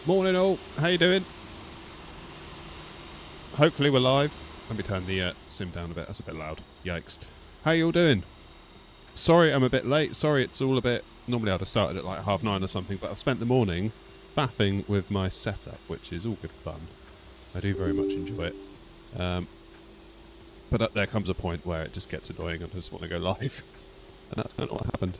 Morning all, how you doing? Hopefully we're live. Let me turn the sim down a bit, that's a bit loud. Yikes. How you all doing? Sorry I'm a bit late, sorry it's all a bit... Normally I'd have started at like 9:30 or something, but I've spent the morning faffing with my setup, which is all good fun. I do very much enjoy it. But there comes a point where it just gets annoying and I just want to go live. And that's kind of what happened.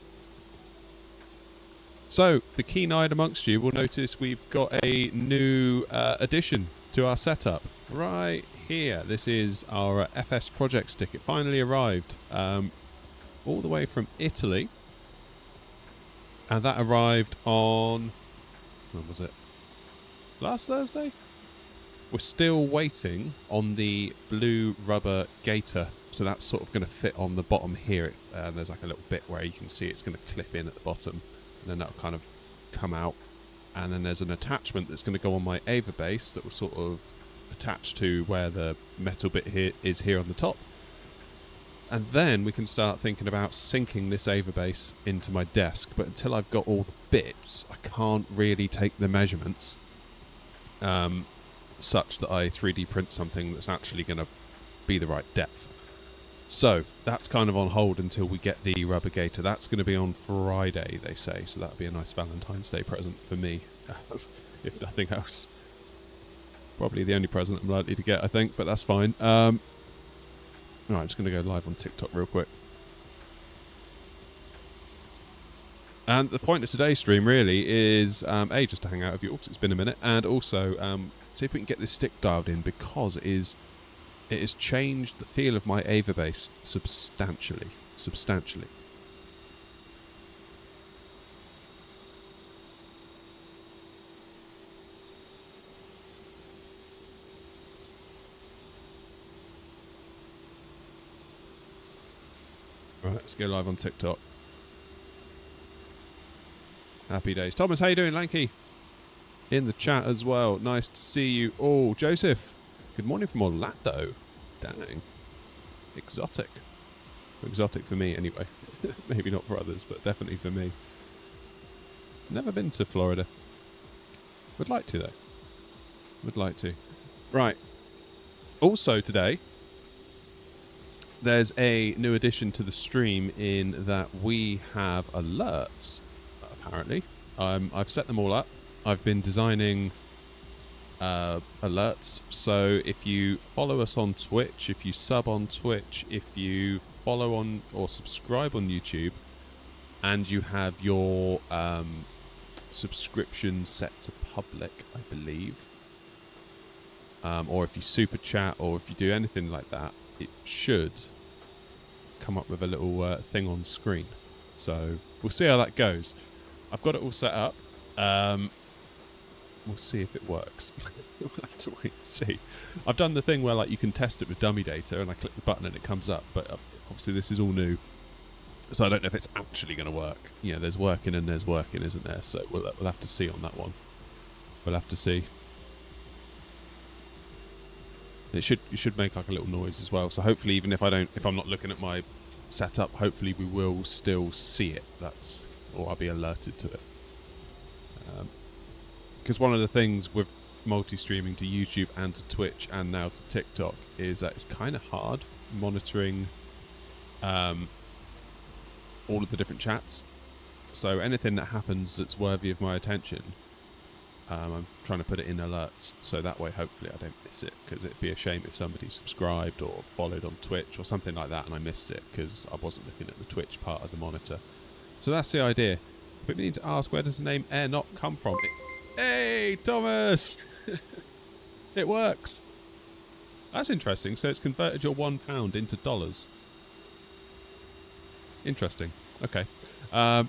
So, the keen-eyed amongst you will notice we've got a new addition to our setup. Right here. This is our FSProjects stick. It finally arrived all the way from Italy. And that arrived on... when was it? Last Thursday? We're still waiting on the blue rubber gaiter. So that's sort of going to fit on the bottom here. There's like a little bit where you can see it's going to clip in at the bottom. And then that'll kind of come out. And then there's an attachment that's going to go on my Ava base that will sort of attach to where the metal bit here is here on the top. And then we can start thinking about syncing this Ava base into my desk. But until I've got all the bits, I can't really take the measurements such that I 3D print something that's actually going to be the right depth. So that's kind of on hold until we get the rubber gaiter. That's going to be on Friday, they say. So that'll be a nice Valentine's Day present for me, if nothing else. Probably the only present I'm likely to get, I think, but that's fine. Alright, I'm just going to go live on TikTok real quick. And the point of today's stream really is, A, just to hang out with you all, 'cause it's been a minute, and also see if we can get this stick dialed in, because it has changed the feel of my Ava base substantially. Right, let's go live on TikTok. Happy days. Thomas, how you doing, Lanky? In the chat as well. Nice to see you all. Joseph, good morning from Orlando. Dang. Exotic. Exotic for me, anyway. Maybe not for others, but definitely for me. Never been to Florida. Would like to, though. Would like to. Right. Also today, there's a new addition to the stream in that we have alerts, apparently. I've set them all up. I've been designing alerts, so if you follow us on Twitch, if you sub on Twitch, if you follow on or subscribe on YouTube, and you have your subscription set to public, I believe, or if you super chat, or if you do anything like that, it should come up with a little thing on screen. So we'll see how that goes. I've got it all set up. We'll see if it works. We'll have to wait and see. I've done the thing where like you can test it with dummy data, and I click the button and it comes up, but obviously this is all new, so I don't know if it's actually going to work. You know, there's working and there's working, isn't there? So we'll have to see on that one. We'll have to see. It should make like a little noise as well. So hopefully, even if I'm not looking at my setup, hopefully we will still see it. Or I'll be alerted to it. Because one of the things with multi-streaming to YouTube and to Twitch and now to TikTok is that it's kind of hard monitoring all of the different chats. So anything that happens that's worthy of my attention, I'm trying to put it in alerts, so that way hopefully I don't miss it, because it'd be a shame if somebody subscribed or followed on Twitch or something like that and I missed it because I wasn't looking at the Twitch part of the monitor. So that's the idea. But we need to ask, where does the name Air Not come from? Hey, Thomas! It works. That's interesting. So it's converted your £1 into dollars. Interesting. Okay. I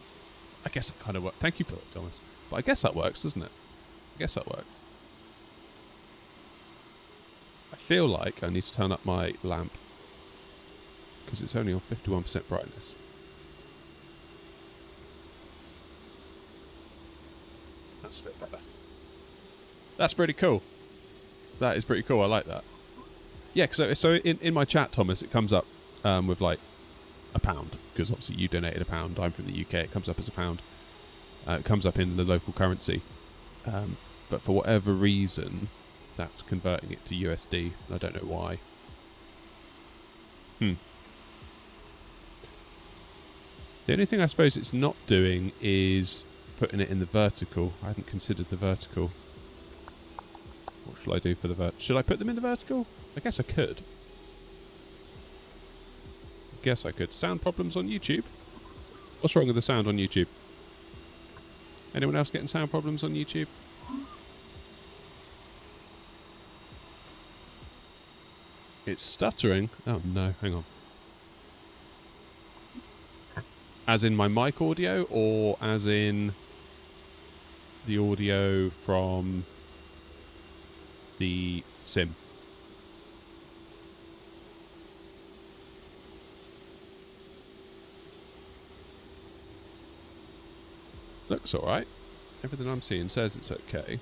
guess that kind of works. Thank you for it, Thomas. But I guess that works, doesn't it? I guess that works. I feel like I need to turn up my lamp, because it's only on 51% brightness. That's a bit better. That's pretty cool. That is pretty cool. I like that. Yeah, so in my chat, Thomas, it comes up with like £1, because obviously you donated £1. I'm from the UK. It comes up as £1. It comes up in the local currency. but for whatever reason, that's converting it to USD. I don't know why. The only thing I suppose it's not doing is putting it in the vertical. I hadn't considered the vertical. What shall I do for the vertical? Should I put them in the vertical? I guess I could. Sound problems on YouTube? What's wrong with the sound on YouTube? Anyone else getting sound problems on YouTube? It's stuttering. Oh no, hang on. As in my mic audio, or as in the audio from the sim? Looks alright. Everything I'm seeing says it's okay.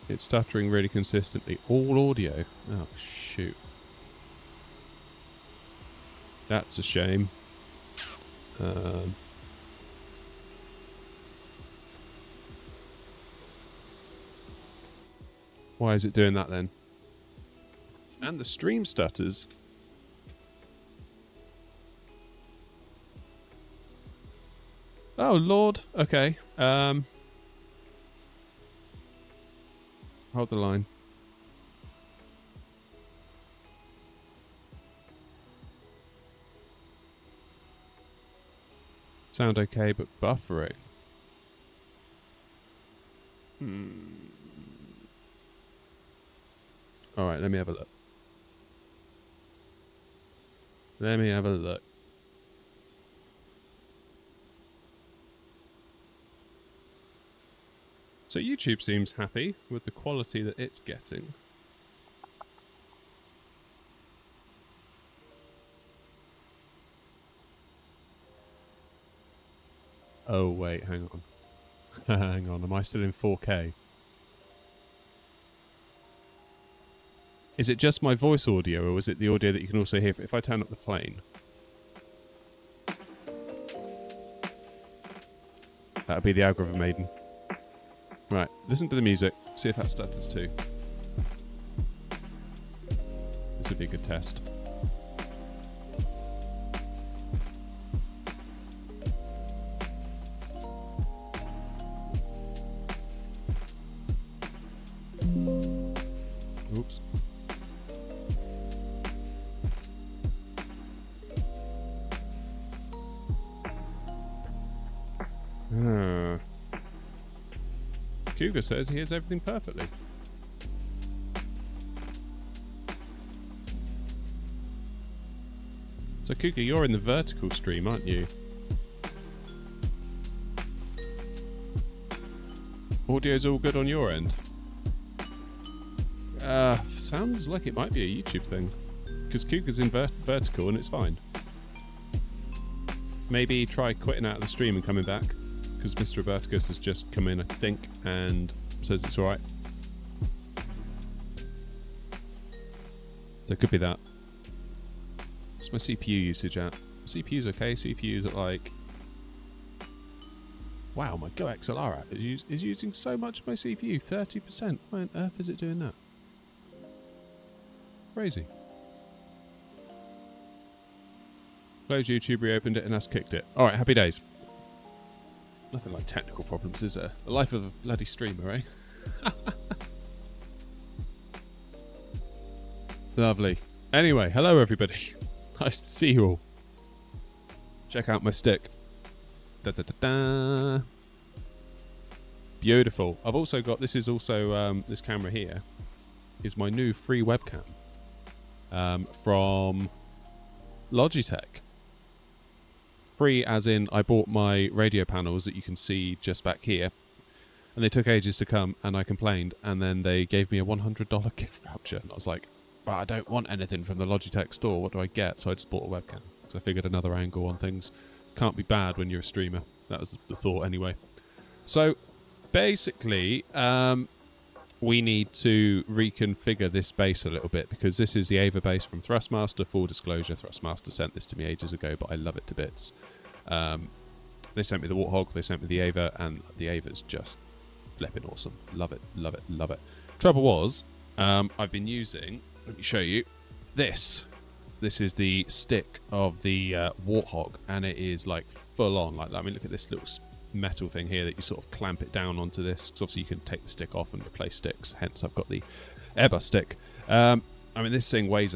It's stuttering really consistently. All audio. Oh, shoot. That's a shame. Why is it doing that then? And the stream stutters. Oh, Lord. Okay. Hold the line. Sound okay, but buffering. Alright, let me have a look. So YouTube seems happy with the quality that it's getting. Oh wait, hang on. Hang on, am I still in 4K? Is it just my voice audio, or is it the audio that you can also hear if I turn up the plane? That would be the algorithm maiden. Right, listen to the music, see if that stutters too. This would be a good test. Oops. Cougar says he hears everything perfectly. So Cougar, you're in the vertical stream, aren't you? Audio's all good on your end? Sounds like it might be a YouTube thing. Because Cougar's in vertical and it's fine. Maybe try quitting out of the stream and coming back. Because Mr. Roberticus has just come in, I think, and says it's alright. There could be that. What's my CPU usage at? CPU's okay. CPU's at like... Wow, my Go XLR app is using so much of my CPU. 30%. Why on earth is it doing that? Crazy. Closed YouTube, reopened it, and that's kicked it. Alright, happy days. Nothing like technical problems, is there? The life of a bloody streamer, eh? Lovely. Anyway, hello everybody. Nice to see you all. Check out my stick. Da, da, da, da. Beautiful. I've also got, this is also, this camera here is my new free webcam from Logitech. Free as in I bought my radio panels that you can see just back here, and they took ages to come, and I complained, and then they gave me a $100 gift voucher, and I was like, well, I don't want anything from the Logitech store, what do I get? So I just bought a webcam, because I figured another angle on things can't be bad when you're a streamer. That was the thought anyway. So basically, we need to reconfigure this base a little bit, because this is the Ava base from Thrustmaster. Full disclosure, Thrustmaster sent this to me ages ago, but I love it to bits. They sent me the Warthog, they sent me the Ava, and the Ava's just flipping awesome. Love it, love it, love it. Trouble was, I've been using, let me show you, this. This is the stick of the Warthog, and it is like full on like that. I mean, look at this little metal thing here that you sort of clamp it down onto this, because obviously you can take the stick off and replace sticks, hence I've got the Airbus stick. I mean, this thing weighs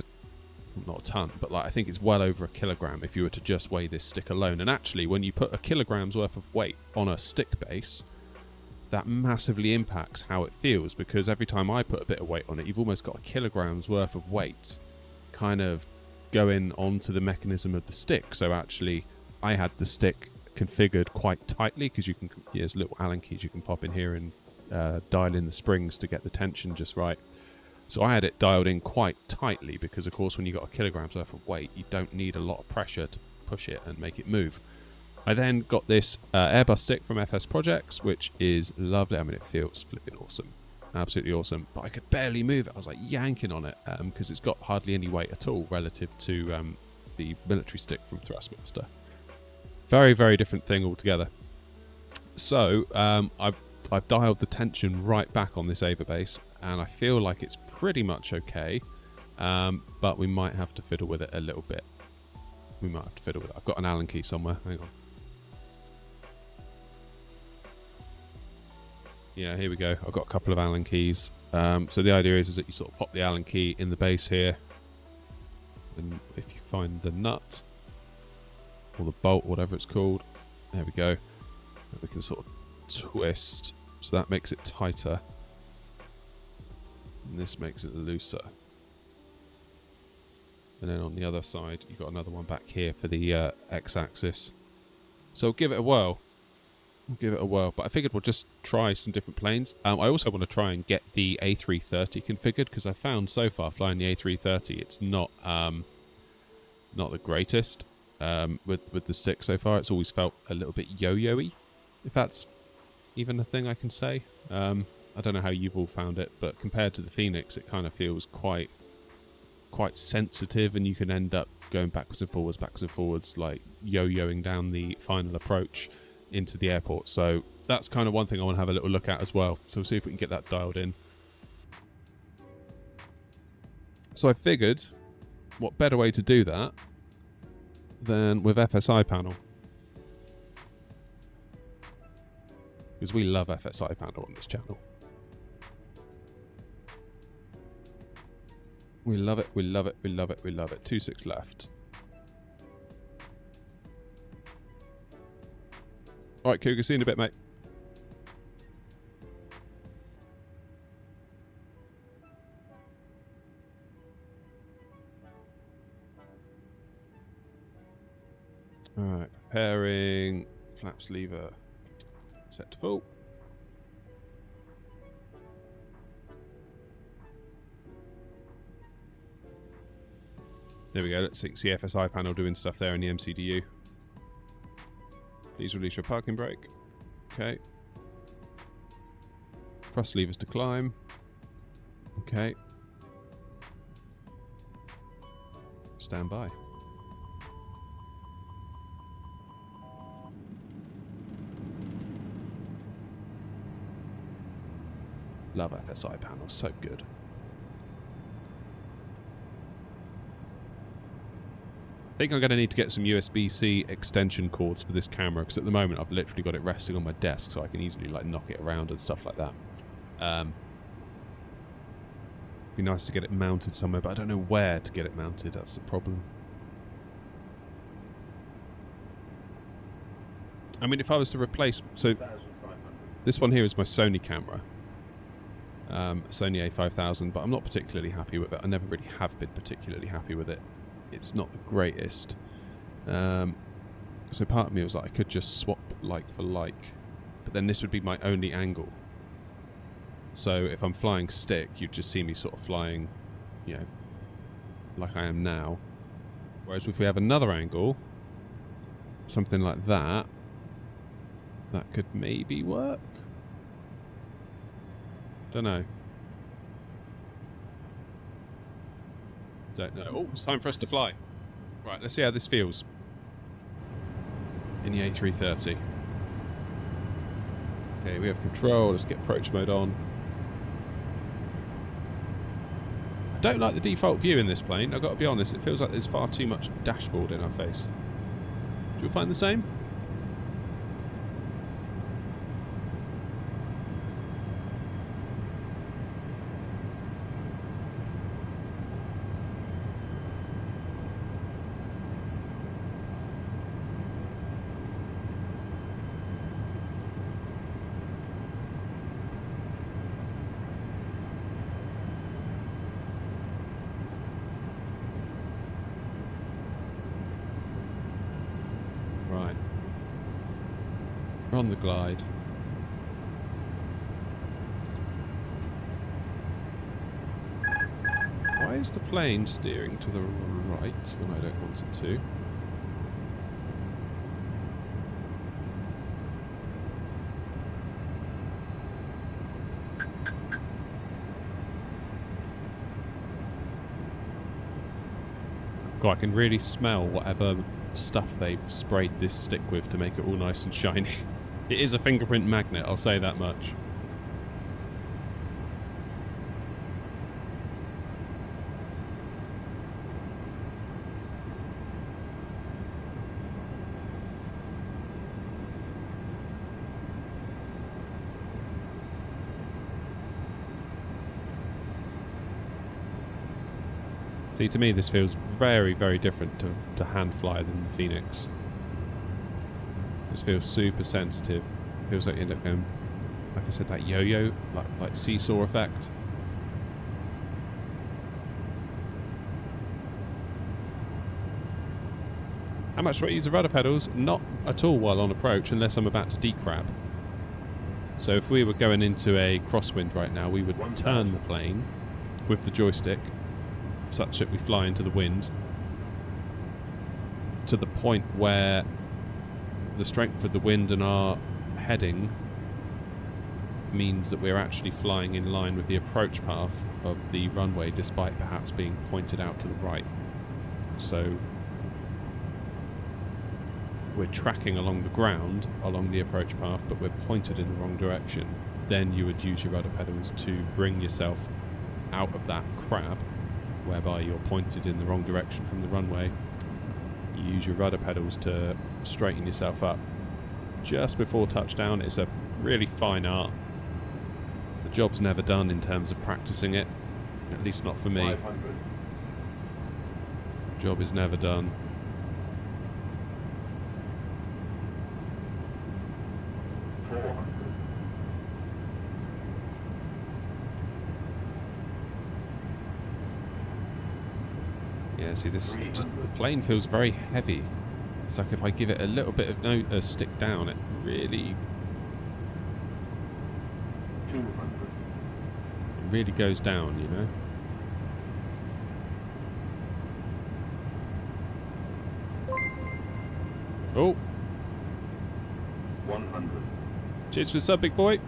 not a ton, but like I think it's well over a kilogram if you were to just weigh this stick alone. And actually, when you put a kilogram's worth of weight on a stick base, that massively impacts how it feels, because every time I put a bit of weight on it, you've almost got a kilogram's worth of weight kind of going onto the mechanism of the stick. So actually, I had the stick configured quite tightly, because you can, there's little Allen keys you can pop in here and dial in the springs to get the tension just right. So I had it dialed in quite tightly, because of course when you've got a kilogram's worth of weight, you don't need a lot of pressure to push it and make it move. I then got this Airbus stick from FSProjects, which is lovely. I mean, it feels flipping awesome. Absolutely awesome. But I could barely move it. I was like yanking on it, because it's got hardly any weight at all relative to the military stick from Thrustmaster. Very, very different thing altogether. So I've dialed the tension right back on this Ava base, and I feel like it's pretty much okay, but we might have to fiddle with it a little bit. We might have to fiddle with it. I've got an Allen key somewhere. Hang on. Yeah, here we go. I've got a couple of Allen keys. So the idea is that you sort of pop the Allen key in the base here, and if you find the nut or the bolt, whatever it's called, there we go. And we can sort of twist, so that makes it tighter, and this makes it looser. And then on the other side, you've got another one back here for the x-axis. So give it a whirl. Give it a whirl. But I figured we'll just try some different planes. I also want to try and get the A330 configured, because I found so far flying the A330, it's not the greatest with the stick so far. It's always felt a little bit yo-yo-y, if that's even a thing I can say. I don't know how you've all found it, but compared to the Fenix, it kind of feels quite sensitive, and you can end up going backwards and forwards, like yo-yoing down the final approach into the airport. So that's kind of one thing I want to have a little look at as well. So we'll see if we can get that dialed in. So I figured, what better way to do that than with FSI panel? Because we love FSI panel on this channel. We love it, we love it, we love it, we love it. 2.6 left. Alright, Cougar, see you in a bit, mate. Alright, preparing. Flaps lever set to full. There we go, let's see FSI panel doing stuff there in the MCDU. Please release your parking brake. Okay. Thrust levers to climb. Okay. Stand by. Love FSI panels, so good. I think I'm going to need to get some USB-C extension cords for this camera, because at the moment I've literally got it resting on my desk, so I can easily like knock it around and stuff like that. Be nice to get it mounted somewhere, but I don't know where to get it mounted. That's the problem. I mean, if I was to replace, so this one here is my Sony camera, Sony A5000, but I'm not particularly happy with it. I never really have been particularly happy with it. It's not the greatest. So part of me was like, I could just swap like for like, but then this would be my only angle. So if I'm flying stick, you'd just see me sort of flying, you know, like I am now. Whereas if we have another angle, something like that, that could maybe work. Don't know. Don't know. Oh, it's time for us to fly. Right, let's see how this feels in the A330. Okay, we have control. Let's get approach mode on. I don't like the default view in this plane. I've got to be honest. It feels like there's far too much dashboard in our face. Do you find the same? On the glide. Why is the plane steering to the right when I don't want it to? God, I can really smell whatever stuff they've sprayed this stick with to make it all nice and shiny. It is a fingerprint magnet, I'll say that much. See, to me this feels very, very different to hand fly than the Fenix. This feels super sensitive. Feels like you end up going, like I said, that yo-yo, like seesaw effect. How much do I use the rudder pedals? Not at all while on approach, unless I'm about to decrab. So if we were going into a crosswind right now, we would turn the plane with the joystick, such that we fly into the wind, to the point where the strength of the wind and our heading means that we're actually flying in line with the approach path of the runway, despite perhaps being pointed out to the right. So we're tracking along the ground, along the approach path, but we're pointed in the wrong direction. Then you would use your rudder pedals to bring yourself out of that crab, whereby you're pointed in the wrong direction from the runway. You use your rudder pedals to straighten yourself up just before touchdown. It's a really fine art. The job's never done in terms of practicing it, at least not for me. The job is never done. Yeah, see, this just the plane feels very heavy. It's like if I give it a little bit of stick down, it really goes down, you know. Oh, 100. Cheers for the sub, big boy.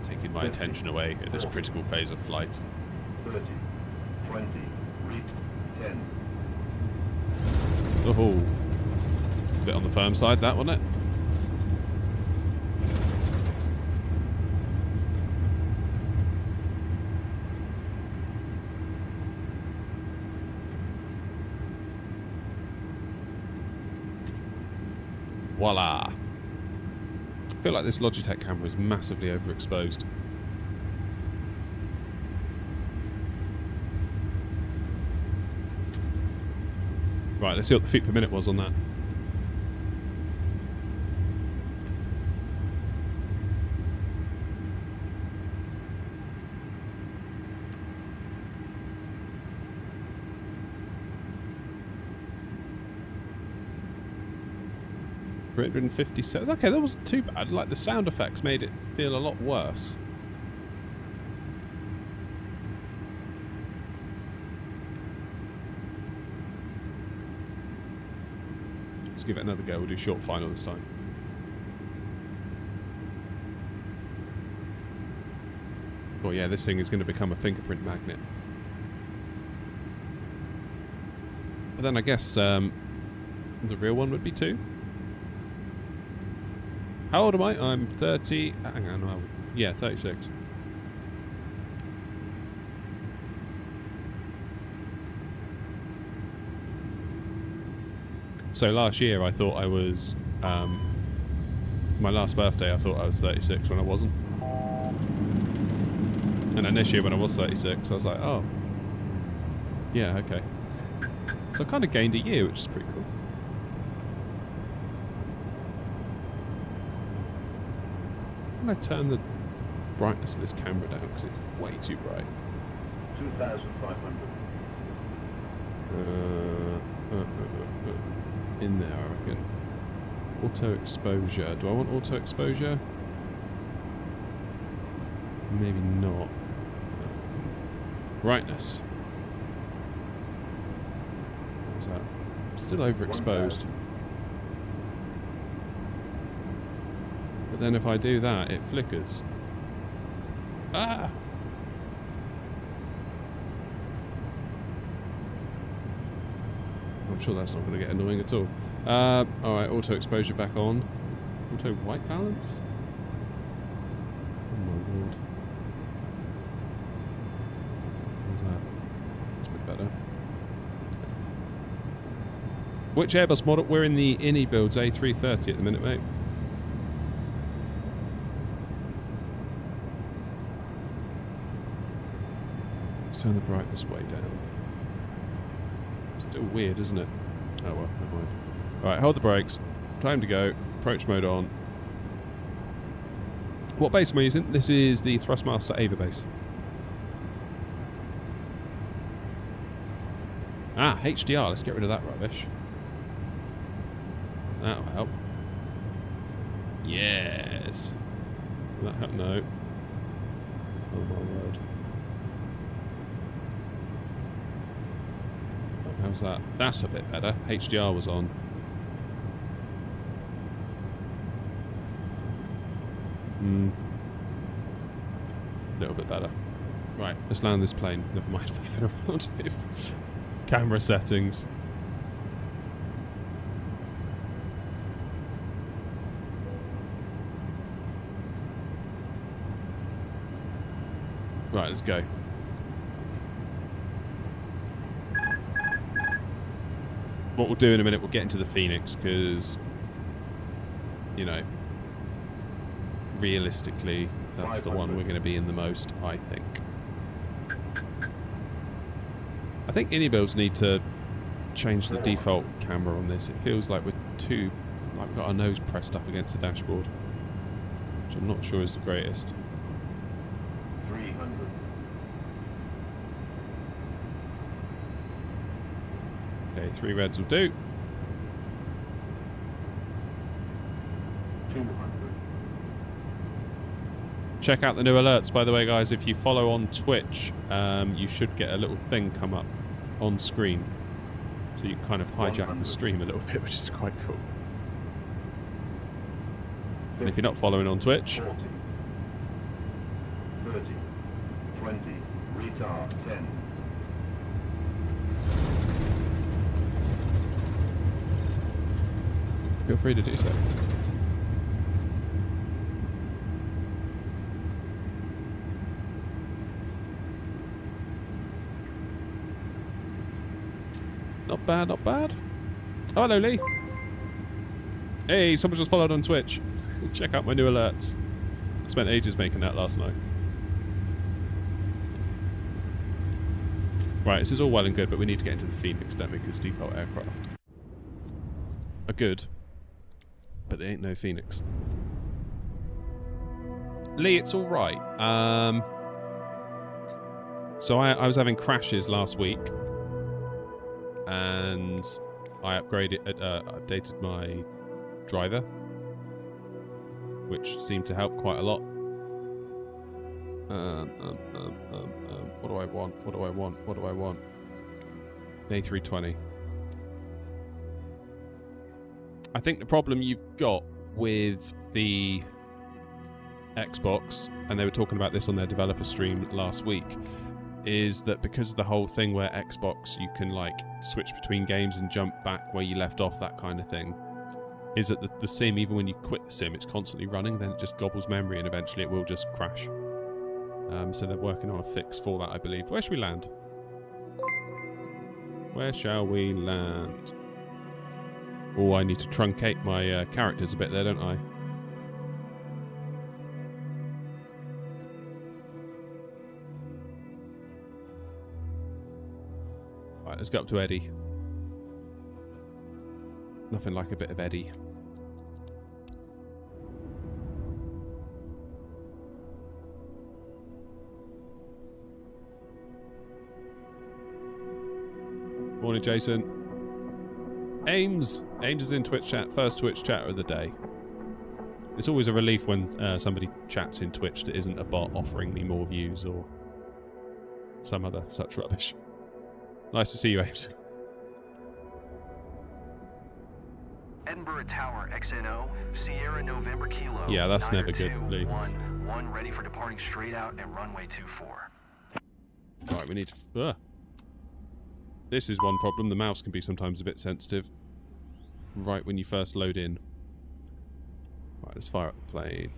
Taking my attention away at this critical phase of flight. 30, 20, reach 10. Oh, a bit on the firm side, that, wasn't it? Voila! I feel like this Logitech camera is massively overexposed. Right, let's see what the feet per minute was on that. $357. Okay, that wasn't too bad. Like, the sound effects made it feel a lot worse. Let's give it another go. We'll do short final this time. Well, yeah, this thing is going to become a fingerprint magnet. But then I guess the real one would be 2. How old am I? I'm 30... Hang on, yeah, 36. So last year I thought I was... my last birthday I thought I was 36 when I wasn't. And then this year when I was 36 I was like, oh. Yeah, okay. So I kind of gained a year, which is pretty cool. I'm going to turn the brightness of this camera down because it's way too bright. 2,500. In there, I reckon. Auto exposure. Do I want auto exposure? Maybe not. Brightness. What was that? Still overexposed. But then if I do that, it flickers. Ah! I'm sure that's not going to get annoying at all. Alright, auto exposure back on. Auto white balance? Oh my lord. What's that? That's a bit better. Which Airbus model? We're in the INI builds A330 at the minute, mate. Let's turn the brightness way down. Still weird, isn't it? Oh well, never mind. Alright, hold the brakes. Time to go. Approach mode on. What base am I using? This is the Thrustmaster Ava base. Ah, HDR. Let's get rid of that rubbish. That'll help. Yes. Will that help? No. Oh my word. Oh, how's that? That's a bit better. HDR was on. A little bit better. Right, let's land this plane. Never mind faffing around with camera settings. Right, let's go. What we'll do in a minute, we'll get into the Fenix, because, you know, realistically, that's the one we're going to be in the most, I think. I think INI builds need to change the default camera on this. It feels like we've got our nose pressed up against the dashboard, which I'm not sure is the greatest. 300. Okay, 3 reds will do. 200. Check out the new alerts, by the way, guys. If you follow on Twitch, you should get a little thing come up on screen. So you kind of hijack the stream a little bit, which is quite cool. And if you're not following on Twitch... 40, 30, 20, retard, 10. Feel free to do so. Not bad, not bad. Oh, hello, Lee. Hey, someone just followed on Twitch. Check out my new alerts. I spent ages making that last night. Right, this is all well and good, but we need to get into the Fenix, don't we? Because default aircraft are good, but they ain't no Fenix. Lee, it's all right. So I was having crashes last week, and I updated my driver, which seemed to help quite a lot. What do I want? What do I want? What do I want? A320. I think the problem you've got with the Xbox, and they were talking about this on their developer stream last week, is that because of the whole thing where Xbox you can like switch between games and jump back where you left off, that kind of thing, is that the sim, even when you quit the sim, it's constantly running, then it just gobbles memory and eventually it will just crash. So they're working on a fix for that, I believe. Where should we land? Where shall we land? Oh, I need to truncate my characters a bit there, don't I? Right, let's go up to Eddie. Nothing like a bit of Eddie. Morning, Jason. Ames is in Twitch chat. First Twitch chatter of the day. It's always a relief when somebody chats in Twitch that isn't a bot offering me more views or some other such rubbish. Nice to see you, Ames. Edinburgh Tower XNO, Sierra November Kilo. Yeah, that's never good, Lee. 1 ready for departing straight out at runway 24. Right, we need to... This is one problem. The mouse can be sometimes a bit sensitive. Right when you first load in. Right, let's fire up the plane.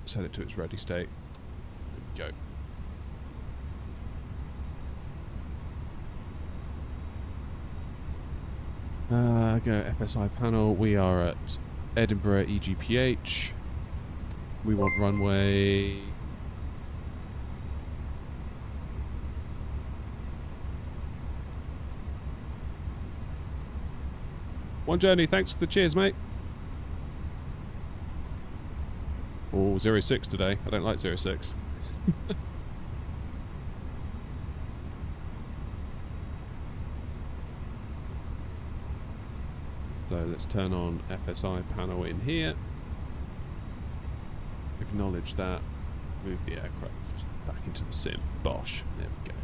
Set it to its ready state. There we go. Go FSI panel. We are at Edinburgh EGPH. We want runway... One journey, thanks for the cheers, mate. Oh, 06 today. I don't like 06. So let's turn on FSI panel in here. Acknowledge that. Move the aircraft back into the sim. Bosh. There we go.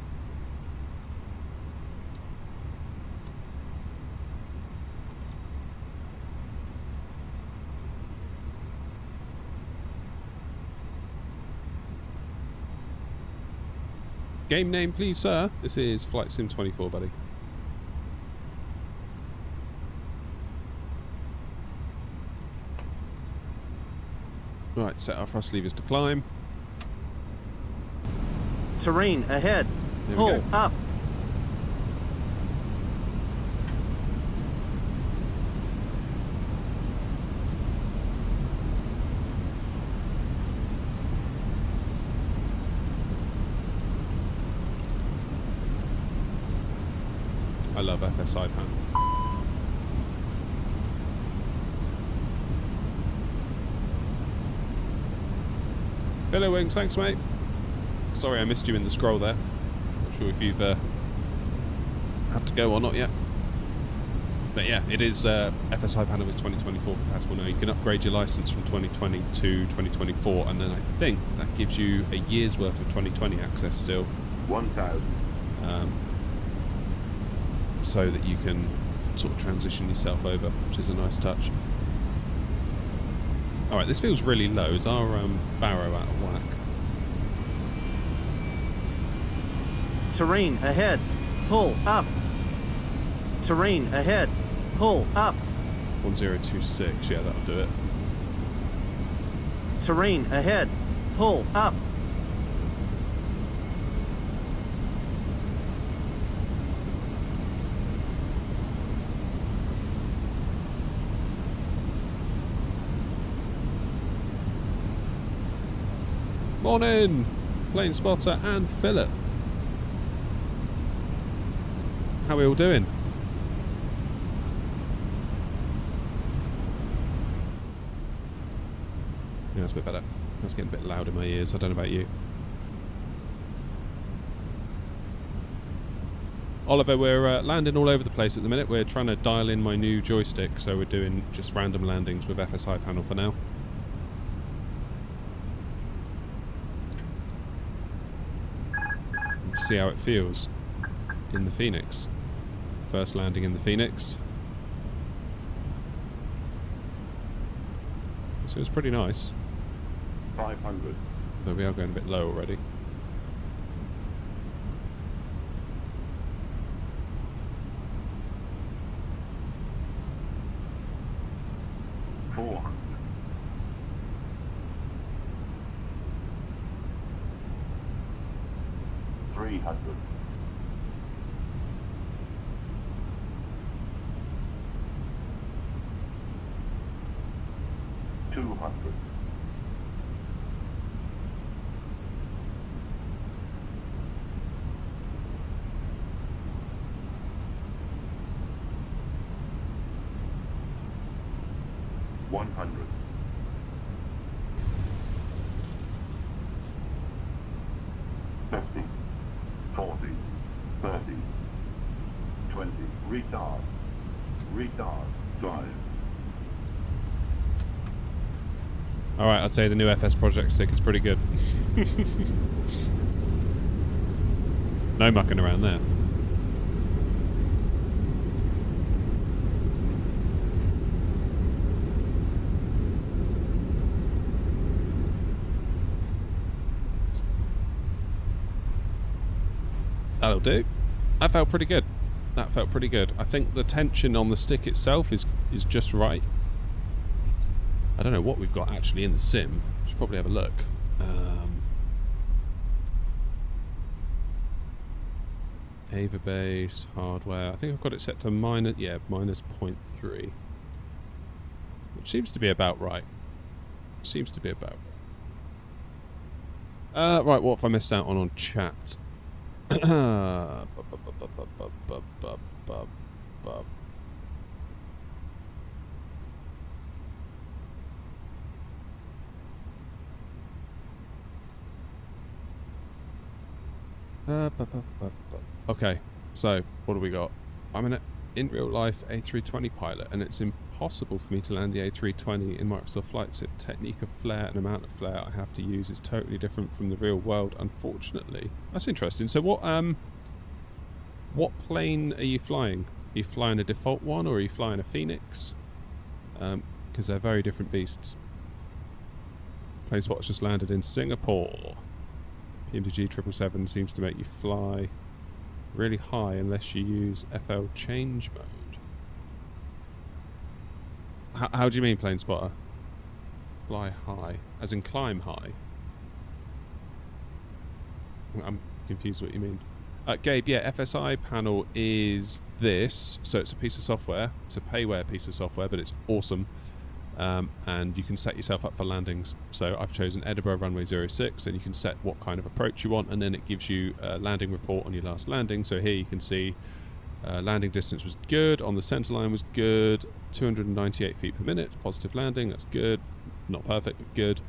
Game name, please, sir. This is Flight Sim 24, buddy. Right, set our thrust levers to climb. Terrain ahead. There we Pull go. up. I love FSI panel. Billow Wings, thanks, mate. Sorry I missed you in the scroll there. Not sure if you've had to go or not yet. But yeah, it is FSI panel is 2024 compatible now. You can upgrade your license from 2020 to 2024, and then I think that gives you a year's worth of 2020 access still. 1,000. So that you can sort of transition yourself over, which is a nice touch. Alright, this feels really low. Is our barrow out of whack? Terrain ahead. Pull up. Terrain ahead. Pull up. 1026, yeah, that'll do it. Terrain ahead. Pull up. Morning! Plane spotter and Philip. How are we all doing? Yeah, that's a bit better. That's getting a bit loud in my ears. I don't know about you. Oliver, we're landing all over the place at the minute. We're trying to dial in my new joystick, so we're doing just random landings with FSI panel for now. See how it feels in the Phoenix. First landing in the Phoenix. So it's pretty nice. 500. Though we are going a bit low already. $400. 300. 200. 100. 50. 40. 30. 20. Retard. Retard. Drive. Alright, I'd say the new FSProjects stick is pretty good. No mucking around there. That'll do. That felt pretty good. That felt pretty good. I think the tension on the stick itself is just right. I don't know what we've got actually in the sim. Should probably have a look. Ava base, hardware. I think I've got it set to minus 0.3. Which seems to be about right. Seems to be about. Right, what have I missed out on chat? Okay, so what do we got? I'm in real life A320 pilot, and it's impossible for me to land the A320 in Microsoft Flight Sim. Technique of flare and amount of flare I have to use is totally different from the real world, unfortunately. That's interesting. So what plane are you flying? Are you flying a default one, or are you flying a Fenix? Because they're very different beasts. Planeswatch just landed in Singapore. PMDG 777 seems to make you fly really high unless you use FL change mode. How do you mean, plane spotter? Fly high, as in climb high? I'm confused what you mean. Gabe, yeah, FSI panel is this, so it's a piece of software. It's a payware piece of software, but it's awesome. And you can set yourself up for landings. So I've chosen Edinburgh runway 06, and you can set what kind of approach you want, and then it gives you a landing report on your last landing. So here you can see landing distance was good, on the centre line was good, 298 feet per minute, positive landing, that's good, not perfect but good.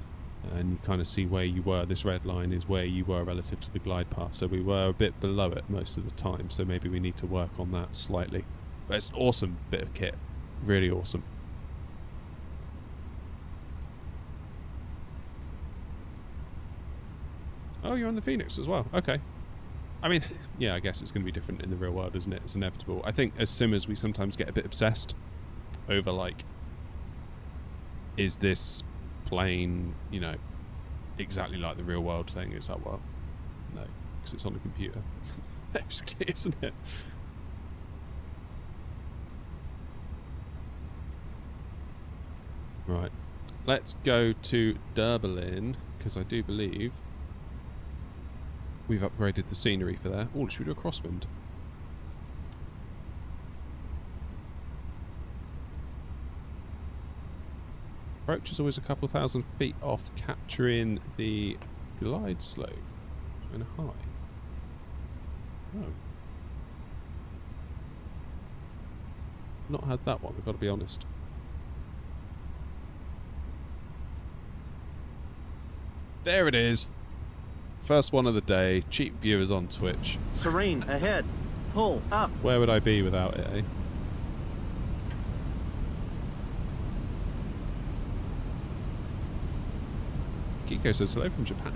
And you kind of see where you were. This red line is where you were relative to the glide path, so we were a bit below it most of the time, so maybe we need to work on that slightly. But it's an awesome bit of kit, really awesome. Oh, you're on the Phoenix as well. Okay. I mean, yeah, I guess it's going to be different in the real world, isn't it? It's inevitable. I think as simmers, we sometimes get a bit obsessed over, like, is this plane, you know, exactly like the real world thing? It's like, well, no, because it's on a computer. Basically, isn't it? Right. Let's go to Dublin, because I do believe we've upgraded the scenery for there. Oh, should we do a crosswind? Approach is always a couple thousand feet off, capturing the glide slope. Going high. Oh. Not had that one, I've got to be honest. There it is. First one of the day. Cheap viewers on Twitch. Terrain ahead. Pull up. Where would I be without it, eh? Kiko says hello from Japan.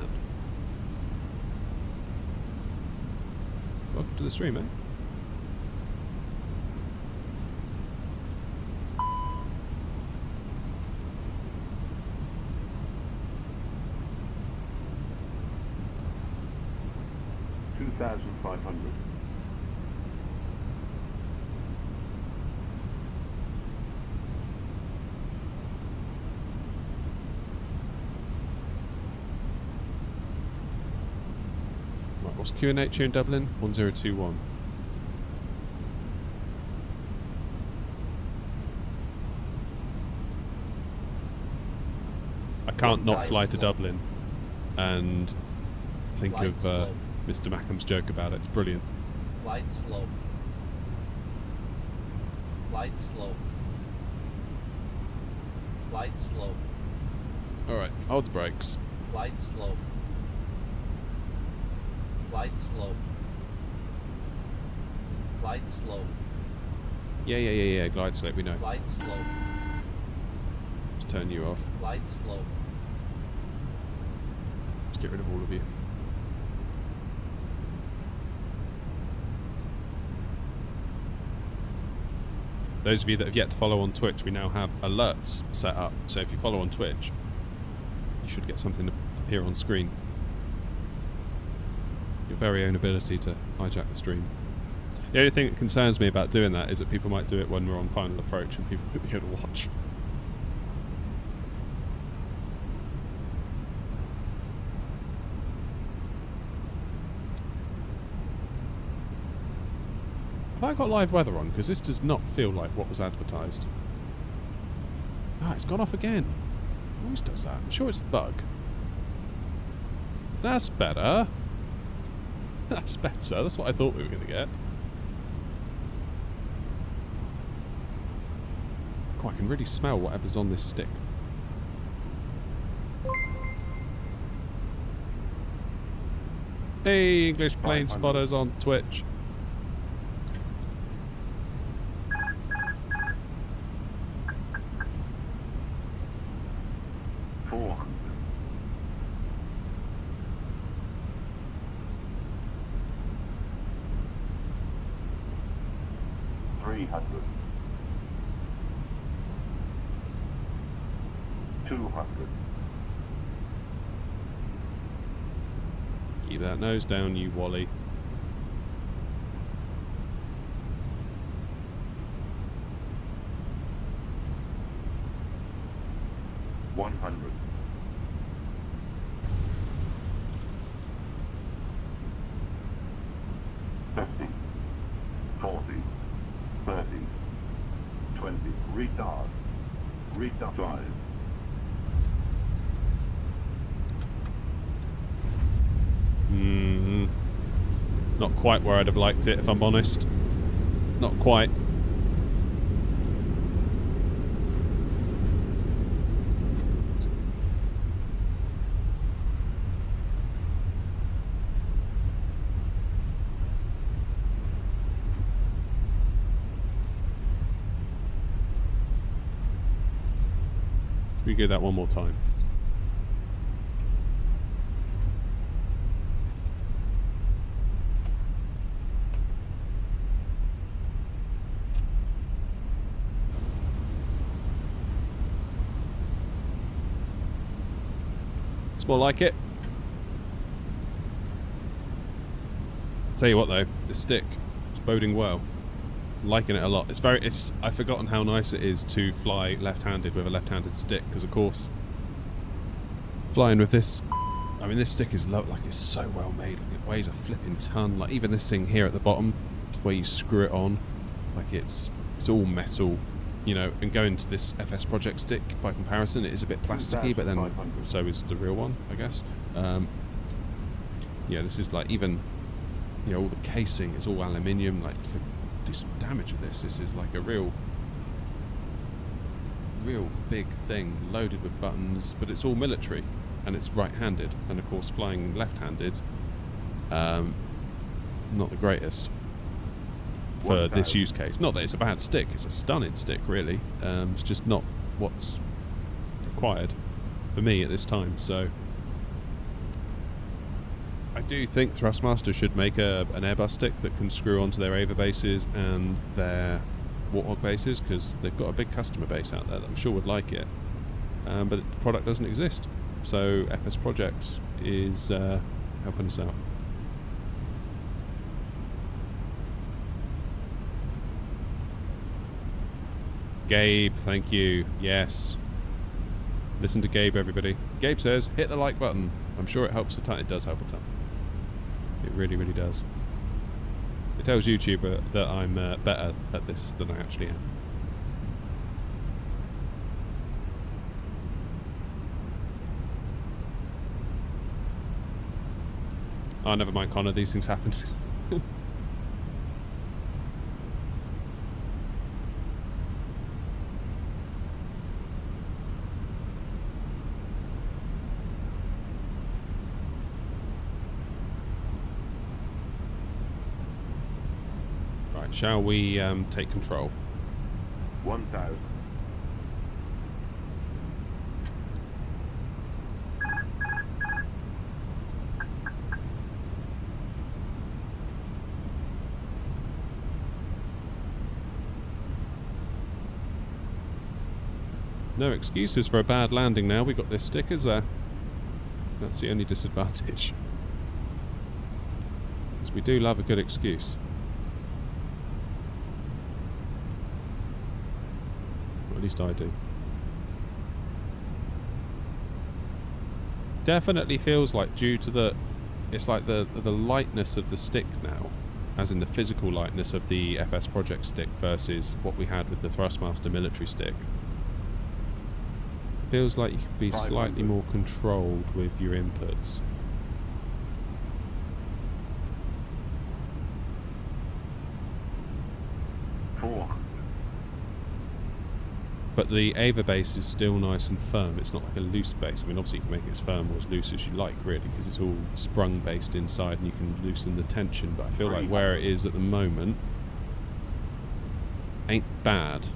Welcome to the stream, eh? 2,500. Right, what's QNH here in Dublin? 1021. I can't not fly to Dublin and think of Mr. Mackham's joke about it. It's brilliant. Flight slow. Flight slow. Flight slow. Alright, hold the brakes. Flight slow. Flight slow. Flight slow. Yeah, glide slope, we know. Flight slow. Just turn you off. Flight slow. Just get rid of all of you. Those of you that have yet to follow on Twitch, we now have alerts set up. So if you follow on Twitch, you should get something to appear on screen. Your very own ability to hijack the stream. The only thing that concerns me about doing that is that people might do it when we're on final approach and people won't be able to watch. Have I got live weather on? Because this does not feel like what was advertised. Ah, it's gone off again. It always does that. I'm sure it's a bug. That's better. That's better. That's what I thought we were going to get. Oh, I can really smell whatever's on this stick. Hey, English plane spotters on Twitch. Keep that nose down, you Wally. $100. 50, 40, 30, 20. Retard. Retard. 5. Not quite where I'd have liked it, if I'm honest. Not quite. We do that one more time. It's more like it. Tell you what though, the stick, it's boding well. I'm liking it a lot. I've forgotten how nice it is to fly left-handed with a left-handed stick, because of course, flying with this, I mean this stick is like it's so well made. Like, it weighs a flipping ton. Like even this thing here at the bottom, where you screw it on, like it's all metal. You know, and going to this FSProjects stick, by comparison, it is a bit plasticky, but then so is the real one, I guess. Yeah, this is like even, you know, all the casing is all aluminium. Like you could do some damage with this. This is like a real big thing, loaded with buttons, but it's all military, and it's right-handed, and of course flying left-handed, not the greatest for this use case. Not that it's a bad stick, it's a stunning stick really. It's just not what's required for me at this time. So I do think Thrustmaster should make an Airbus stick that can screw onto their Ava bases and their Warthog bases, because they've got a big customer base out there that I'm sure would like it, but the product doesn't exist. So FSProjects is helping us out. Gabe, thank you. Yes. Listen to Gabe, everybody. Gabe says, hit the like button. I'm sure it helps a ton. It does help a ton. It really, really does. It tells YouTube that I'm better at this than I actually am. Oh, never mind, Connor. These things happen. Right, shall we take control? 1,000. No excuses for a bad landing now. We got this stickers there. That's the only disadvantage. Because we do love a good excuse. Or at least I do. Definitely feels like due to the... It's like the lightness of the stick now. As in the physical lightness of the FSProjects stick versus what we had with the Thrustmaster military stick. Feels like you could be slightly more controlled with your inputs. But the Ava base is still nice and firm. It's not like a loose base. I mean, obviously you can make it as firm or as loose as you like, really, because it's all sprung based inside and you can loosen the tension. But I feel like where it is at the moment ain't bad.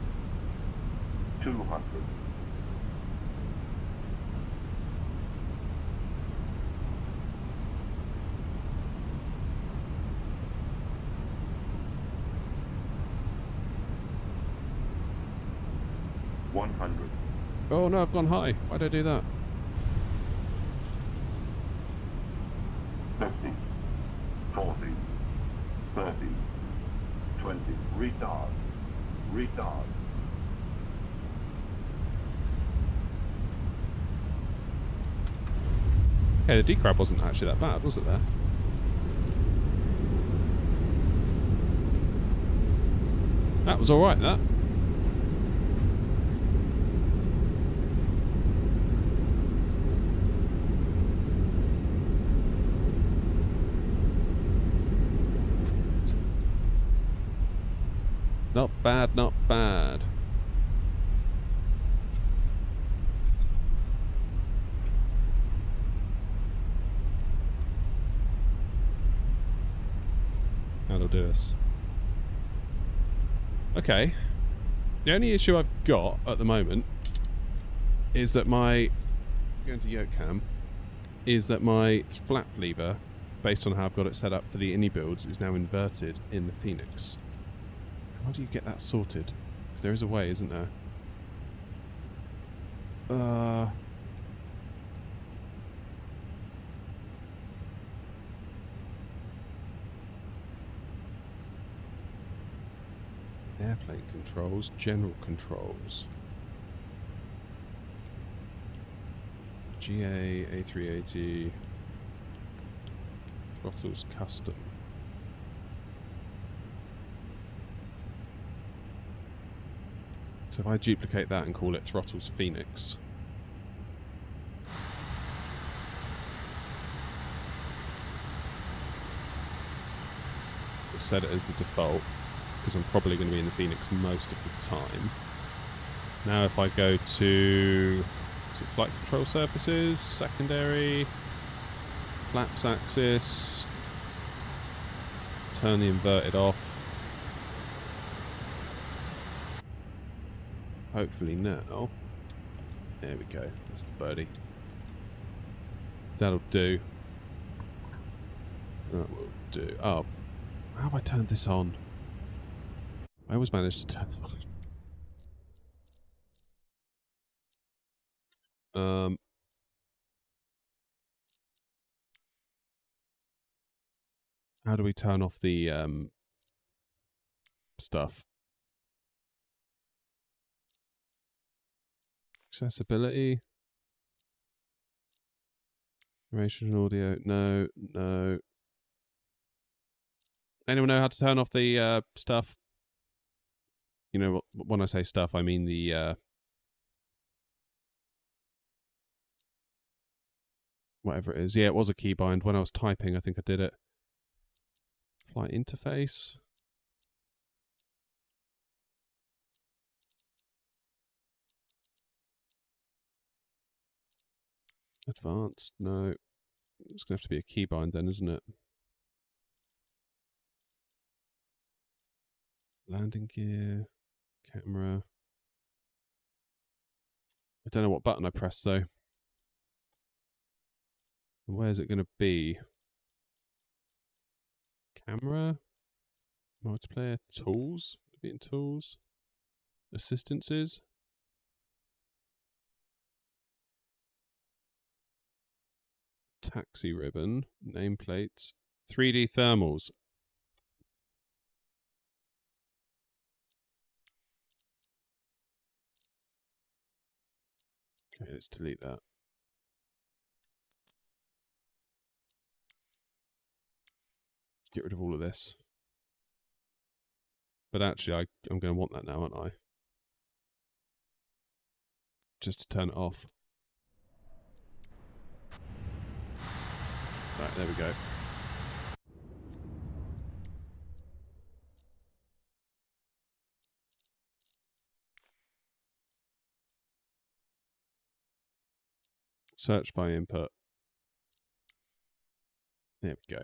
200. Oh no, I've gone high. Why did I do that? 50, 40, 30, 20, retard, retard. Yeah, the decrab wasn't actually that bad, was it there? That was alright, that. Not bad, not bad. That'll do us. Okay. The only issue I've got at the moment is that my... Going to yoke cam. Is that my flap lever, based on how I've got it set up for the ini builds, is now inverted in the Fenix. How do you get that sorted? There is a way, isn't there? Airplane controls, general controls. GA, A380, throttles custom. So if I duplicate that and call it throttles Fenix. We'll set it as the default, because I'm probably going to be in the Fenix most of the time. Now if I go to, is it flight control surfaces, secondary, flaps axis, turn the inverted off. Hopefully now, there we go, that's the birdie. That'll do. That will do. Oh, how have I turned this on? I always manage to turn it on. How do we turn off the stuff? Accessibility. Narration and audio. No, no. Anyone know how to turn off the stuff? You know, when I say stuff, I mean the whatever it is. Yeah, it was a keybind. When I was typing, I think I did it. Flight interface. Advanced. No. It's going to have to be a keybind then, isn't it? Landing gear. Camera. I don't know what button I pressed though. Where's it going to be? Camera? Multiplayer? Tools? Maybe in tools? Assistances? Taxi ribbon. Nameplates. 3D thermals. Okay, let's delete that. Get rid of all of this. But actually, I'm going to want that now, aren't I? Just to turn it off. Right, there we go. Search by input. There we go.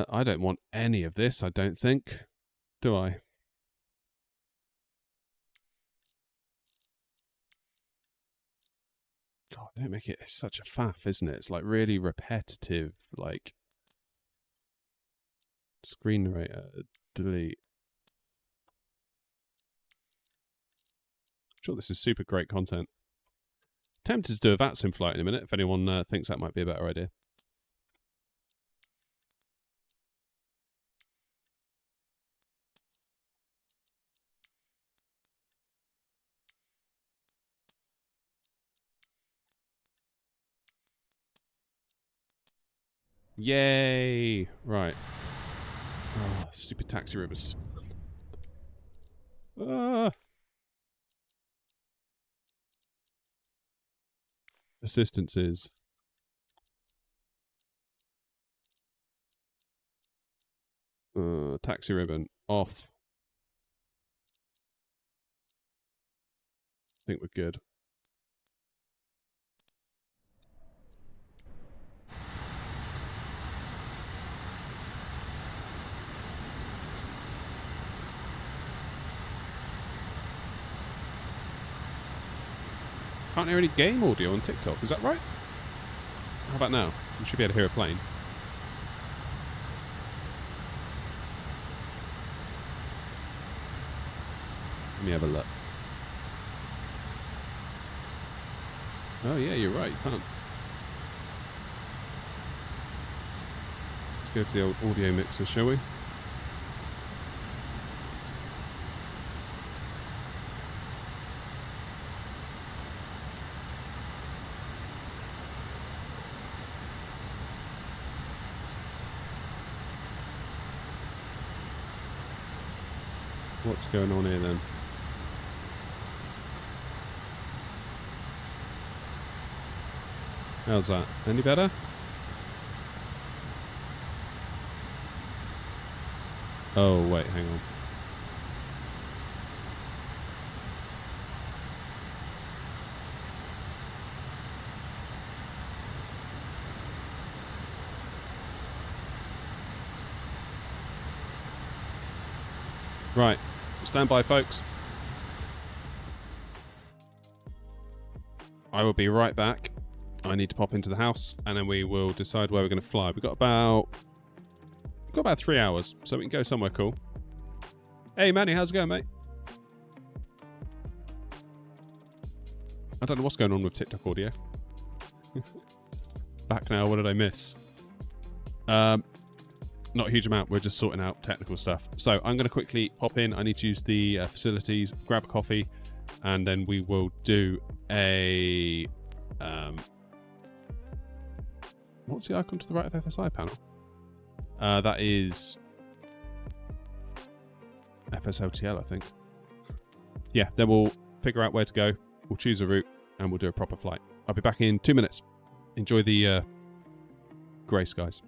I don't want any of this, I don't think. Do I? God, don't make it such a faff, isn't it? It's like really repetitive, like... Screen narrator, delete. I'm sure this is super great content. Tempted to do a VATSIM flight in a minute, if anyone thinks that might be a better idea. Yay! Right. Oh, stupid taxi ribbons. Ah. Assistances. Taxi ribbon. Off. I think we're good. Can't hear any game audio on TikTok, is that right? How about now? You should be able to hear a plane. Let me have a look. Oh yeah, you're right, you can't. Let's go to the old audio mixer, shall we? What's going on here then? How's that? Any better? Oh, wait, hang on. Right. Stand by, folks. I will be right back. I need to pop into the house, and then we will decide where we're going to fly. We've got about 3 hours, so we can go somewhere cool. Hey, Manny, how's it going, mate? I don't know what's going on with TikTok audio. Back now, what did I miss? Not a huge amount, we're just sorting out technical stuff. So I'm going to quickly pop in. I need to use the facilities, grab a coffee, and then we will do a what's the icon to the right of FSI panel? That is FSLTL, I think. Yeah, then we'll figure out where to go, we'll choose a route, and we'll do a proper flight. I'll be back in 2 minutes. Enjoy the grey skies.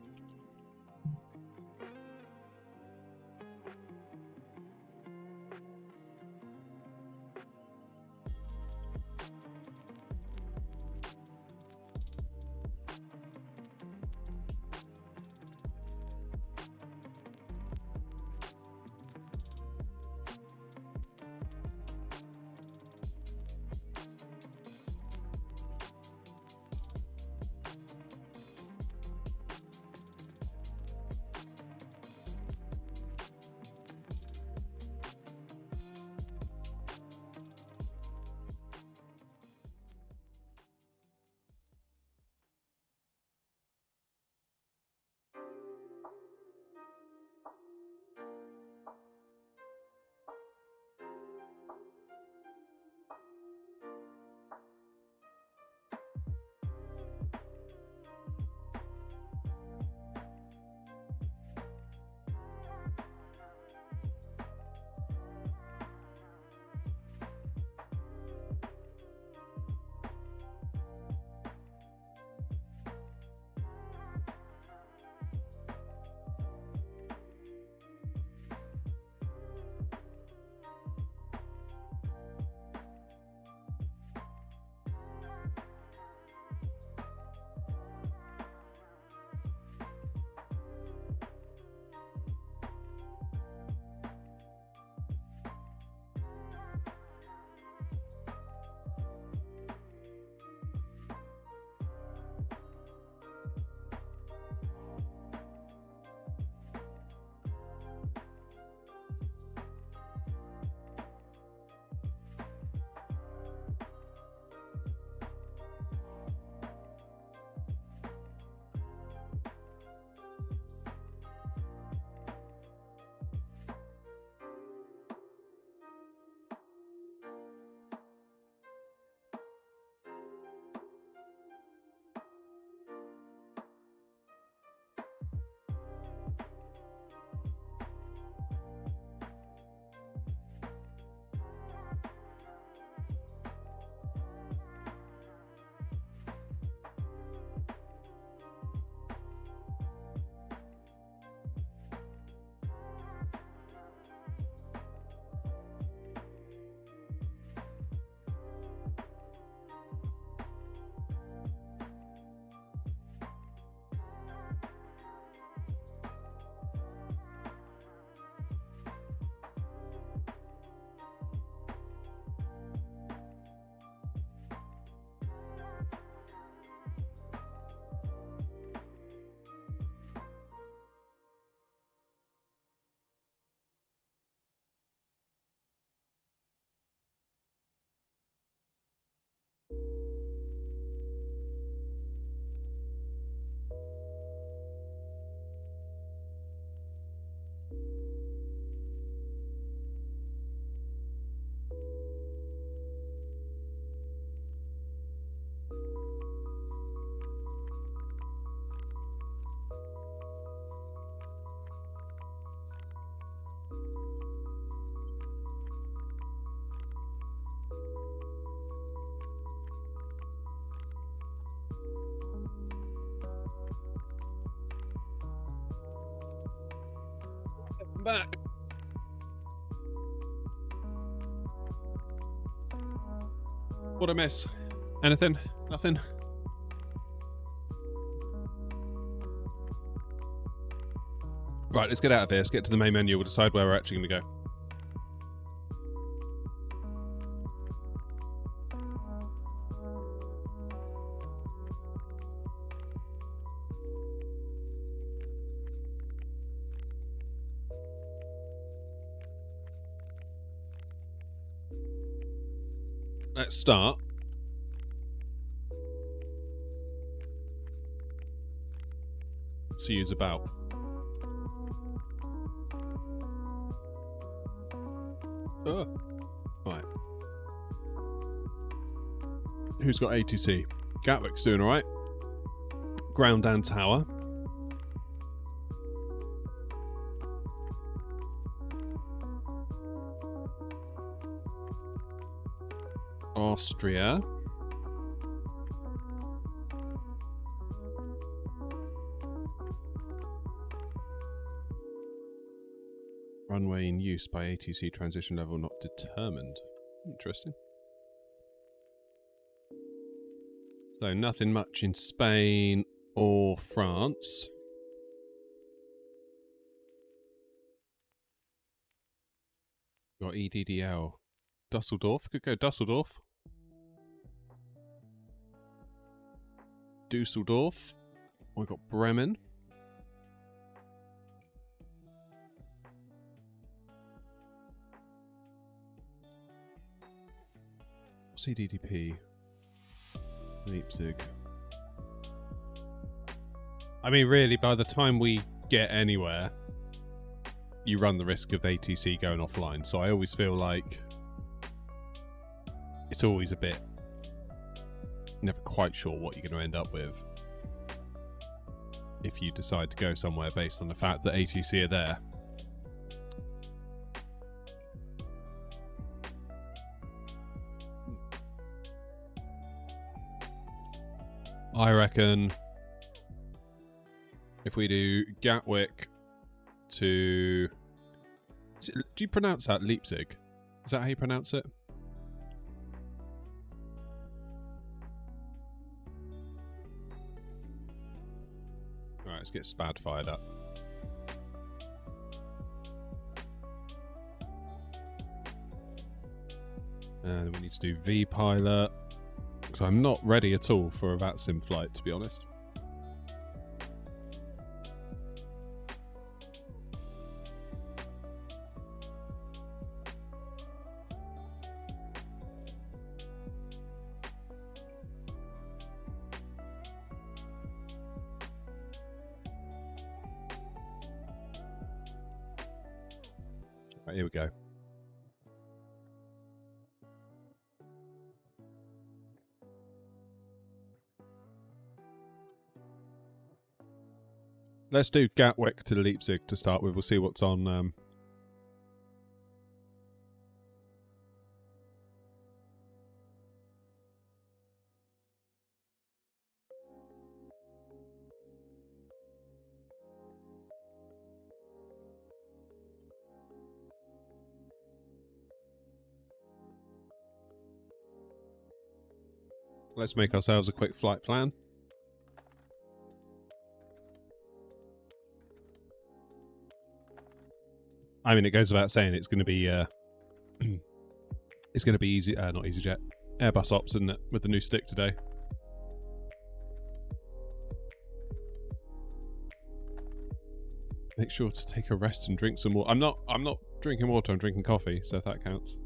Back. What a mess. Anything? Nothing? Right, let's get out of here. Let's get to the main menu. We'll decide where we're actually going to go. Let's start. See who's about. Oh, right. Who's got ATC? Gatwick's doing alright. Ground and tower. Austria. Runway in use by ATC, transition level not determined. Interesting. So nothing much in Spain or France. Got EDDL. Dusseldorf. Could go Dusseldorf. Dusseldorf. We've got Bremen. CDDP. Leipzig. I mean, really, by the time we get anywhere, you run the risk of ATC going offline. So I always feel like it's always a bit never quite sure what you're going to end up with if you decide to go somewhere based on the fact that ATC are there. I reckon if we do Gatwick to... do you pronounce that Leipzig? Is that how you pronounce it? Alright, let's get SPAD fired up. And we need to do V-Pilot. Because I'm not ready at all for a VATSIM flight, to be honest. Right, here we go. Let's do Gatwick to Leipzig to start with. We'll see what's on. Let's make ourselves a quick flight plan. I mean, it goes without saying it's going to be it's going to be easy, not EasyJet, Airbus ops, isn't it, with the new stick today? Make sure to take a rest and drink some water. I'm not drinking water. I'm drinking coffee, so if that counts.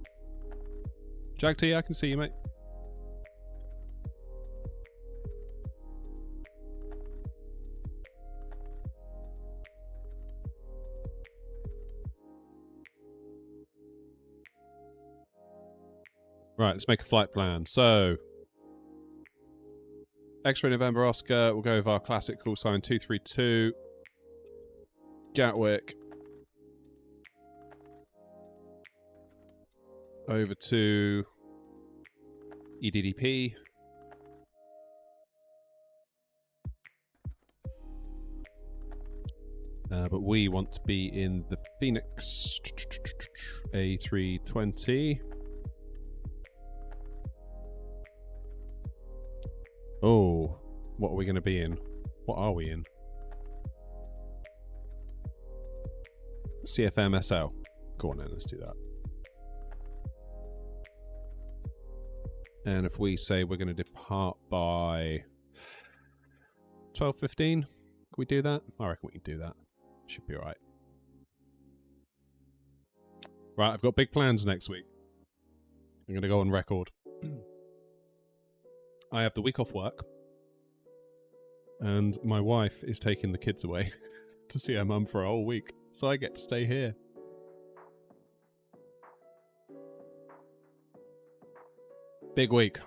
Jag T, I can see you, mate. Right, let's make a flight plan. So, X-ray November Oscar, we'll go with our classic call sign 232. Gatwick. Over to EDDP. But we want to be in the Fenix A320. Oh, what are we going to be in? What are we in? CFMSL. Go on then, let's do that. And if we say we're going to depart by 12:15, can we do that? I reckon we can do that. Should be alright. Right, I've got big plans next week. I'm going to go on record. I have the week off work, and my wife is taking the kids away to see her mum for a whole week, so I get to stay here. Big week.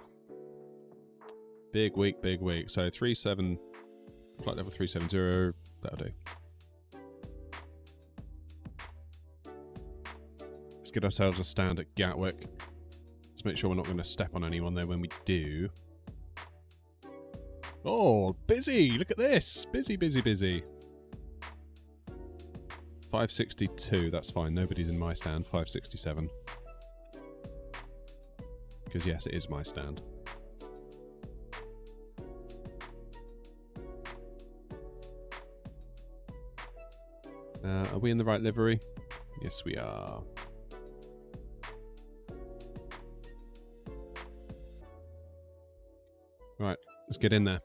Big week, big week. So 37, flight level 370, that'll do. Let's get ourselves a stand at Gatwick. Let's make sure we're not going to step on anyone there when we do. Oh, busy! Look at this! Busy, busy, busy. 562, that's fine. Nobody's in my stand. 567. Because yes, it is my stand. Are we in the right livery? Yes, we are. Right, let's get in there.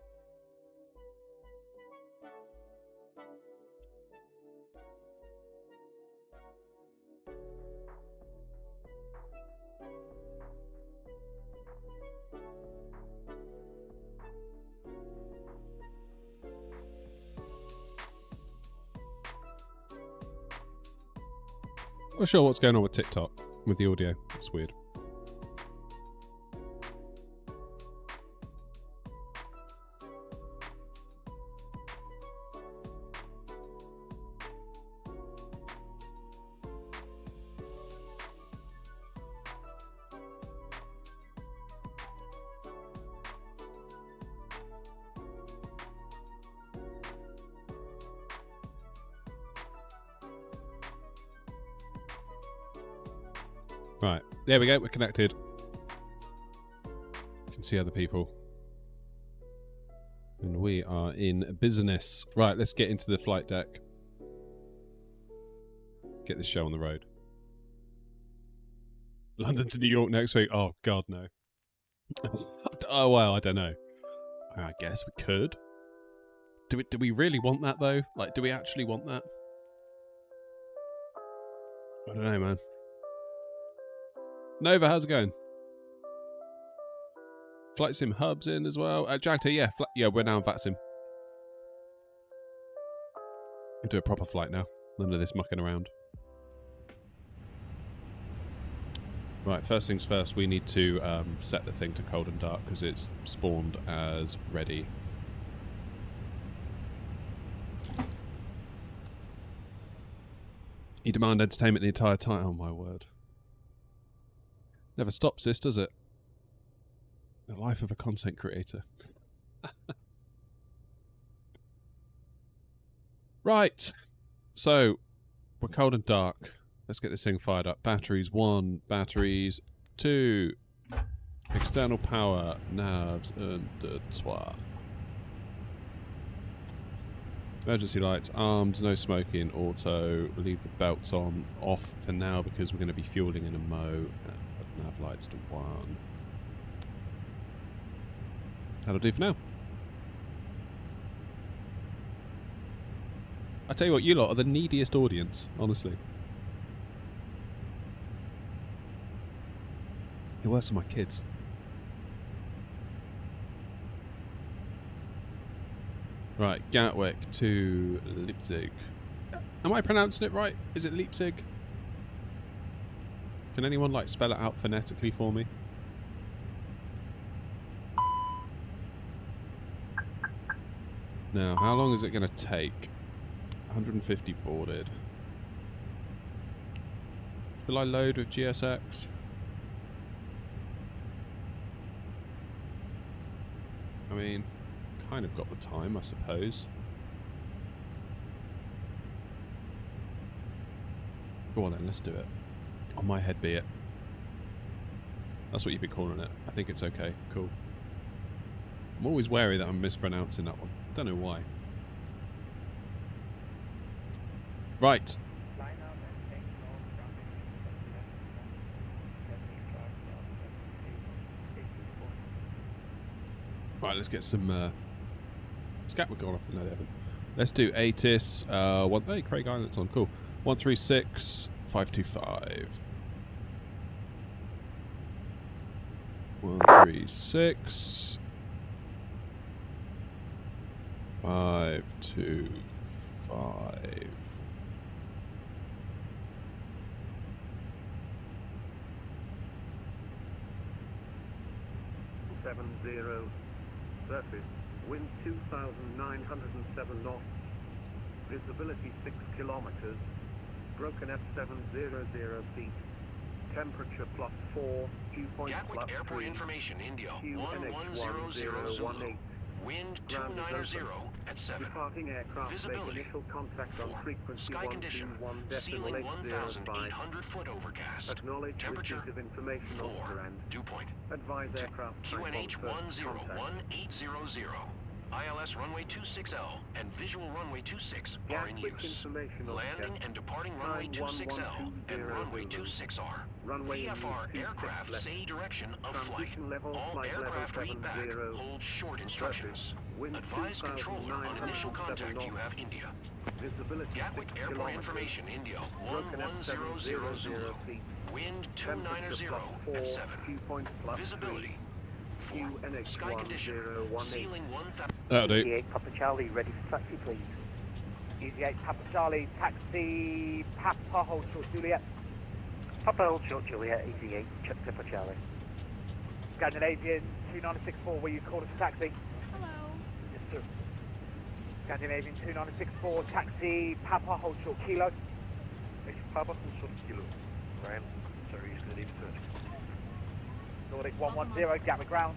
Not sure what's going on with TikTok with the audio. It's weird. Right, there we go, we're connected. You can see other people. And we are in business. Right, let's get into the flight deck. Get this show on the road. London to New York next week. Oh, God, no. Oh, well, I don't know. I guess we could. Do we really want that, though? Like, do we actually want that? I don't know, man. Nova, how's it going? Flight Sim Hub's in as well. Jagta, yeah, yeah, we're now in VATSIM. We'll do a proper flight now. None of this mucking around. Right, first things first, we need to set the thing to cold and dark because it's spawned as ready. You demand entertainment the entire time. Oh my word. Never stops this, does it? The life of a content creator. Right. So, we're cold and dark. Let's get this thing fired up. Batteries 1, batteries 2, external power, navs, and soir. Emergency lights, arms, no smoking, auto. Leave the belts on, off for now because we're going to be fueling in a mo. Nav lights to 1. That'll do for now. I tell you what, you lot are the neediest audience, honestly. You're worse than my kids. Right, Gatwick to Leipzig. Am I pronouncing it right? Is it Leipzig? Can anyone like spell it out phonetically for me? Now, how long is it going to take? 150 boarded. Will I load with GSX? I mean, kind of got the time, I suppose. Go on then, let's do it. On my head be it. That's what you've been calling it. I think it's okay. Cool. I'm always wary that I'm mispronouncing that one. Don't know why. Right. Right, let's get some scat. We've gone off. No, they haven't. Let's do ATIS. Hey, Craig Island's on. Cool. 136 525. 136 525. surface, wind 2,907 knots, visibility 6 kilometers, broken F700 feet, temperature +4, dew point Gatwick Airport +3, information, India QNH 1100, wind Ground is 290 open. at 7. Departing aircraft Visibility. make initial contact on 4. frequency Sky condition, ceiling 121.805. 1,800 foot overcast. Acknowledge Temperature receipt of information 4. on QUADRANT. Dew point. Advise aircraft type on QNH first contact. 101800. ILS runway 26L and visual runway 26 are in Gatwick use. information on Landing check. and departing runway 26L and runway 26R. Runway VFR 26 aircraft left. say direction of flight. Transition level, All flight level aircraft read back. 70. Hold short instructions. Surface, wind Advise controller on initial 2,907 contact you knots. have India. Visibility Gatwick 6 Airport kilometers. information, India Broken 11000 F700 feet. Wind Temperature 290 +4, at 7. dew point +3. Visibility 4. QNH Sky condition, 1018. ceiling 1000. That'll do. Easy 8 Papa Charlie, ready for taxi, please. Easy 8 Papa Charlie, taxi, Papa, hold short Juliet. Papa, hold short Juliet, Easy 8, check Papa Charlie. Scandinavian 2964, will you call us a taxi? Hello. Yes, sir. Scandinavian 2964, taxi, Papa, hold short Kilo. Papa, hold short Kilo. Graham, sorry, he's going to leave it 30. Nordic 110, Gatwick ground.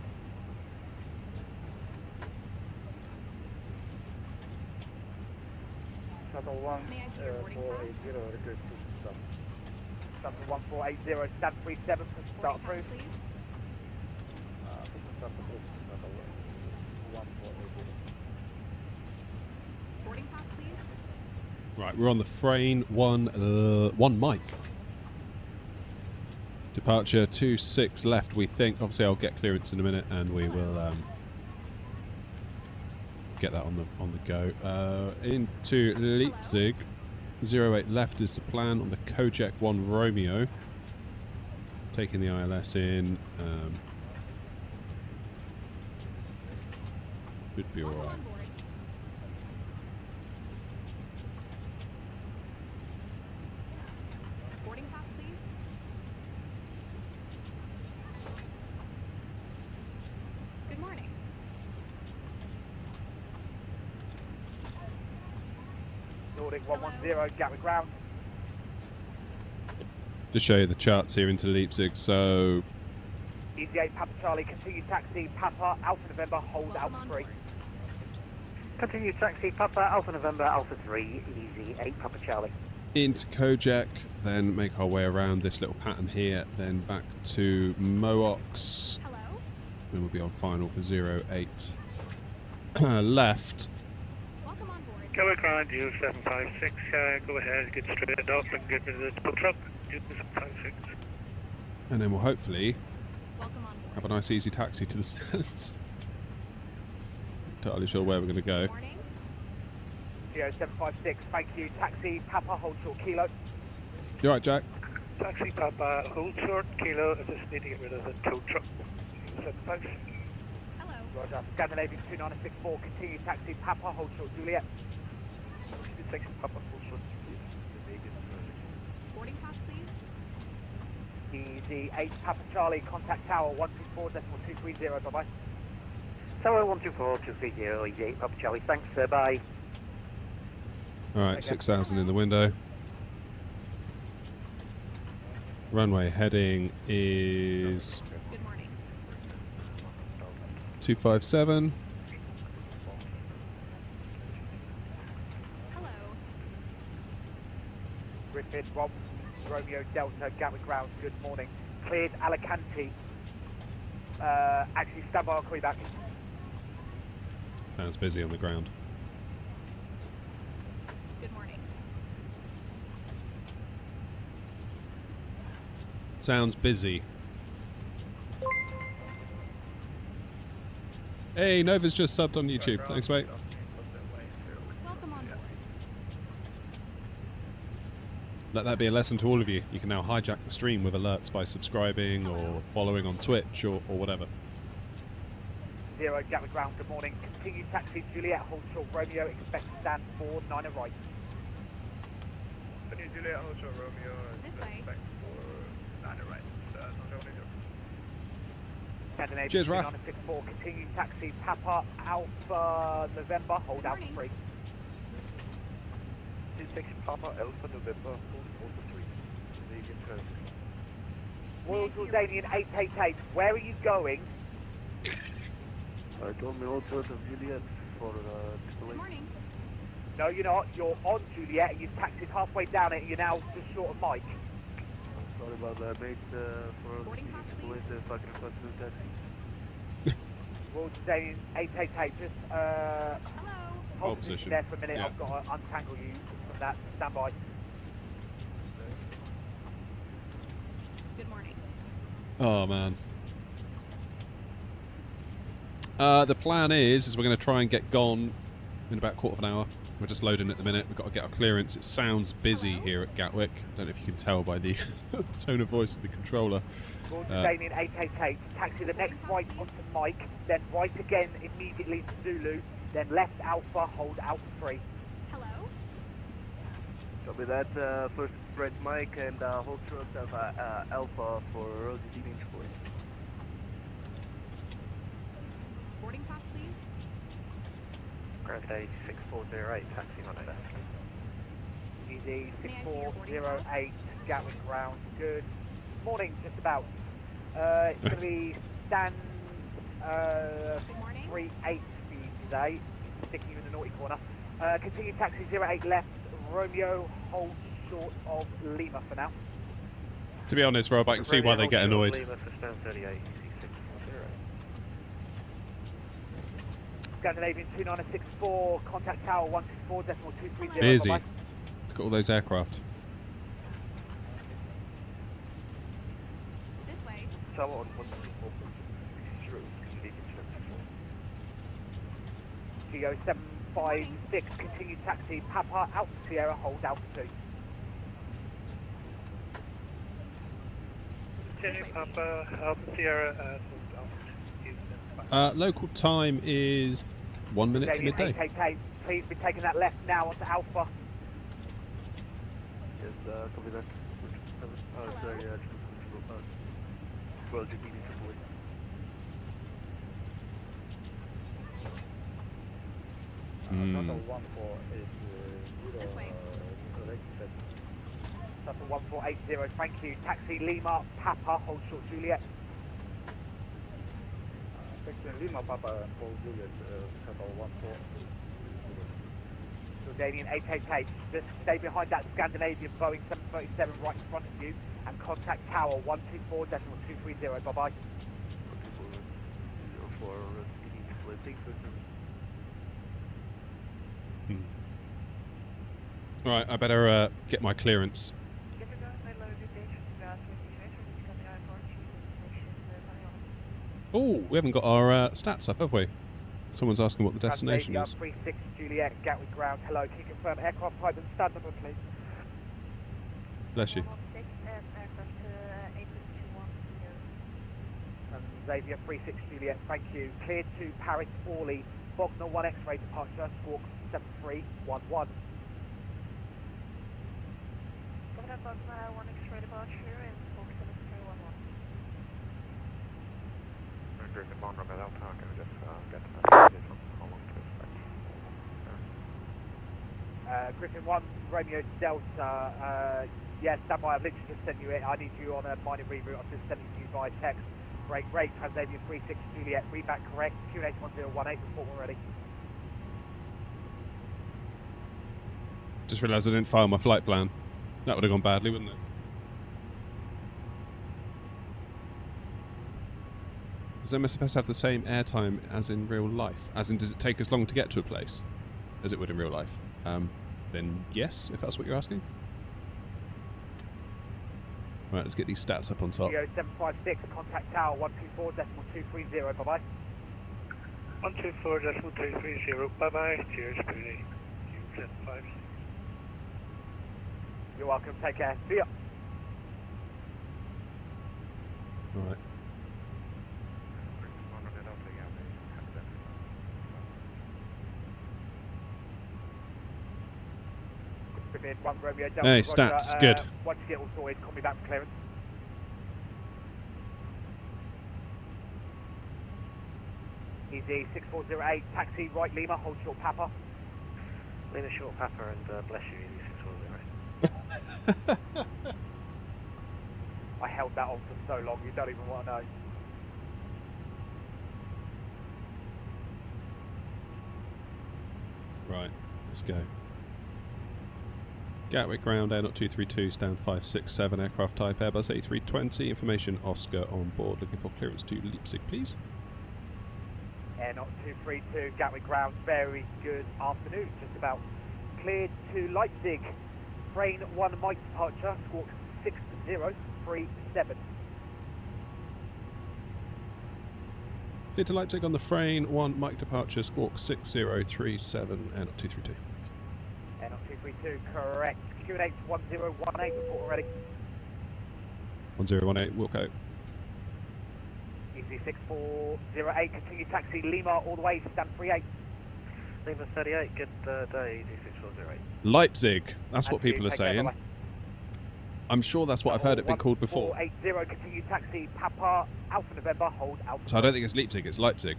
Shuttle 1, May I see your boarding 480, request to stop. Shuttle 1480, stand 37, push start Boarding pass, approved. please. Push start approved, shuttle 1480. Boarding pass, please. Right, we're on the Frame 1 mic. Departure 26 left, we think. Obviously, I'll get clearance in a minute, and we will get that on the go. Into Leipzig, 08 left is the plan on the Kojak 1 Romeo. Taking the ILS in. Should be Welcome alright. on board. Boarding pass, please. Good morning. Nordic 110, Gatwick ground. Just show you the charts here into Leipzig. So Easy 8 Papa Charlie, continue taxi, Papa, Alpha November, hold Welcome Alpha on 3. board. Continue taxi, Papa, Alpha November, Alpha 3, Easy 8 Papa Charlie. into Kojak, then make our way around this little pattern here, then back to Moox. Hello. Then we'll be on final for 08 left. Welcome on board. Gatwick ground, U756, go ahead, get straight up and get rid of the pull truck, U756. And then we'll hopefully Welcome on have board. a nice easy taxi to the stands. Totally sure where we're going to go. Good morning. 0756, thank you, taxi, Papa, hold short, Kilo. You alright, Jack? Taxi Papa, hold short, Kilo, I just need to get rid of the tow truck. U756. Hello. Roger, Scandinavian 2964, continue taxi, Papa, hold short, Juliet. Taxi Papa, hold short, Juliet. Boarding pass, please. Easy 8 Papa Charlie, contact tower 124.230, bye-bye. Tower 124.230, Easy 8 Papa Charlie, thanks, bye. Alright, 6,000 in the window. Runway heading is Good morning. 257. Hello. Griffin, Rob, Romeo, Delta, Gatwick ground, good morning. Cleared Alicante. Actually, stand by, I'll call you back. Sounds busy on the ground. Good morning. Sounds busy. Hey, Nova's just subbed on YouTube. Thanks, mate. Welcome on board. Let that be a lesson to all of you. You can now hijack the stream with alerts by subscribing or following on Twitch or whatever. 0 Gatwick ground, good morning. Continue taxi, Juliet, hold short, Romeo, expect to stand for 9 right. Continue Juliet, hold short, Romeo, This way. expect for 9 right. Scandinavian Cheers, Raf. 2964, continue taxi Papa Alpha November, hold out morning. 3. 26 Papa Alpha November, hold 3. Canadian Coast. Royal May I see your Jordanian boarding pass? 888, where are you going? I told me alternative Juliet for Good Triple morning. No, you're not. You're on Juliet and you've taxied halfway down it and you're now just short of Mike. I'm sorry about that, mate. For Boarding pass, Triple please. if I can request a new taxi. Royal Jordanian 888, just Hello. hold position. position there for a minute. Yeah. I've got to untangle you from that. Stand by. Good morning. Oh man. The plan is we're going to try and get gone in about a quarter of an hour. We're just loading at the minute. We've got to get our clearance. It sounds busy Hello? here at Gatwick. I don't know if you can tell by the tone of voice of the controller. Royal Jordanian 888, taxi the next right onto Mike, then right again immediately to Zulu, then left Alpha, hold Alpha 3. Hello. Copy that. First right Mike and hold short of Alpha for Rosie Dealing Triple Boarding pass, please. Grand 6408, taxi on left. Easy, May I see your boarding pass? 6408, Gatwick ground. Good morning, just about. It's going to be stand Good morning. 38 for you today, sticking you in the naughty corner. Continue taxi 08 left, Romeo, hold short of Lima for now. To be honest, Rob, I can see why they get annoyed. Lima for stand 38, 6640. Scandinavian 2964, contact tower 124.230. Busy. Bye-bye. Look at all those aircraft. This way. Tower on 124.0, Canadian 74. Geo 756, continue taxi Papa Alpha Sierra, hold Alpha 2. Continue Papa Alpha Sierra hold Alpha 2. Local time is 1 minute to Canadian midday. 888, please be taking that left now onto Alpha. Yes, copy that. Hello? Sorry, Royal GP Triple Hmm. This way. That's a 1480, thank you. Taxi Lima Papa, hold short Juliet. Lima Papa hold Juliet, Papa 14. Jordanian 888, just stay behind that Scandinavian Boeing 737 right in front of you and contact tower 124.230, bye-bye. Right, I better get my clearance. Oh, we haven't got our stats up, have we? Someone's asking what the destination is. 36 Juliet, Gatwick ground, hello, can you confirm aircraft type and stand number, please? Bless you. And Xavier 36 Juliet, thank you. Cleared to Paris Orly, Bognor 1 X-ray departure, squawk 7311. Bognor 1 X-ray departure and squawk 7311. Griffin 1 Romeo Delta, can we just get how long to expect? Griffin 1 Romeo Delta, yes, stand by, I've literally just sent you it. I need you on a minor reroute, I've just sent it to you via text. Break, Transavia 36 Juliet, readback correct, QNH 1018, report when ready. Just realised I didn't file my flight plan. That would have gone badly, wouldn't it? Does MSFS have the same airtime as in real life? As in, does it take as long to get to a place as it would in real life? Then yes, if that's what you're asking. Right, let's get these stats up on top. Geo 756, contact tower 124.230, bye-bye. 124.230, bye-bye, cheers, Billy. Q756. You're welcome, take care, see ya. Right. Griffin 1 Romeo Delta, Hey, Roger, stats, good. Once you get all sorted, call me back for clearance. Easy 6408, taxi right Lima, hold short Papa. Lima short Papa and bless you, Easy 6408. I held that on for so long, you don't even want to know. Right, let's go. Gatwick ground, Air 232, stand 567, aircraft type Airbus A320, information Oscar on board, looking for clearance to Leipzig, please. Air 232, Gatwick ground, very good afternoon, just about cleared to Leipzig. Train 1 Mike departure, squawk 6037. Clear to Leipzig on the Frane, 1 Mike departure, squawk 6037, Air 232. Air 232, correct. QNH 1018, report already. 1018, Wilco. Easy 6408, continue taxi Lima all the way, stand 38. Lima 38, good day, Easy 6408. Leipzig, that's what Thank you, people are take care, saying. bye-bye. I'm sure that's what I've heard it been called before. 480, continue taxi Papa, Alpha November, hold Alpha. So I don't think it's Leipzig, it's Leipzig.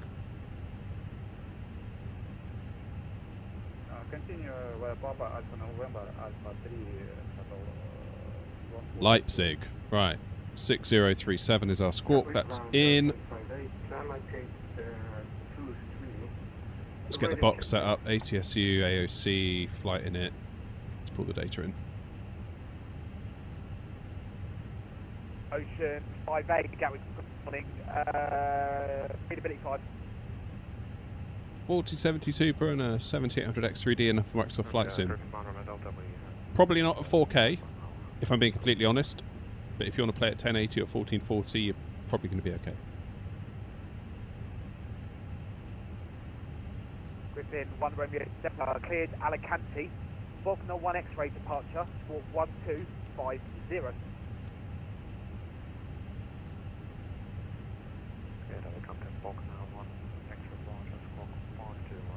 Continue Papa Alpha November, Alpha 3, Leipzig, right. 6037 is our squawk, that's in. Let's get the box set up, ATSU, AOC, flight in it. Let's pull the data in. Ocean 58, Gatwick, morning, readability 5. 4070 Super and a 7800 X3D and a Microsoft Flight Sim. Probably not at 4K, if I'm being completely honest. But if you want to play at 1080 or 1440, you're probably going to be okay. Griffin 1 Romeo, cleared Alicante. Bogner 1 X-ray departure, squawk 1250.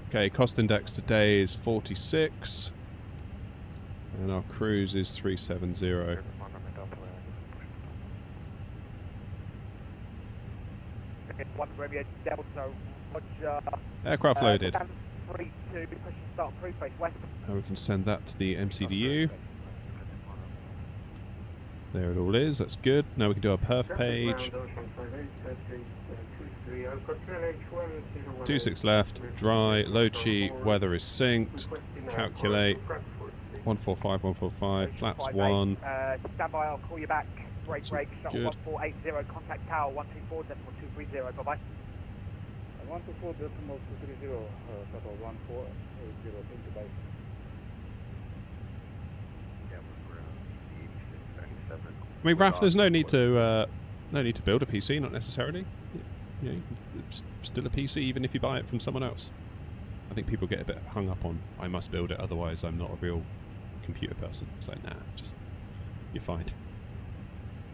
Okay, cost index today is 46. And our cruise is 370. One Romeo Delta, Roger. Aircraft loaded. 32, push and start proof base west. And we can send that to the MCDU. There it all is, that's good. Now we can do our perf page. 26 left, dry, load sheet, weather is synced, calculate, 145, 145, flaps 1. Stand by, I'll call you back. Break, shuttle 1480, contact tower 124, decimal 230, bye-bye. 124, decimal 230, shuttle 1480, thank you, bye. I mean, Raf, there's no need to build a PC, not necessarily. You know, it's still a PC even if you buy it from someone else. I think people get a bit hung up on, I must build it, otherwise I'm not a real computer person. It's like, nah, just, you're fine.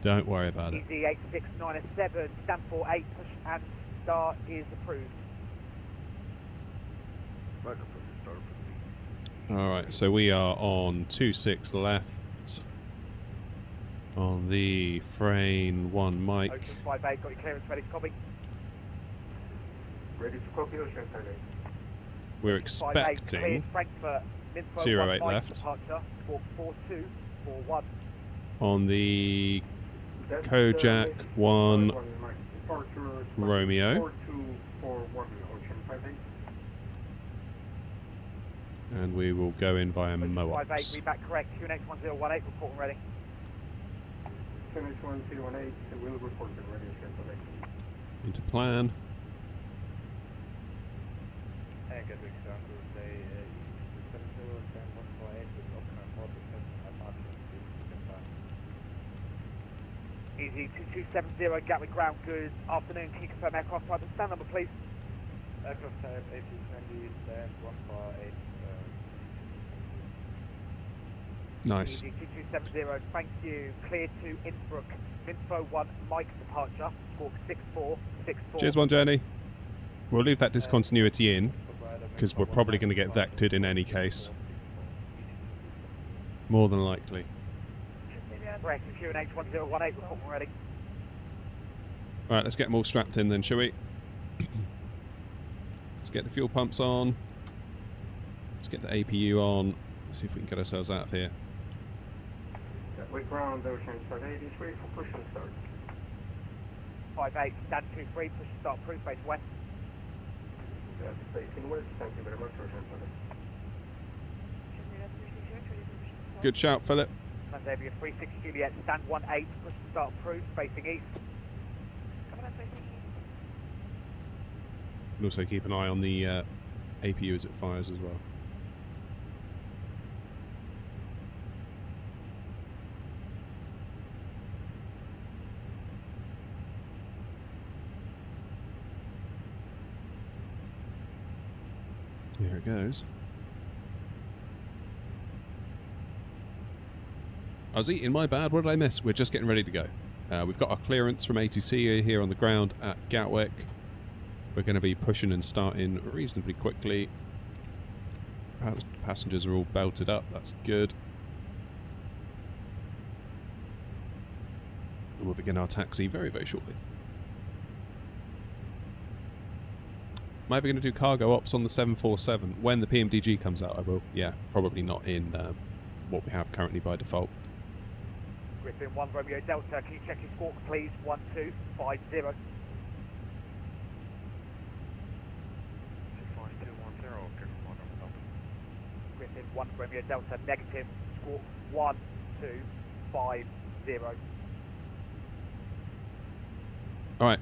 Don't worry about it. Easy 8697, stand 48, push and start is approved. Alright, so we are on 26 left. On the Frane 1 Mike. Ocean 58, got your clearance ready to copy. Ready to copy, Ocean 58. We're expecting 08 left. Departure, squawk 4241. On the Kojak 1 Romeo. 4241, Ocean 58. And we will go in via MOOX. 58, read back correct, QNH 1018, reporting ready. QNH 1018, will report the ready, Ocean 58. Into plan. Easy 2270, Gatwick ground, good afternoon. Can you confirm aircraft type and stand number, please? Aircraft type A320, stand 148. Nice. Easy 2270, thank you. Cleared to Innsbruck. Info 1 Mike departure, squawk 6464. Cheers, one journey. We'll leave that discontinuity in, because we're probably going to get vectored in any case. More than likely. Correct, QNH 1018, reporting ready. Alright, let's get them all strapped in then, shall we? Let's get the fuel pumps on. Let's get the APU on. Let's see if we can get ourselves out of here. Gatwick ground, Ocean start 83 for push and start. 58, stand 23, push and start approved, base west. That's facing west, thank you very much, Ocean start. Good shout, Philip. Transavia 36 Juliet, stand 18, push and start approved, facing east. And also keep an eye on the APU as it fires as well. There it goes. I was eating, my bad. What did I miss? We're just getting ready to go. We've got our clearance from ATC here on the ground at Gatwick. We're going to be pushing and starting reasonably quickly. Passengers are all belted up. That's good. And we'll begin our taxi very, very shortly. Am I ever going to do cargo ops on the 747? When the PMDG comes out, I will. Yeah, probably not in what we have currently by default. Griffin 1 Romeo Delta, can you check your squawk please? 1250. 25210, Griffin 1 Romeo Delta. Griffin 1 Romeo Delta, negative, squawk 1250. Alright.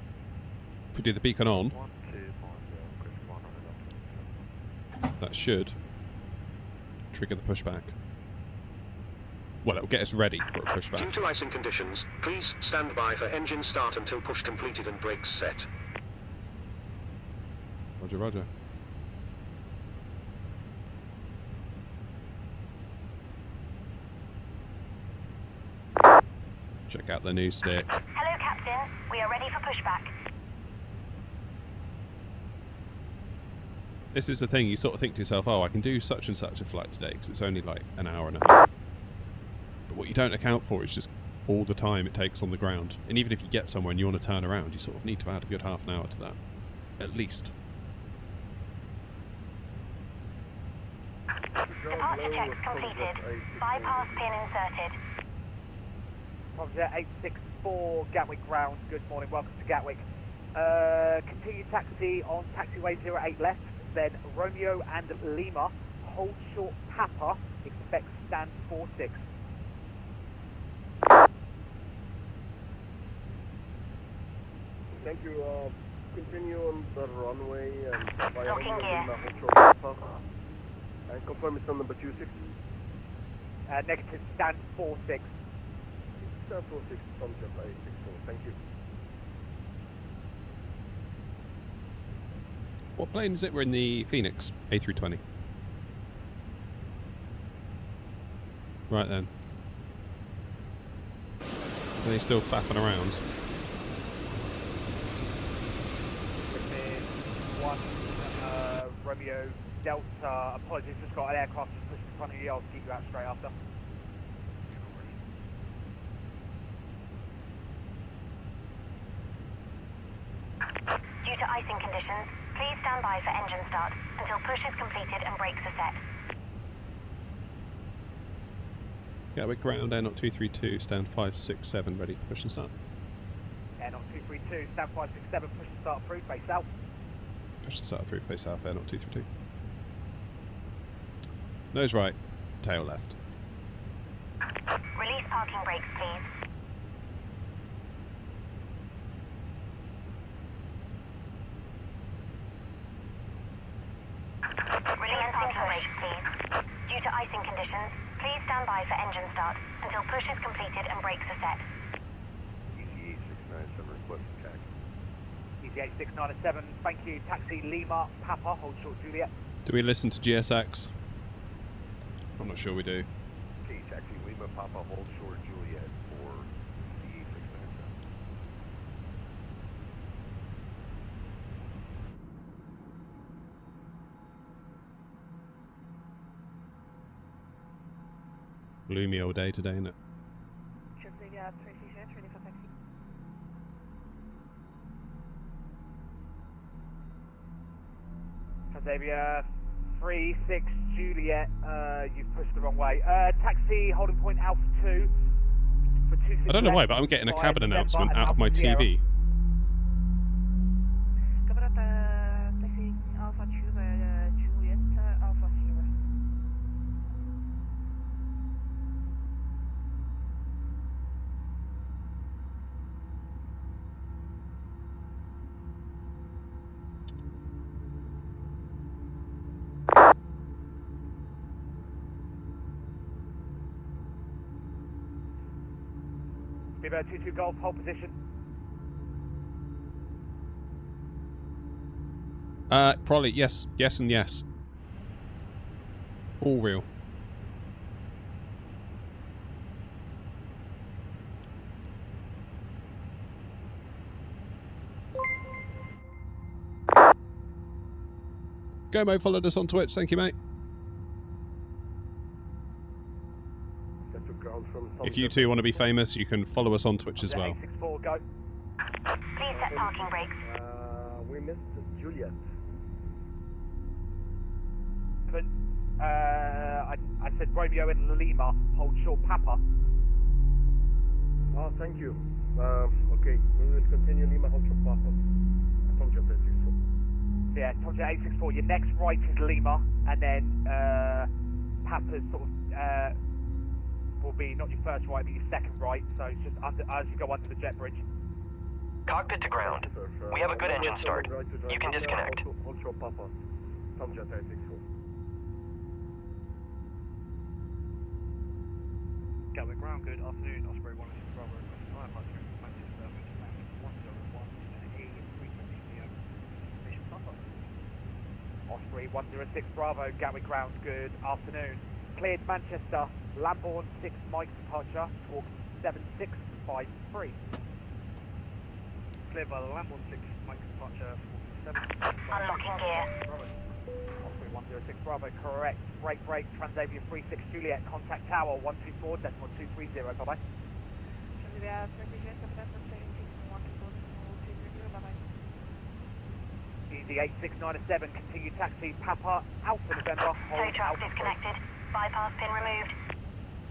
If we do the beacon on, 1250, Griffin 1 Romeo Delta. that should trigger the pushback. Well, it'll get us ready for a pushback. Due to icing conditions, please stand by for engine start until push completed and brakes set. Roger, roger. Check out the new stick. Hello, Captain. We are ready for pushback. This is the thing, you sort of think to yourself, oh, I can do such and such a flight today because it's only like an hour and a half. But what you don't account for is just all the time it takes on the ground. And even if you get somewhere and you want to turn around, you sort of need to add a good half an hour to that. At least. Departure checks completed. Bypass pin inserted. Roger, 864 Gatwick ground, good morning, welcome to Gatwick. Continue taxi on taxiway 08 left, then Romeo and Lima, hold short Papa, expect stand 46. Thank you. Continue on the runway and via Locking gear. hold short Papa. And confirm it's on number 26. Negative, stand 46. Stand 46, thumbs up 864. Thank you. What plane is it? We're in the Fenix A320. Right then. Are they still flapping around? One Romeo Delta, apologies, just got an aircraft just pushed in front of you, I'll keep you out straight after. Due to icing conditions, please stand by for engine start until push is completed and brakes are set. Gatwick ground, air not 232, stand 567, ready for push and start. Air not 232, stand 567, push and start approved, base south. Push and start approved, face south, air not 232. Nose right, tail left. Release parking brakes, please. Release parking brakes, please. Due to icing conditions, please stand by for engine start until push is completed and brakes are set. ECE 697 requesting taxi. ECA 697, thank you, taxi Lima, Papa, hold short Juliet. Do we listen to GSX? I'm not sure we do. Okay, taxi Lima, Papa, hold short Juliet for ECE 697. Gloomy all day today, isn't it? Transavia 36 Juliet, you've pushed the wrong way. Taxi holding point Alpha 2 for 26. I don't know why, but I'm getting a cabin announcement out of my TV. Taxi Alpha 2 Juliet Alpha Sierra. Speedbird 22 Golf, hold position. Probably yes, yes, and yes. All real. Go, Mo, followed us on Twitch. Thank you, mate. If you two want to be famous, you can follow us on Twitch as well. 864, go. Please set parking brakes. We missed Juliet. I said Romeo and Lima, hold short Papa. Oh, thank you. Okay, we will continue Lima, hold short Papa. Tomjet 864. Yeah, Tomjet 864, your next right is Lima, and then Papa's sort of will be not your first right, but your second right, so it's just under, as you go under the jet bridge. Cockpit to ground. We have a good engine start. You can disconnect. Hold short Papa. Tomjet 864. Gatwick ground, good afternoon. Osprey 106 Bravo, request time, Manchester, Manchester, stand 101 in a 320 PM. Station Papa. Osprey 106 Bravo, Gatwick ground, good afternoon. Cleared Manchester, Lambourne 6 Mike departure, talk 7653. Cleared by the Lambourne 6 Mike departure, 47. Unlocking gear. Osprey 106 Bravo, correct. Break, Transavia 36 Juliet, contact tower 124.230, bye-bye. Transavia 36 bye-bye. Easy 8697, continue taxi, Papa, Alpha November, Tow hold truck Alpha. disconnected. Bypass pin removed.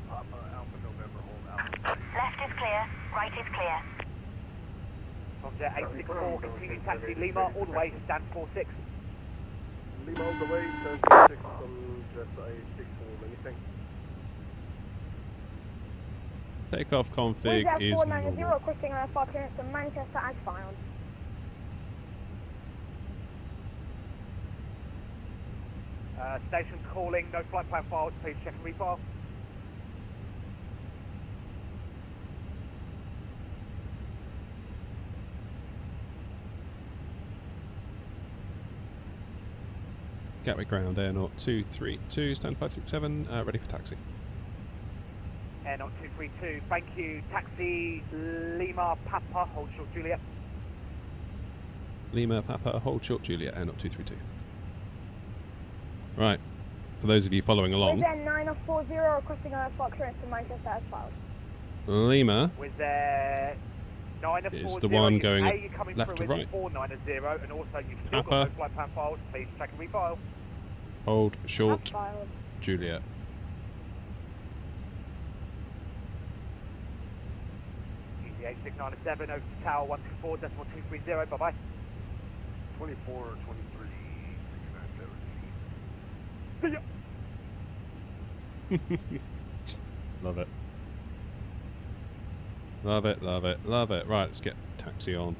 Papa, Alpha November, hold Alpha. Left is clear. Right is clear. Tomjet 864, continue taxi, Lima, all the way, stand 46. Lima all the way, turn 46 from Jet 864, many thanks. Takeoff config is 490 normal. requesting a flight clearance to Manchester as filed. Station calling, no flight plan files, please check and refile. Gatwick ground, Air 0232, stand 567, ready for taxi. Air 0232, thank you. Taxi, Lima, Papa, hold short Juliet. Lima, Papa, hold short Juliet, Air 0232. Right, for those of you following along. Wizz Air 9040 requesting a flight clearance to Manchester as filed. Lima Wizz Air 940 is the one going A, you're coming left through to with right. 490, and also you've still Papa. got no flight plan files, please check and refile. Hold short As filed. Juliet. Easy 8697, over to tower 124.230, bye-bye. 24, 23, 69, 70. See ya. Love it. Love it, love it, love it. Right, let's get taxi on.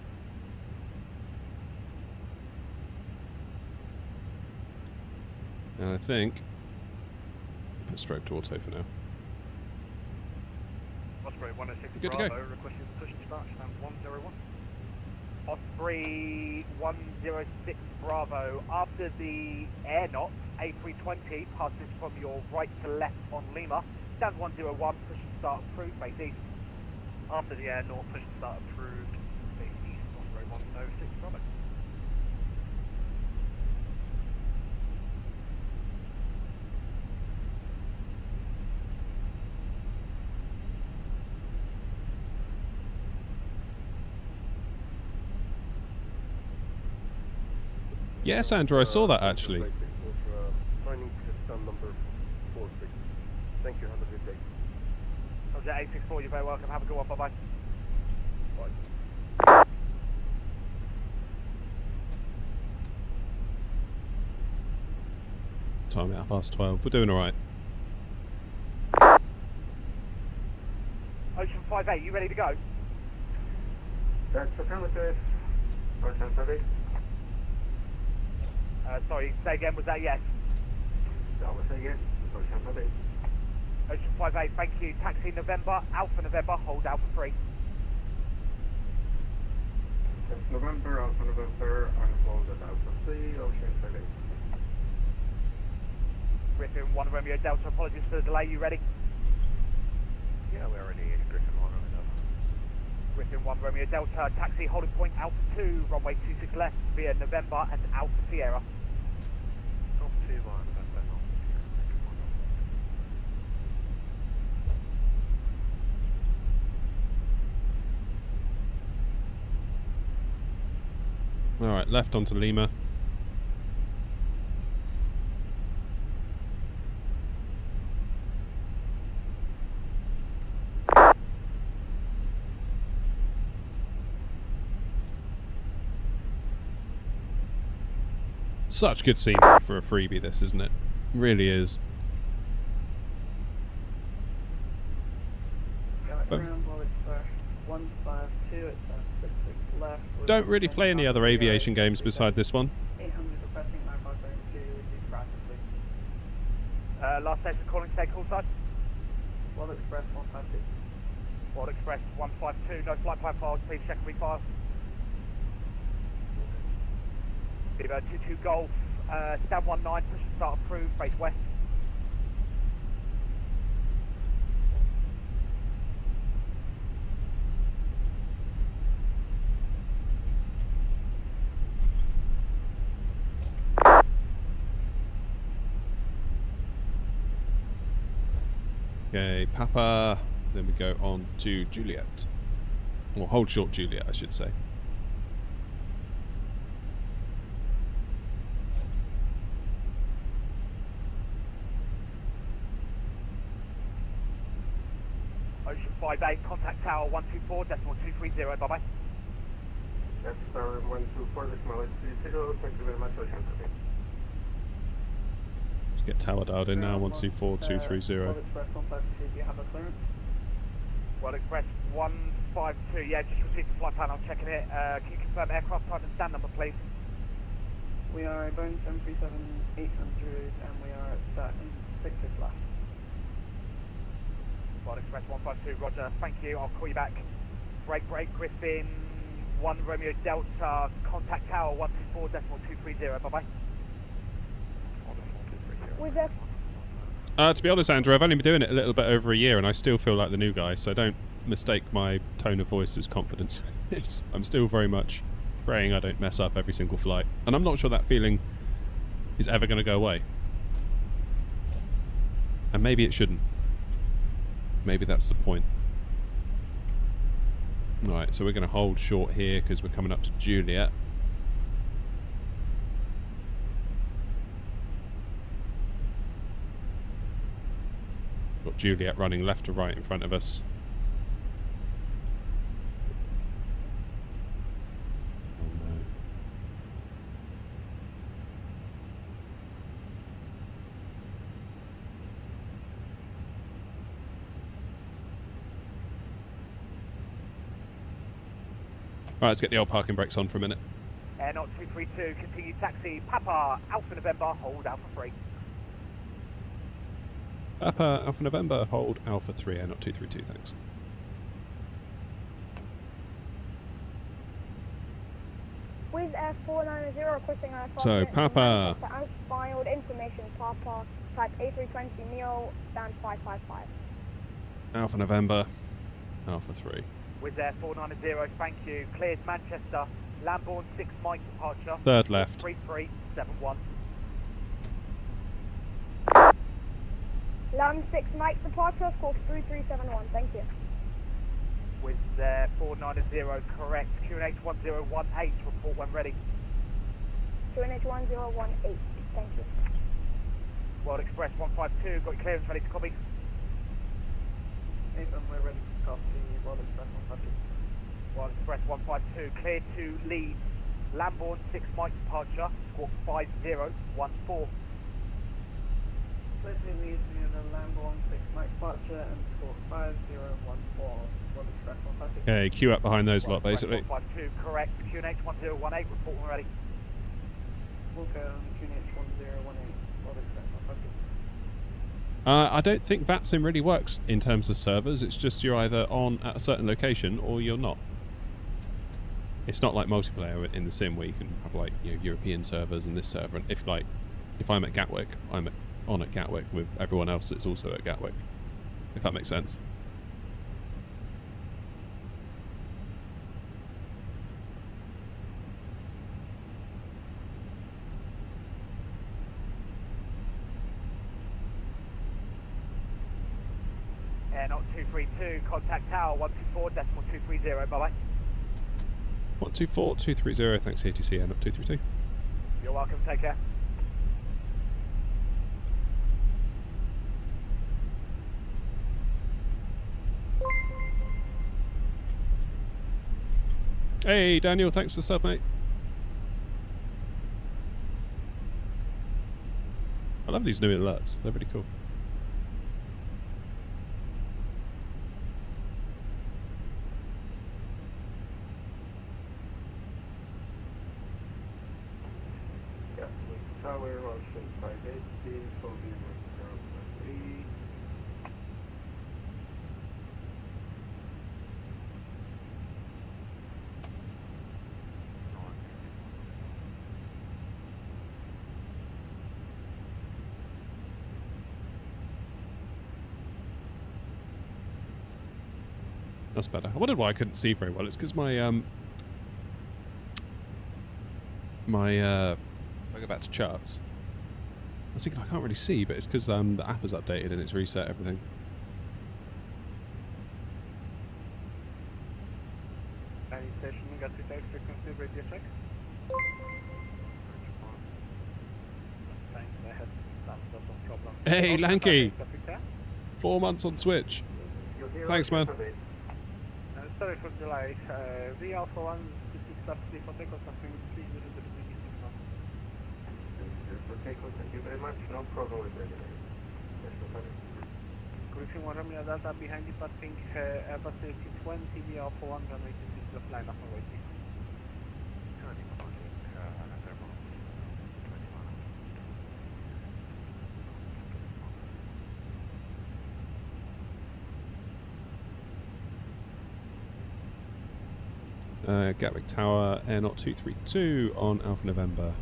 And I think put strobe to auto for now. Osprey 106 Good to Bravo, go. requesting push and start, stand 101. Osprey 106 Bravo, after the air knots, A320 passes from your right to left on Lima, stand 101, push and start approved, base east. After the air north, push and start approved, base east, Osprey 106 Bravo. Yes, Andrew, I saw that actually. Signing system number 46. Thank you, have a good day. Roger, 864, you're very welcome. Have a good one, bye-bye. Bye. Time at 12:30. We're doing alright. Ocean 58, you ready to go? That's affirmative. Ocean 58. Sorry, say again, was that yes? That was a yes. Ocean 58. Ocean 58, thank you. Taxi November, Alpha November, hold Alpha 3. That's November, Alpha November, unfold at Alpha 3, Ocean 58. Griffin 1 Romeo Delta, apologies for the delay, you ready? Yeah, we're ready. Griffin 1 Romeo. Griffin 1 Romeo Delta, taxi holding point Alpha 2, runway 26 left via November and Alpha Sierra. Alpha 2 1 November, Alpha Sierra. Alright, left onto Lima. Such good scenery for a freebie, this, isn't it? Really is. Don't really play any other aviation games beside this one. Last station calling, stay call side. World Express 152. World Express 152, no flight plan files, please check and refile. Viva 22 Golf, stand 19, push and start approved, face west. Okay, Papa. Then we go on to Juliet. Or hold short Juliet, I should say. Ocean 58, contact tower 124.230, bye bye. That's tower 124, decimal 30, thank you very much, Ocean 58. Let's get tower dialed in now, 124230. World Express 152, do you have a clearance? World Express 152, yeah, just received the flight plan, I'm checking it. Can you confirm aircraft type and stand number, please? We are a Boeing 737-800 and we are at 6 left. World Express 152, roger, thank you, I'll call you back. Break, Griffin 1 Romeo Delta, contact tower 124.230, bye bye. Was there To be honest, Andrew, I've only been doing it a little bit over a year and I still feel like the new guy, so don't mistake my tone of voice as confidence. I'm still very much praying I don't mess up every single flight. And I'm not sure that feeling is ever going to go away. And maybe it shouldn't. Maybe that's the point. Alright, so we're going to hold short here because we're coming up to Juliet. Got Juliet running left to right in front of us. Oh no. Right, let's get the old parking brakes on for a minute. Air Not 232, continue taxi, Papa, Alpha November, hold Alpha 3. Papa, Alpha November, hold Alpha 3, Air Not 232, thanks. Wizz Air 490 requesting a So, Papa. As filed information, Papa, type A320 Neo, stand 555. Alpha November, Alpha 3. Wizz Air 490, thank you. Cleared Manchester, Lambourne 6 Mike departure. Third left. 3371. Lam 6 Mike departure, score 3371, thank you. Wizz Air 490, correct. QNH 1018, report when ready. QNH1018. Thank you. World Express 152, got your clearance ready to copy. 8 runway ready to copy, World Express 152. World Express 152, clear to lead. Lambourne 6 Mike departure, squawk 5014. Clear to lead near the Lambourne 6 Mike departure and squawk 5014. World Express 152. Okay, queue up behind those lot, basically. 152, correct. QNH 1018, report when ready. Walker on QNH 1018, World Express 152. I don't think VATSIM really works in terms of servers. It's just you're either on at a certain location or you're not. It's not like multiplayer in the sim where you can have like, you know, European servers and this server. And if I'm at Gatwick, I'm on at Gatwick with everyone else that's also at Gatwick. If that makes sense. Air Not 232, contact tower 124.230, bye bye. 124230, thanks ATC, Air Not 232. You're welcome, take care. Hey Daniel, thanks for the sub, mate. I love these new alerts, they're really cool. Tower, Ocean 580, Kobe 103. That's better. I wondered why I couldn't see very well. It's because my if I go back to charts, I was thinking I can't really see, but it's because the app has updated and it's reset everything. Station Gatwick frequency radio check. Thanks, I had some sort of problem. Hey Lanky! 4 months on Switch. Thanks, man. Sorry for the delay. The Alpha 1 for takeoff something, please do the beginning signal. For takeoff, thank you very much. No problem with that. Cruising 1 Romeo Delta behind departing Airbus A320, the Alpha 1 runway 26 left line after waiting. Gatwick Tower, Air Not 232 on Alpha November.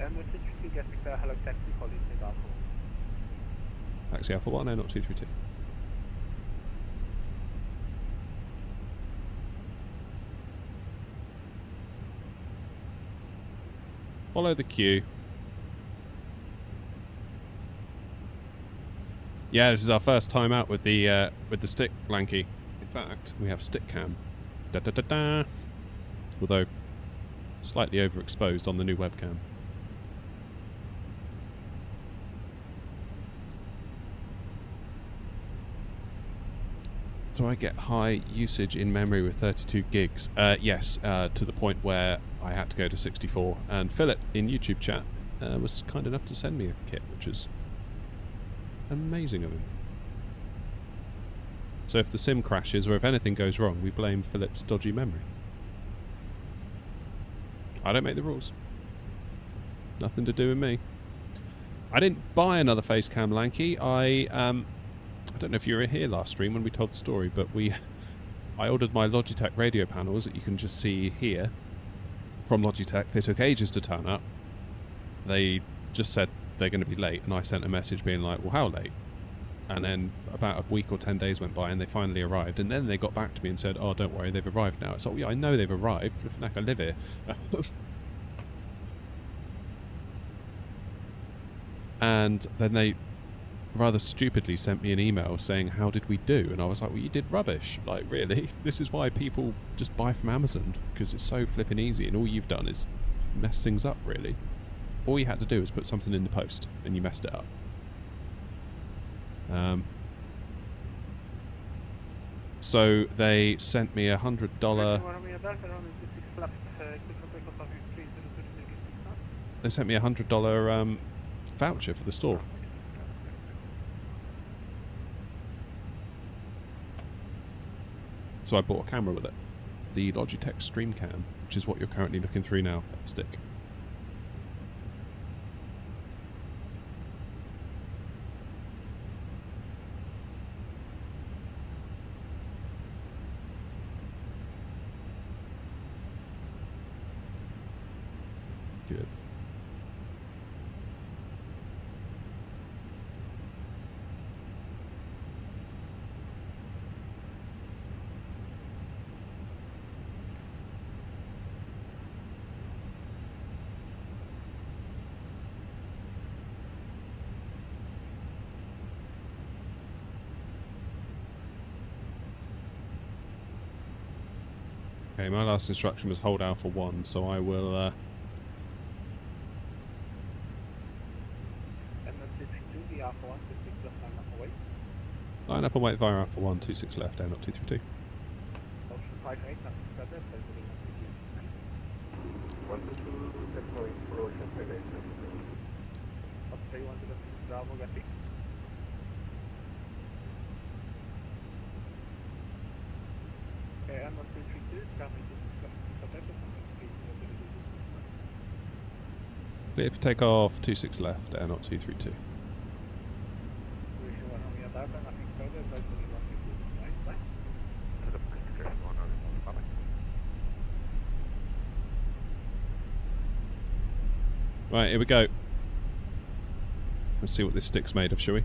And the 232 Gatwick Tower, hello taxi, calling the Alpha 1. Taxi Alpha 1, Air Not 232. Follow the queue. Yeah, this is our first time out with the stick, Lanky. In fact, we have stick cam. Da da da da. Although slightly overexposed on the new webcam. Do I get high usage in memory with 32 gigs? Yes, to the point where I had to go to 64. And Philip in YouTube chat was kind enough to send me a kit, which is amazing of him. So if the sim crashes or if anything goes wrong, we blame Philip's dodgy memory. I don't make the rules. Nothing to do with me. I didn't buy another face cam, Lanky. I don't know if you were here last stream when we told the story, but I ordered my Logitech radio panels that you can just see here from Logitech. They took ages to turn up. They just said they're going to be late, and I sent a message being like, well, how late? And then about a week or 10 days went by and they finally arrived. And then they got back to me and said, oh, don't worry, they've arrived now. It's like, yeah, I know they've arrived. Flipping heck, I live here. And then they rather stupidly sent me an email saying, how did we do? And I was like, well, you did rubbish. Like, really? This is why people just buy from Amazon, because it's so flipping easy. And all you've done is mess things up, really. All you had to do was put something in the post, and you messed it up. So they sent me $100. They sent me $100 voucher for the store. So I bought a camera with it, the Logitech Stream Cam, which is what you're currently looking through now, Stick. Good. Okay, my last instruction was hold Alpha 1, so I will line up and wait via Alpha 1, 26 left, air 0232. Clear for takeoff, 26 left, air 0232. Right, here we go. Let's see what this stick's made of, shall we?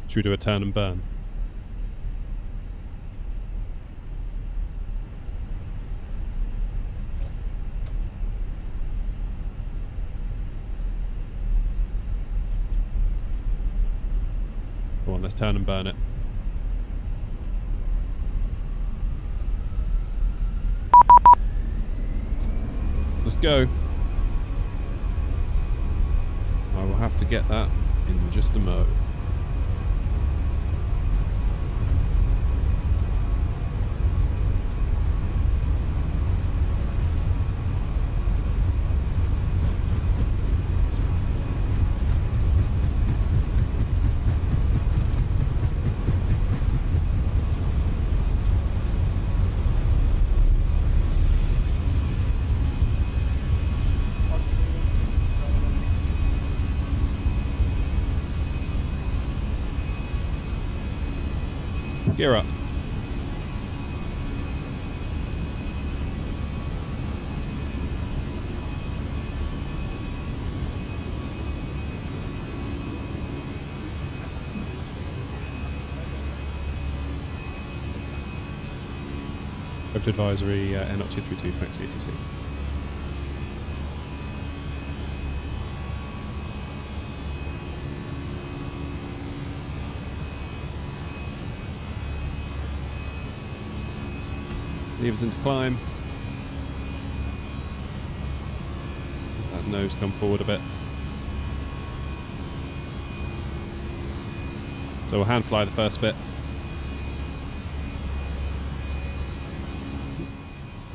Should we do a turn and burn? Come on, let's turn and burn it. Let's go. I will have to get that in just a mo. Gear up. Over to advisory, N0232, Fenix A320. Levers into climb. That nose come forward a bit. So we'll hand fly the first bit.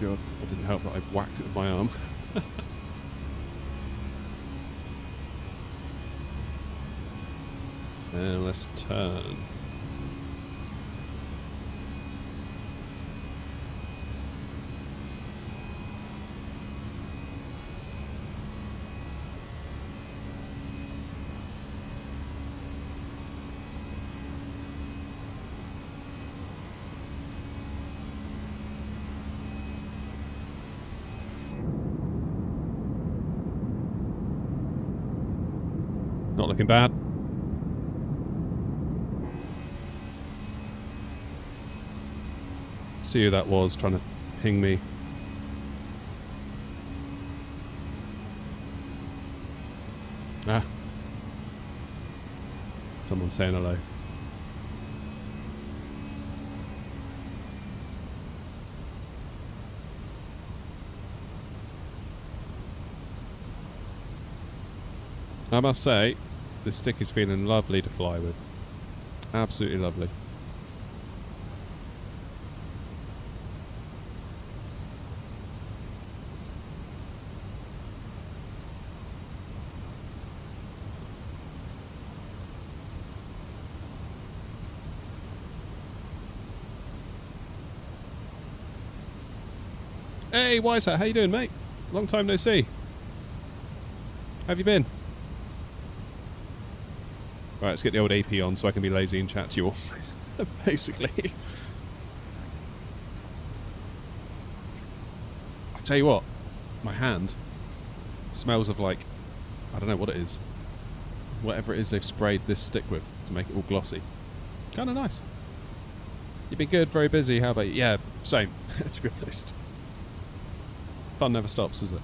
God, it didn't help that I whacked it with my arm. And let's turn. Not looking bad. See who that was trying to ping me. Ah. Someone saying hello. I must say, this stick is feeling lovely to fly with. Absolutely lovely. Hey, Wisehat, how you doing, mate? Long time no see. How have you been? Right, let's get the old AP on so I can be lazy and chat to you all. Basically. I tell you what, my hand smells of like, I don't know what it is. Whatever it is they've sprayed this stick with to make it all glossy. Kind of nice. You've been good, very busy. How about you? Yeah, same, to be honest. Fun never stops, is it?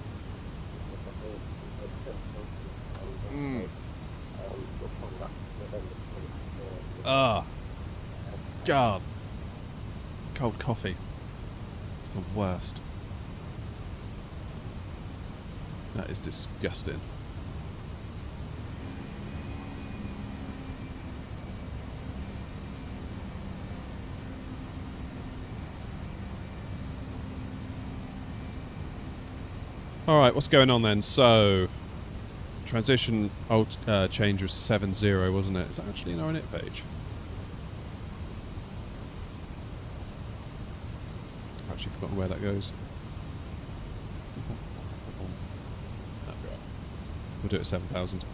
Ah, God. Cold coffee. It's the worst. That is disgusting. Alright, what's going on then? So, transition change was 7.0, wasn't it? Is that actually in our init page? I've actually forgotten where that goes. We'll do it at 7,000.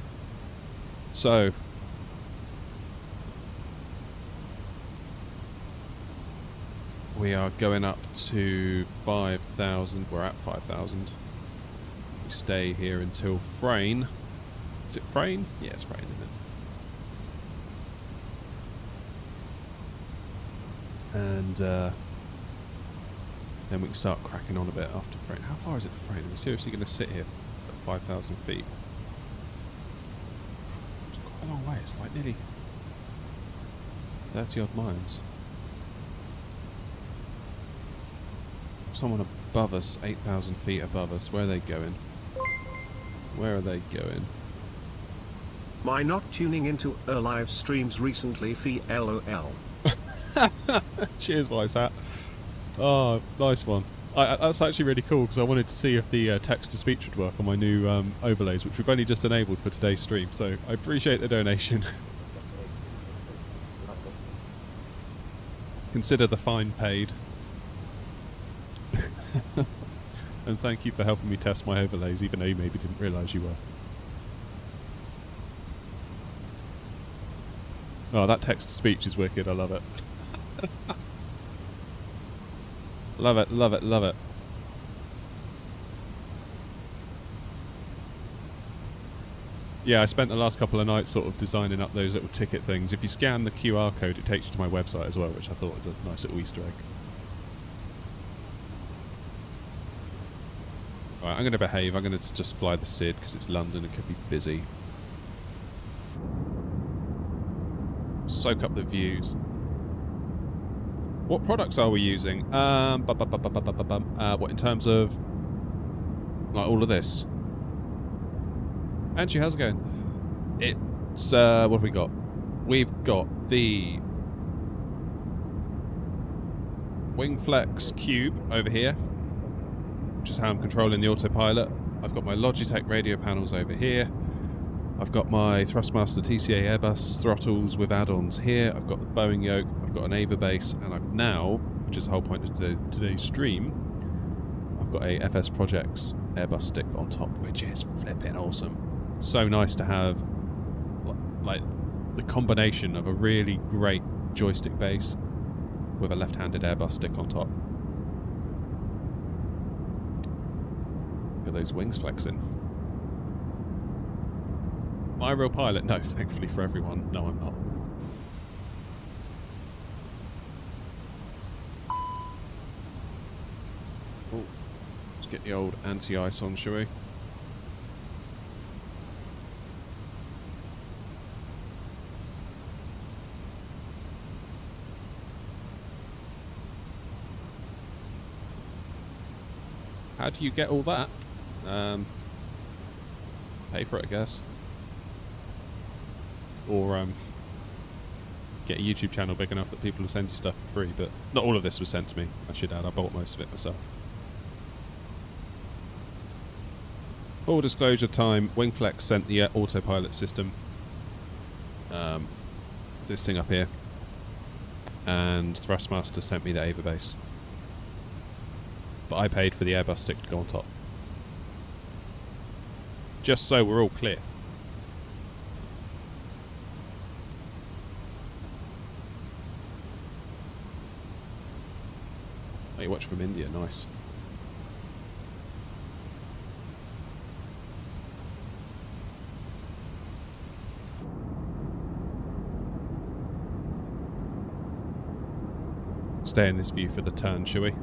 So, we are going up to 5,000. We're at 5,000. We stay here until Frayne. Is it Frayne? Yeah, it's Frayne, isn't it? And then we can start cracking on a bit after Frayne. How far is it to Frayne? Are we seriously going to sit here at 5,000 feet? It's quite a long way. It's like nearly 30 odd miles. Someone above us, 8,000 feet above us. Where are they going? Where are they going? My not tuning into live streams recently, fee LOL. Cheers, Wisehat. Oh, nice one. That's actually really cool because I wanted to see if the text-to-speech would work on my new overlays, which we've only just enabled for today's stream, so I appreciate the donation. Consider the fine paid. And thank you for helping me test my overlays, even though you maybe didn't realise you were. Oh, that text-to-speech is wicked, I love it. Love it, love it, love it. Yeah, I spent the last couple of nights sort of designing up those little ticket things. If you scan the QR code, it takes you to my website as well, which I thought was a nice little Easter egg. Alright, I'm going to behave. I'm going to just fly the SID because it's London. It could be busy. Soak up the views. What products are we using? What in terms of like all of this? Angie, how's it going? It's what have we got? We've got the Wingflex Cube over here, which is how I'm controlling the autopilot. I've got my Logitech radio panels over here. I've got my Thrustmaster TCA Airbus throttles with add-ons here. I've got the Boeing yoke. I've got an Ava base, and I've now, which is the whole point of today's stream, I've got a FSProjects Airbus stick on top, which is flipping awesome. So nice to have, like, the combination of a really great joystick base with a left-handed Airbus stick on top. Look at those wings flexing. Am I a real pilot? No, thankfully for everyone. No, I'm not. Oh, let's get the old anti-ice on, shall we? How do you get all that? Pay for it, I guess. or get a YouTube channel big enough that people will send you stuff for free. But not all of this was sent to me, I should add. I bought most of it myself. Full disclosure time, Wingflex sent the autopilot system, this thing up here, and Thrustmaster sent me the Ava base. But I paid for the Airbus stick to go on top. Just so we're all clear. Oh, you watch from India, nice. Stay in this view for the turn, shall we?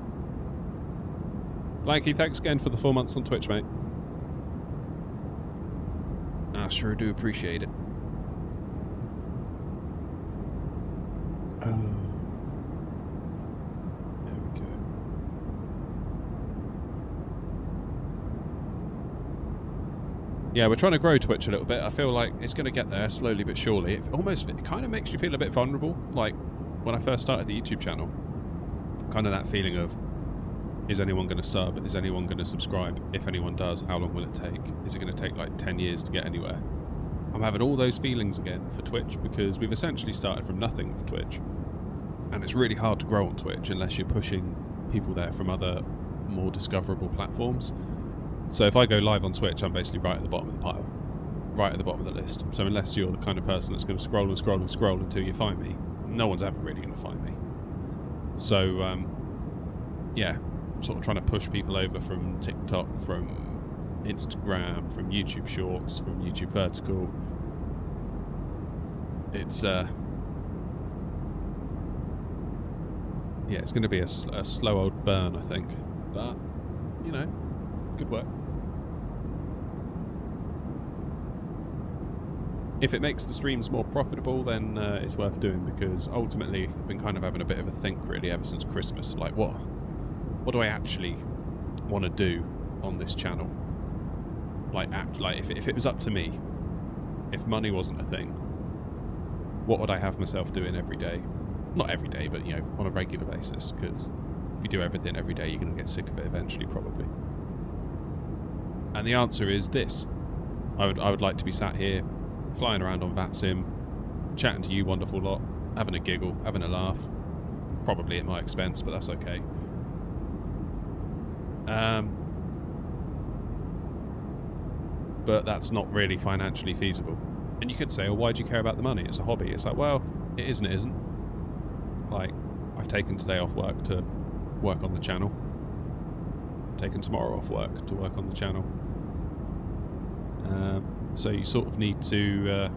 Lanky, thanks again for the 4 months on Twitch, mate. I sure do appreciate it. There we go. Yeah, we're trying to grow Twitch a little bit. I feel like it's going to get there slowly but surely. It kind of makes you feel a bit vulnerable. Like when I first started the YouTube channel, kind of that feeling of, is anyone going to sub? Is anyone going to subscribe? If anyone does, how long will it take? Is it going to take like 10 years to get anywhere? I'm having all those feelings again for Twitch because we've essentially started from nothing with Twitch. And it's really hard to grow on Twitch unless you're pushing people there from other more discoverable platforms. So if I go live on Twitch, I'm basically right at the bottom of the pile. Right at the bottom of the list. So unless you're the kind of person that's going to scroll and scroll and scroll until you find me, no one's ever really going to find me. So, yeah. Sort of trying to push people over from TikTok, from Instagram, from YouTube Shorts, from YouTube Vertical. It's yeah, it's going to be a slow old burn, I think, but you know, good work. If it makes the streams more profitable, then it's worth doing, because ultimately I've been kind of having a bit of a think really ever since Christmas, like what do I actually want to do on this channel? Like if it was up to me, if money wasn't a thing, what would I have myself doing every day? Not every day, but you know, on a regular basis, because if you do everything every day, you're going to get sick of it eventually, probably. And the answer is this. I would like to be sat here, flying around on VATSIM, chatting to you wonderful lot, having a giggle, having a laugh, probably at my expense, but that's okay. But that's not really financially feasible. And you could say, well, why do you care about the money? It's a hobby. It's like, well, it is and it isn't. Like, I've taken today off work to work on the channel. I've taken tomorrow off work to work on the channel. So you sort of need to...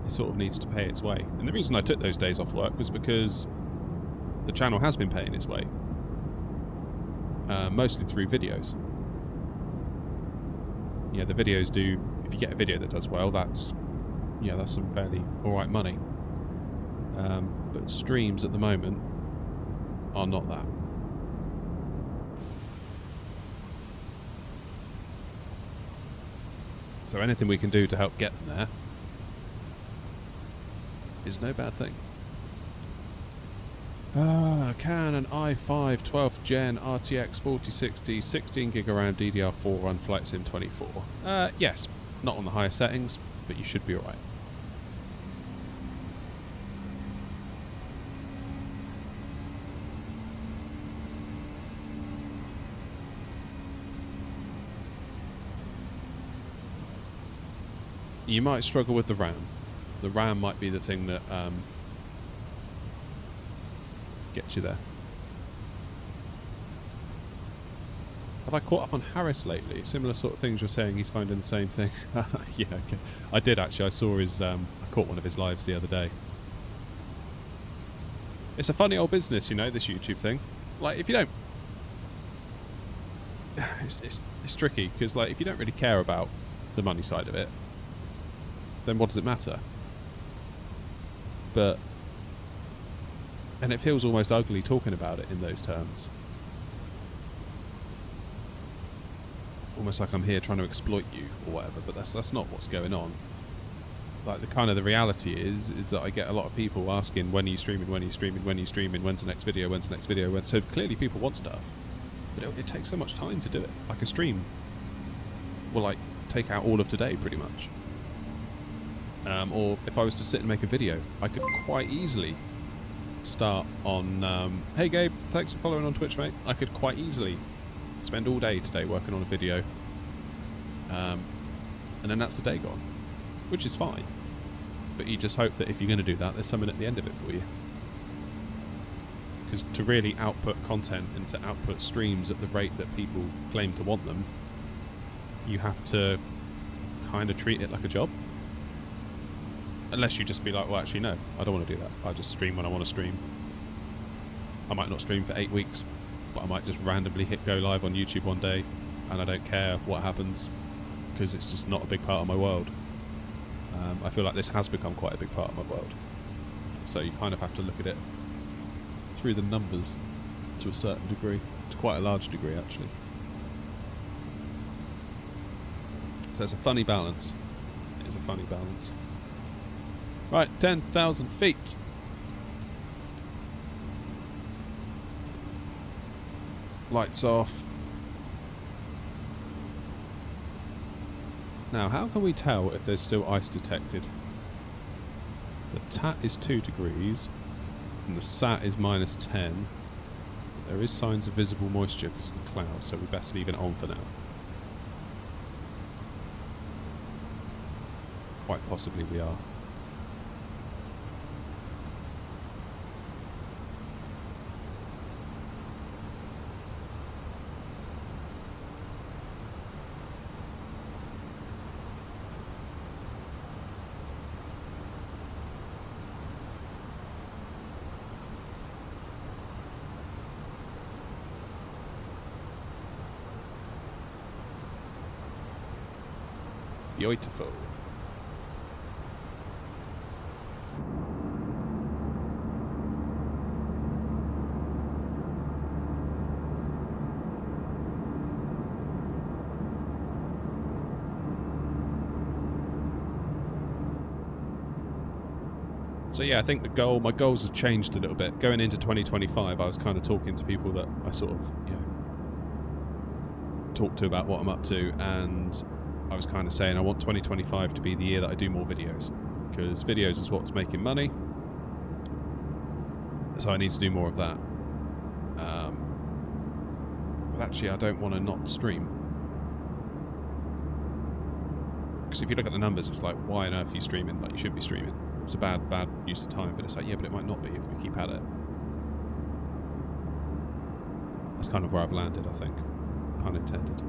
it sort of needs to pay its way. And the reason I took those days off work was because the channel has been paying its way. Mostly through videos. Yeah, the videos do. If you get a video that does well, that's some fairly alright money. But streams at the moment are not that. So anything we can do to help get them there is no bad thing. Canon i5 12th Gen RTX 4060 16GB RAM DDR4 run Flight Sim 24. Yes, not on the higher settings, but you should be alright. You might struggle with the RAM. The RAM might be the thing that gets you there. Have I caught up on Harris lately? Similar sort of things you're saying, he's finding the same thing. Yeah, okay. I did actually. I saw his, I caught one of his lives the other day. It's a funny old business, you know, this YouTube thing. Like, if you don't... It's tricky, because like, if you don't really care about the money side of it, then what does it matter? But... And it feels almost ugly talking about it in those terms. Almost like I'm here trying to exploit you or whatever, but that's not what's going on. like the reality is that I get a lot of people asking, when are you streaming, when are you streaming, when are you streaming, when's the next video, when's the next video. So clearly people want stuff, but it takes so much time to do it. Like a stream will like take out all of today pretty much. Or if I was to sit and make a video, I could quite easily start on, hey Gabe, thanks for following on Twitch, mate. I could quite easily spend all day today working on a video, and then that's the day gone, which is fine. But you just hope that if you're going to do that, there's something at the end of it for you. Because to really output content and to output streams at the rate that people claim to want them, you have to kind of treat it like a job. Unless you just be like, well, actually, no, I don't want to do that. I just stream when I want to stream. I might not stream for 8 weeks, but I might just randomly hit go live on YouTube one day, and I don't care what happens, because it's just not a big part of my world. I feel like this has become quite a big part of my world. So you kind of have to look at it through the numbers to a certain degree. To quite a large degree, actually. So it's a funny balance. It is a funny balance. Right, 10,000 feet. Lights off. Now, how can we tell if there's still ice detected? The TAT is 2 degrees, and the SAT is -10. There is signs of visible moisture because of the cloud, so we best leave it on for now. Quite possibly we are. Beautiful. So yeah, I think my goals have changed a little bit. Going into 2025, I was kind of talking to people that I sort of, talk to about what I'm up to, and I was kind of saying I want 2025 to be the year that I do more videos, because videos is what's making money, so I need to do more of that. But actually I don't want to not stream, because if you look at the numbers, it's like, why on earth are you streaming? Like, you should be streaming. It's a bad use of time, but it's like, yeah, but it might not be if we keep at it. That's kind of where I've landed, I think. Pun intended.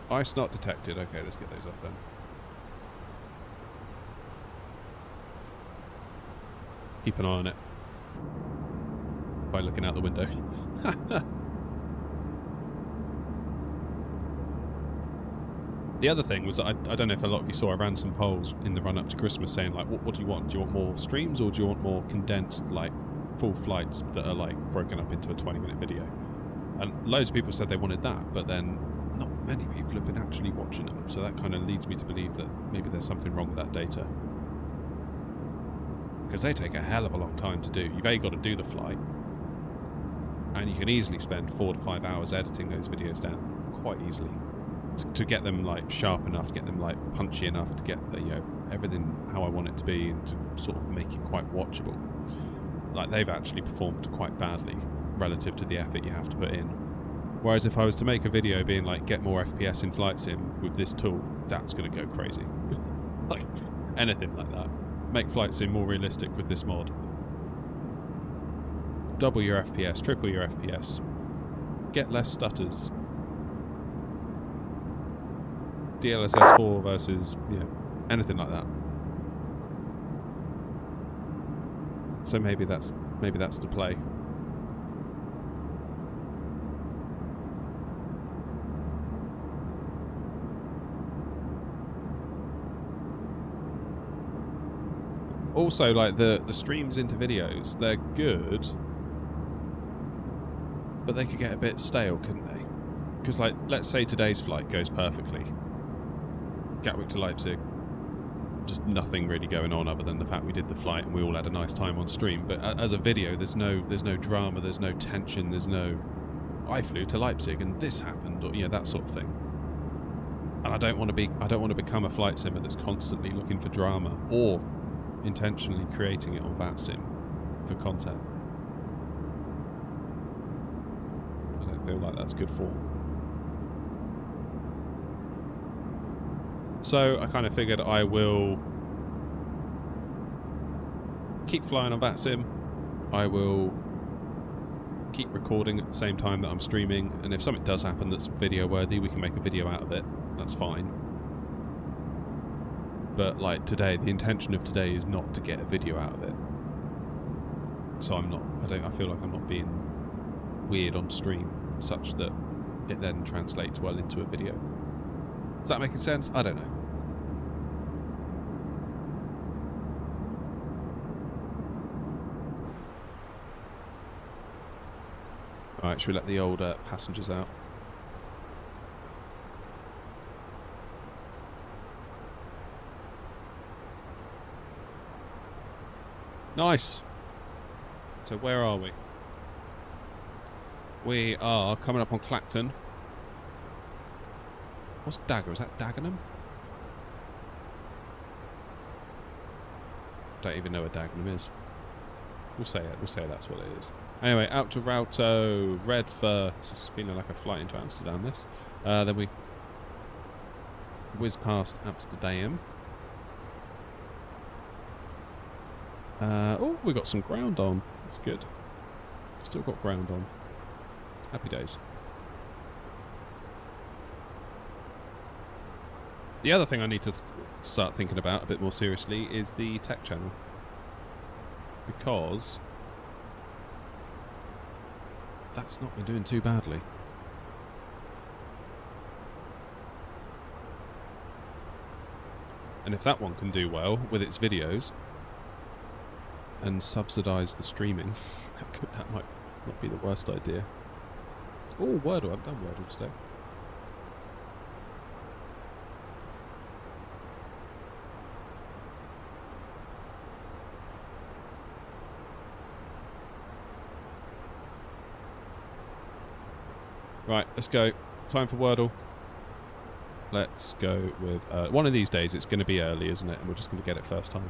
Ice not detected. Okay, let's get those off then. Keep an eye on it by looking out the window. The other thing was that I don't know if a lot of you saw, I ran some polls in the run up to Christmas saying like, what do you want? Do you want more streams, or do you want more condensed, like, full flights that are like broken up into a 20-minute video? And loads of people said they wanted that, but then not many people have been actually watching them, so that kind of leads me to believe that maybe there's something wrong with that data, because they take a hell of a long time to do. You've got to do the flight, and you can easily spend 4 to 5 hours editing those videos down quite easily to get them like sharp enough, to get them like punchy enough, to get the, everything how I want it to be, and to sort of make it quite watchable. Like, they've actually performed quite badly relative to the effort you have to put in. Whereas if I was to make a video being like, get more FPS in Flight Sim with this tool, that's going to go crazy. Like, anything like that. Make Flight Sim more realistic with this mod. Double your FPS, triple your FPS. Get less stutters. DLSS 4 versus, anything like that. So maybe that's the play. Also, like, the streams into videos, they're good, but they could get a bit stale, couldn't they? Because, like, let's say today's flight goes perfectly. Gatwick to Leipzig, just nothing really going on other than the fact we did the flight and we all had a nice time on stream. But as a video, there's no drama, there's no tension, there's no I flew to Leipzig and this happened, or that sort of thing. And I don't want to become a flight simmer that's constantly looking for drama or intentionally creating it on VATSIM for content. I don't feel like that's good form. So I kind of figured I will keep flying on VATSIM. I will keep recording at the same time that I'm streaming, and if something does happen that's video worthy, we can make a video out of it. That's fine. But like today, the intention of today is not to get a video out of it. So I feel like I'm not being weird on stream such that it then translates well into a video. Is that making sense? I don't know. Alright, should we let the old passengers out? Nice! So where are we? We are coming up on Clacton. What's Dagger? Is that Dagenham? Don't even know where Dagenham is. We'll say it. We'll say that's what it is. Anyway, out to Rauto, red for... It's feeling like a flight into Amsterdam, this. Then we whiz past Amsterdam. Oh, we got some ground on. That's good. Still got ground on. Happy days. The other thing I need to start thinking about a bit more seriously is the tech channel. Because that's not been doing too badly. And if that one can do well with its videos and subsidise the streaming, that might not be the worst idea. Oh, Wordle. I've done Wordle today. Right, let's go. Time for Wordle. Let's go with... one of these days it's going to be early, isn't it? And we're just going to get it first time.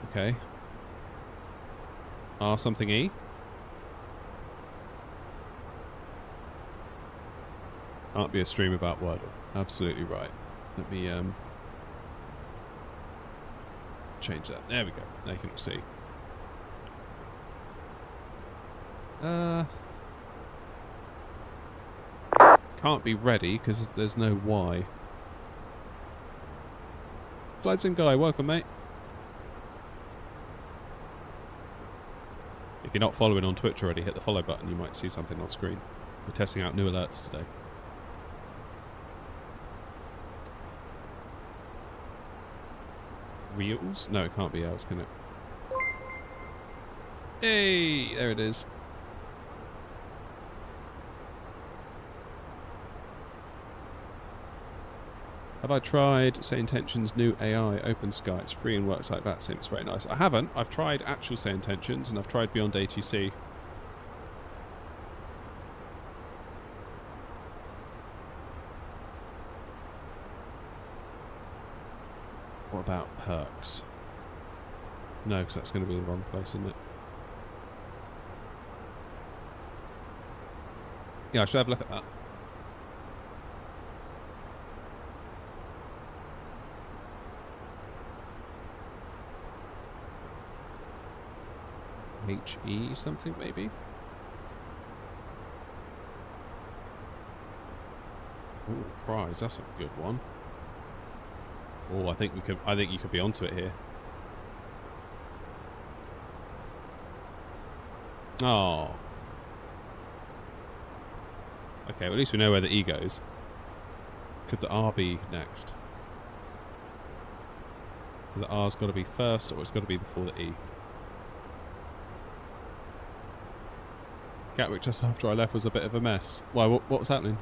Okay. R something E. Can't be a stream about Wordle. Absolutely right. Let me change that. There we go. Now you can see. Can't be ready because there's no Y. Flight Sim Guy, welcome mate. If you're not following on Twitch already, hit the follow button, you might see something on screen. We're testing out new alerts today. Reels? No, it can't be else, can it? Hey, there it is. Have I tried Say Intentions' new AI, Open Sky? It's free and works like that. Seems very nice. I haven't. I've tried actual Say Intentions and I've tried Beyond ATC. What about Perks? No, because that's going to be the wrong place, isn't it? Yeah, I should have a look at that. HE something maybe. Ooh, prize, that's a good one. Oh, I think you could be onto it here. Oh. Okay, well, at least we know where the E goes. Could the R be next? The R's got to be first, or it's got to be before the E. Gatwick just after I left was a bit of a mess. Why? What was happening?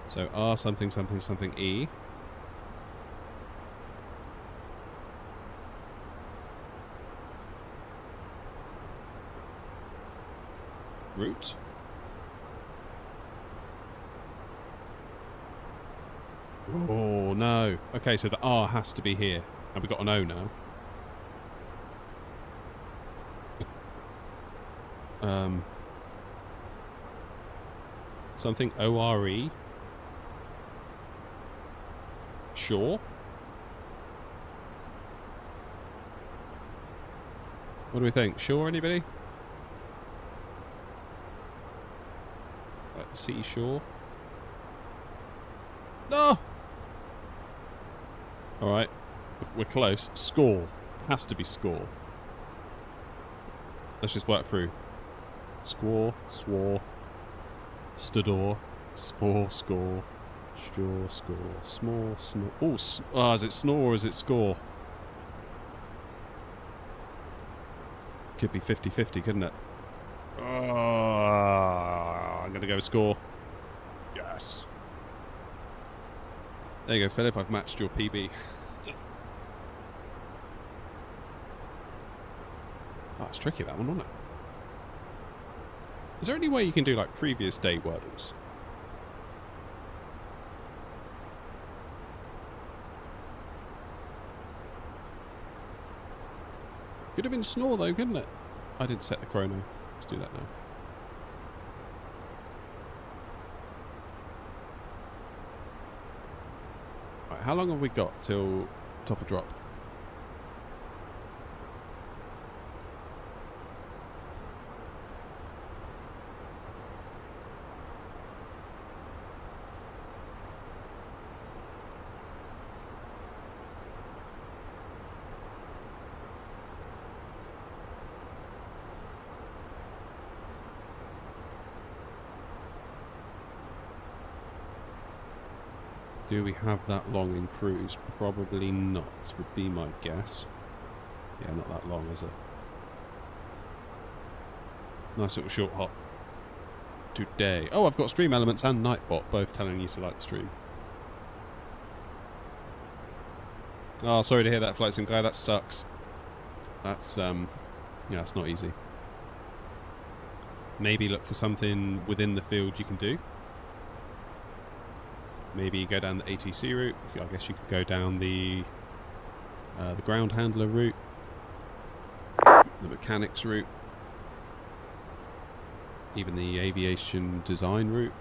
So R something something something E. Route. Oh no. Okay, so the R has to be here. And we've got an O now. Something O-R-E. Sure. What do we think? Sure, anybody? Like seashore? No! Alright. We're close. Score. Has to be score. Let's just work through. Squaw, swore, studor, swore, score, sure, score, small, snore. Oh, is it snore or is it score? Could be 50-50, couldn't it? Oh, I'm going to go score. Yes. There you go, Philip. I've matched your PB. Oh, it's tricky, that one, wasn't it? Is there any way you can do, like, previous day wordles? Could have been snore, though, couldn't it? I didn't set the chrono. Let's do that now. Right, how long have we got till top of drop? Do we have that long in cruise? Probably not, would be my guess. Yeah, not that long, is it? Nice little short hop today. Oh, I've got Stream Elements and Nightbot both telling you to like the stream. Oh, sorry to hear that, Flight Sim guy. That sucks. That's, yeah, it's not easy. Maybe look for something within the field you can do. Maybe go down the ATC route. I guess you could go down the ground handler route, the mechanics route, even the aviation design route.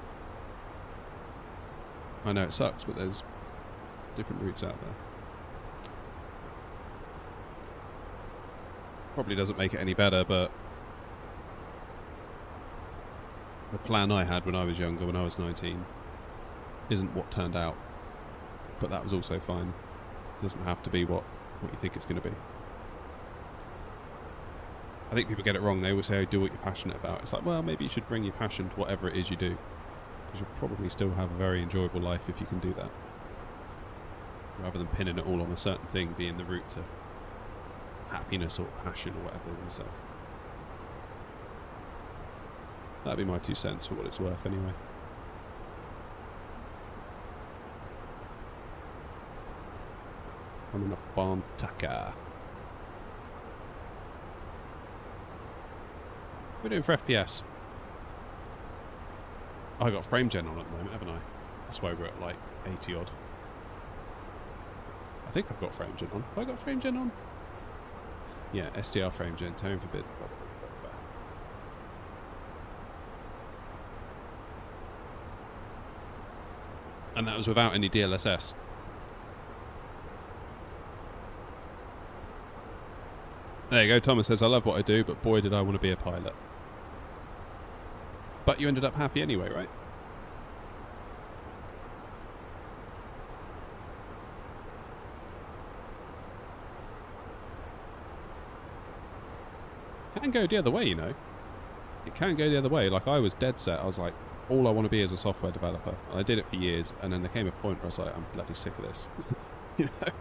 I know it sucks, but there's different routes out there. Probably doesn't make it any better, but the plan I had when I was younger, when I was 19, isn't what turned out, but that was also fine. It doesn't have to be what you think it's going to be. I think people get it wrong. They always say, oh, do what you're passionate about. It's like, well, maybe you should bring your passion to whatever it is you do, because you'll probably still have a very enjoyable life if you can do that, rather than pinning it all on a certain thing being the route to happiness or passion or whatever they want to say. That'd be my 2 cents for what it's worth anyway. Coming up on Taka. What are we doing for FPS? Oh, I got frame gen on at the moment, haven't I? That's why we're at like 80 odd. I think I've got frame gen on. Have I got frame gen on? Yeah, SDR frame gen, tone forbid. And that was without any DLSS. There you go, Thomas says, I love what I do, but boy did I want to be a pilot. But you ended up happy anyway, right? It can go the other way, you know. It can go the other way. Like, I was dead set. I was like, all I want to be is a software developer. And I did it for years, and then there came a point where I was like, I'm bloody sick of this. You know?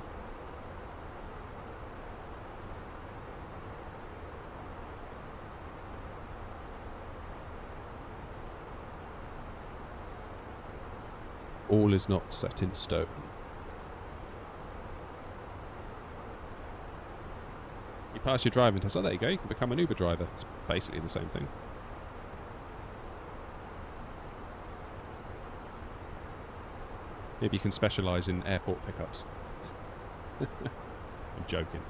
All is not set in stone. You pass your driving test. Oh, there you go. You can become an Uber driver. It's basically the same thing. Maybe you can specialise in airport pickups. I'm joking.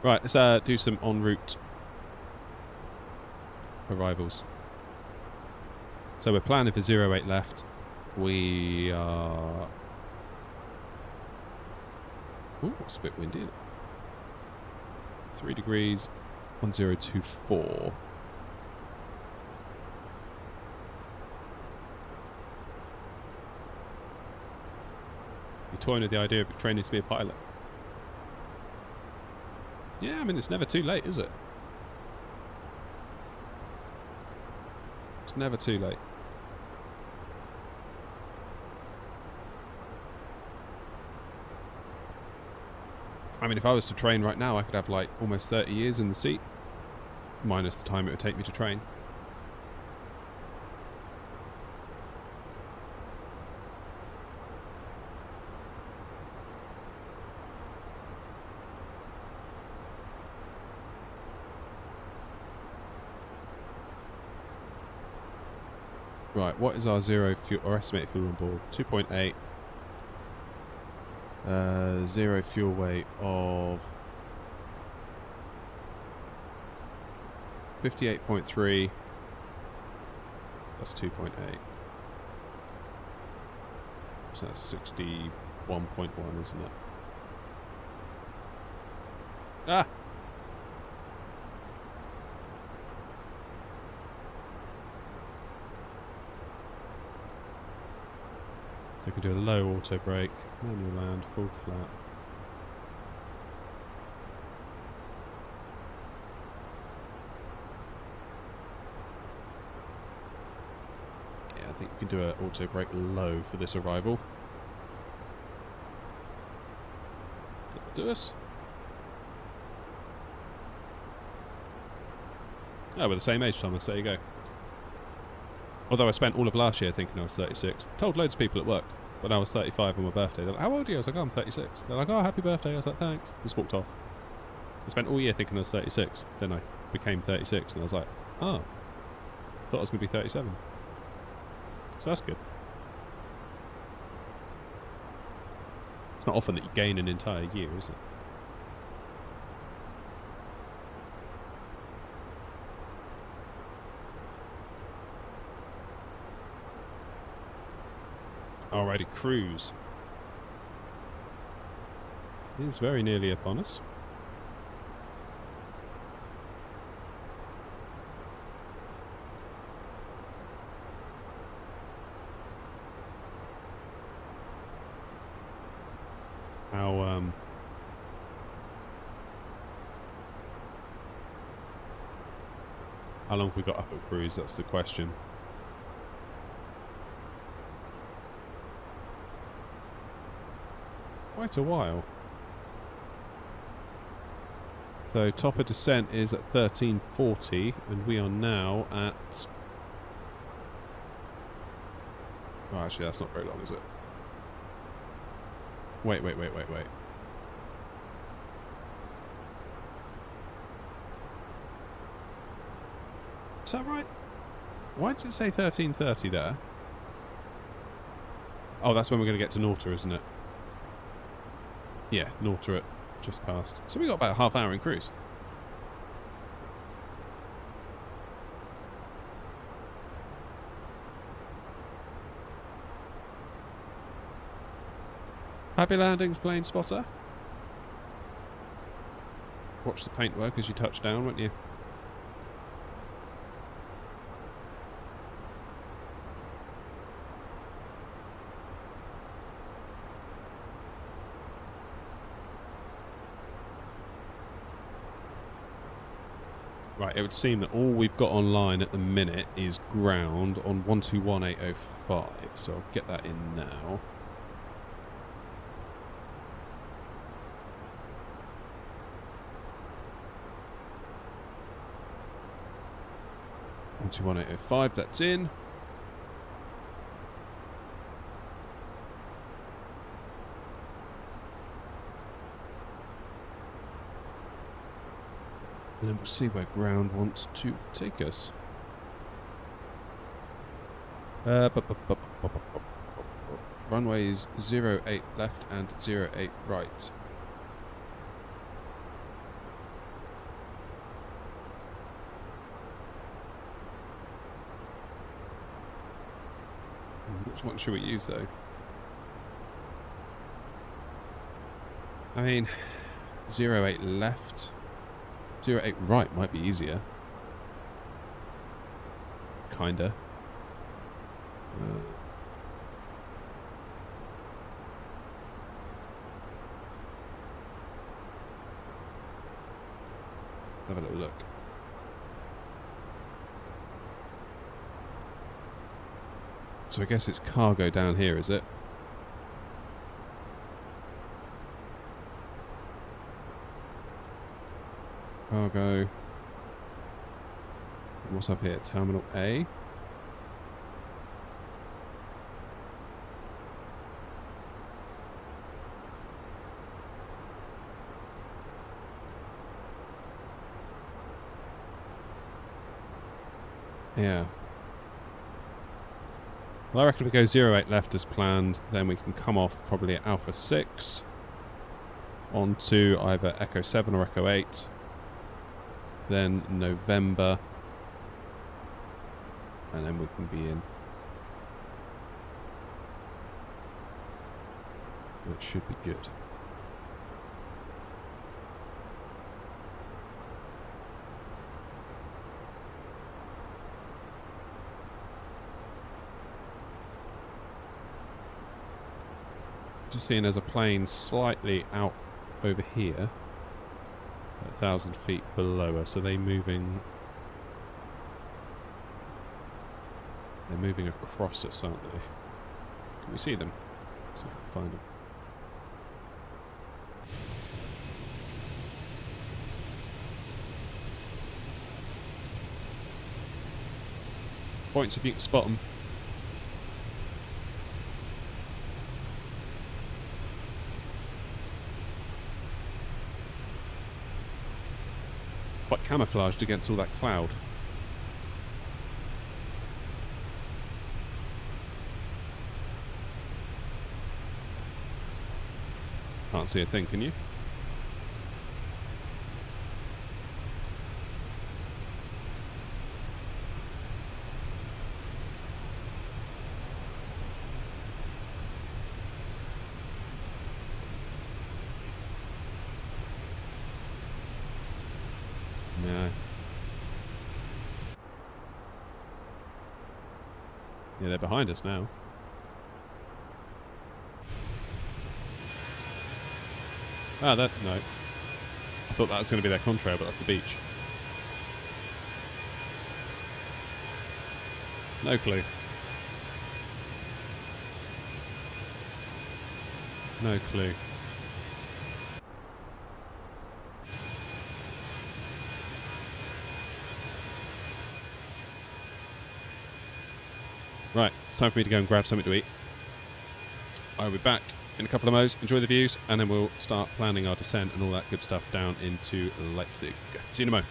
Right, let's do some en route arrivals. So we're planning for 08 left. We are... Ooh, it's a bit windy, isn't it? 3 degrees, 1024. You're toying with the idea of training to be a pilot. Yeah, I mean, it's never too late, is it? It's never too late. I mean, if I was to train right now, I could have like almost 30 years in the seat, minus the time it would take me to train. Right, what is our zero fuel or estimated fuel on board? 2.8. Zero fuel weight of 58.3. That's 2.8. So that's 61.1, isn't it? Ah! So we can do a low auto brake, manual land, full flat. Yeah, I think we can do an auto brake low for this arrival. That'll do us. Oh, we're the same age, Thomas. There you go. Although I spent all of last year thinking I was 36. Told loads of people at work when I was 35 on my birthday. They're like, how old are you? I was like, oh, I'm 36. They're like, oh, happy birthday. I was like, thanks. Just walked off. I spent all year thinking I was 36. Then I became 36 and I was like, oh, thought I was going to be 37. So that's good. It's not often that you gain an entire year, is it? Alrighty, cruise. It is very nearly upon us. How long have we got up at cruise? That's the question. Quite a while. So top of descent is at 1340 and we are now at... Oh, actually that's not very long, is it? Wait. Is that right? Why does it say 1330 there? Oh, that's when we're going to get to Nauta, isn't it? Yeah, Nauta at just past. So we got about a half hour in cruise. Happy landings, plane spotter. Watch the paintwork as you touch down, won't you? Right, it would seem that all we've got online at the minute is ground on 121805, so I'll get that in now. On 121805, that's in. And then we'll see where ground wants to take us. Runways 08 left and 08 right. Which one should we use though? I mean, 08 left. 08 right might be easier. Kinda. Have a little look. So I guess it's cargo down here, is it? Cargo. What's up here? Terminal A. Yeah. Well, I reckon if we go 08 left as planned, then we can come off probably at Alpha 6 onto either Echo 7 or Echo 8. Then November, and then we can be in. That should be good. Just seeing there's a plane slightly out over here. 1,000 feet below us. Are they moving? They're moving across us, aren't they? Can we see them? See if we can find them. Points if you can spot them. Quite camouflaged against all that cloud. Can't see a thing, can you? Yeah, they're behind us now. Ah, that, no. I thought that was going to be their contrail, but that's the beach. No clue. No clue. Right, it's time for me to go and grab something to eat. I'll be back in a couple of mo's, enjoy the views, and then we'll start planning our descent and all that good stuff down into Leipzig. See you in a mo.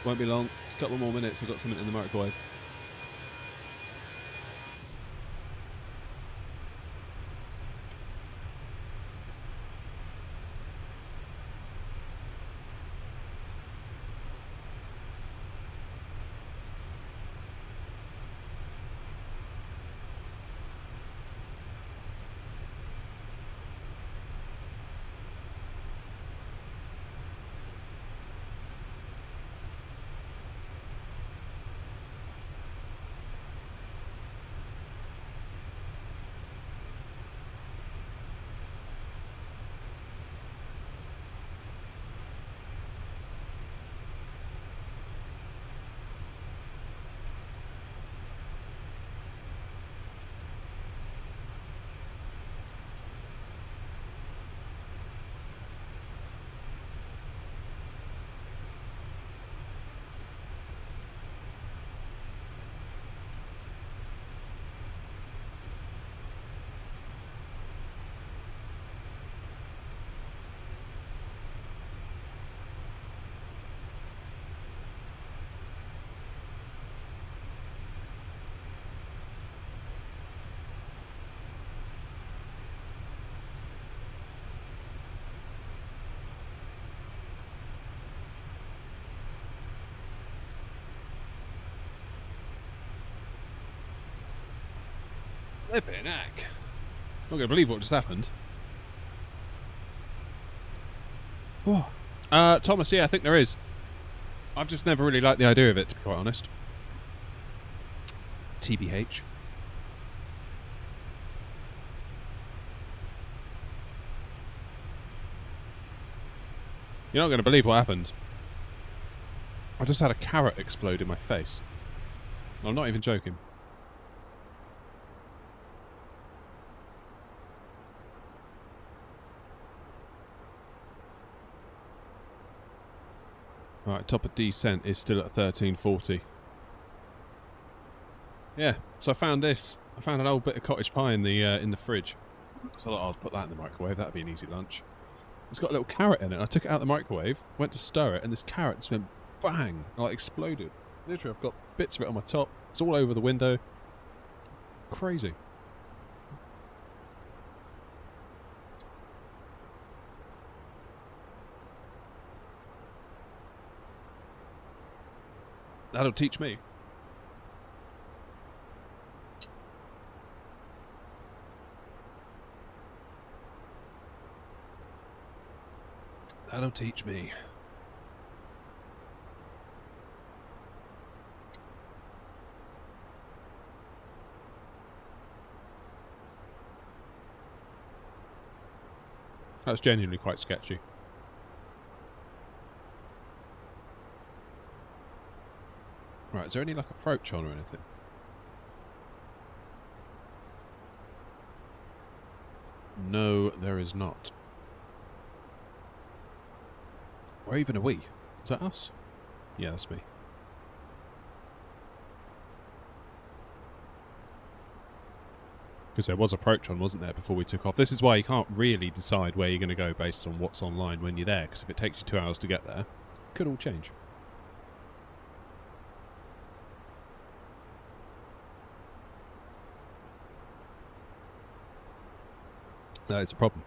Won't be long. A couple more minutes. I've got something in the microwave. Flippin' heck. Not going to believe what just happened. Oh. Thomas, yeah, I think there is. I've just never really liked the idea of it, to be quite honest. TBH. You're not going to believe what happened. I just had a carrot explode in my face. I'm not even joking. Right, top of descent is still at 1340. Yeah, so I found this. I found an old bit of cottage pie in the fridge. So I thought I'll put that in the microwave. That'd be an easy lunch. It's got a little carrot in it. I took it out of the microwave, went to stir it, and this carrot just went bang, like exploded. Literally, I've got bits of it on my top. It's all over the window. Crazy. That'll teach me. That'll teach me. That's genuinely quite sketchy. Right, is there any like approach on or anything? No, there is not. Or even a we. Is that us? Yeah, that's me. Because there was approach on, wasn't there, before we took off. This is why you can't really decide where you're going to go based on what's online when you're there. Because if it takes you 2 hours to get there, it could all change. That is a problem.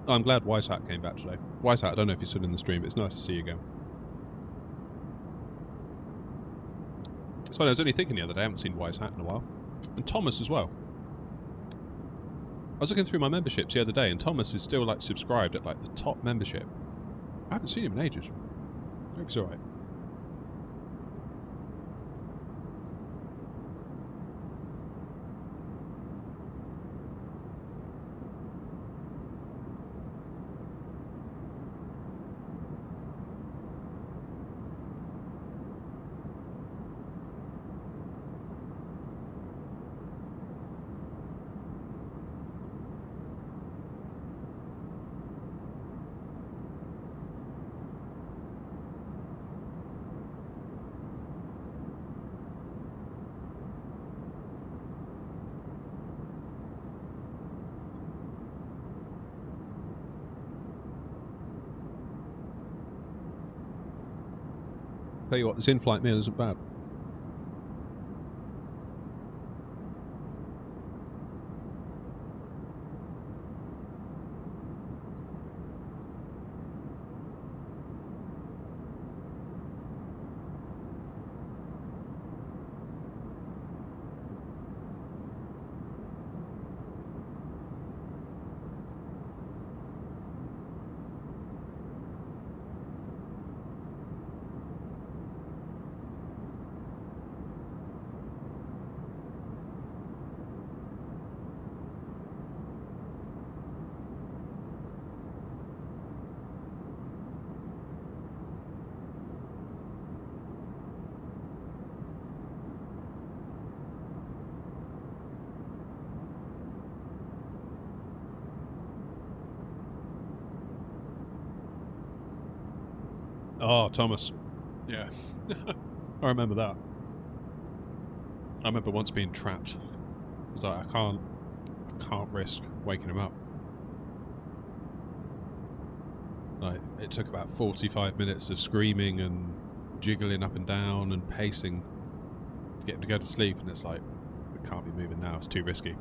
I'm glad Wisehat came back today. Wisehat, I don't know if you're still in the stream, but it's nice to see you again. It's funny, I was only thinking the other day, I haven't seen Wisehat in a while. And Thomas as well. I was looking through my memberships the other day, and Thomas is still like subscribed at like the top membership. I haven't seen him in ages. I hope he's alright. Tell you what, this in-flight meal isn't bad. Oh, Thomas. Yeah. I remember that. I remember once being trapped. I was like, I can't risk waking him up. Like, it took about 45 minutes of screaming and jiggling up and down and pacing to get him to go to sleep, and it's like, we can't be moving now, it's too risky.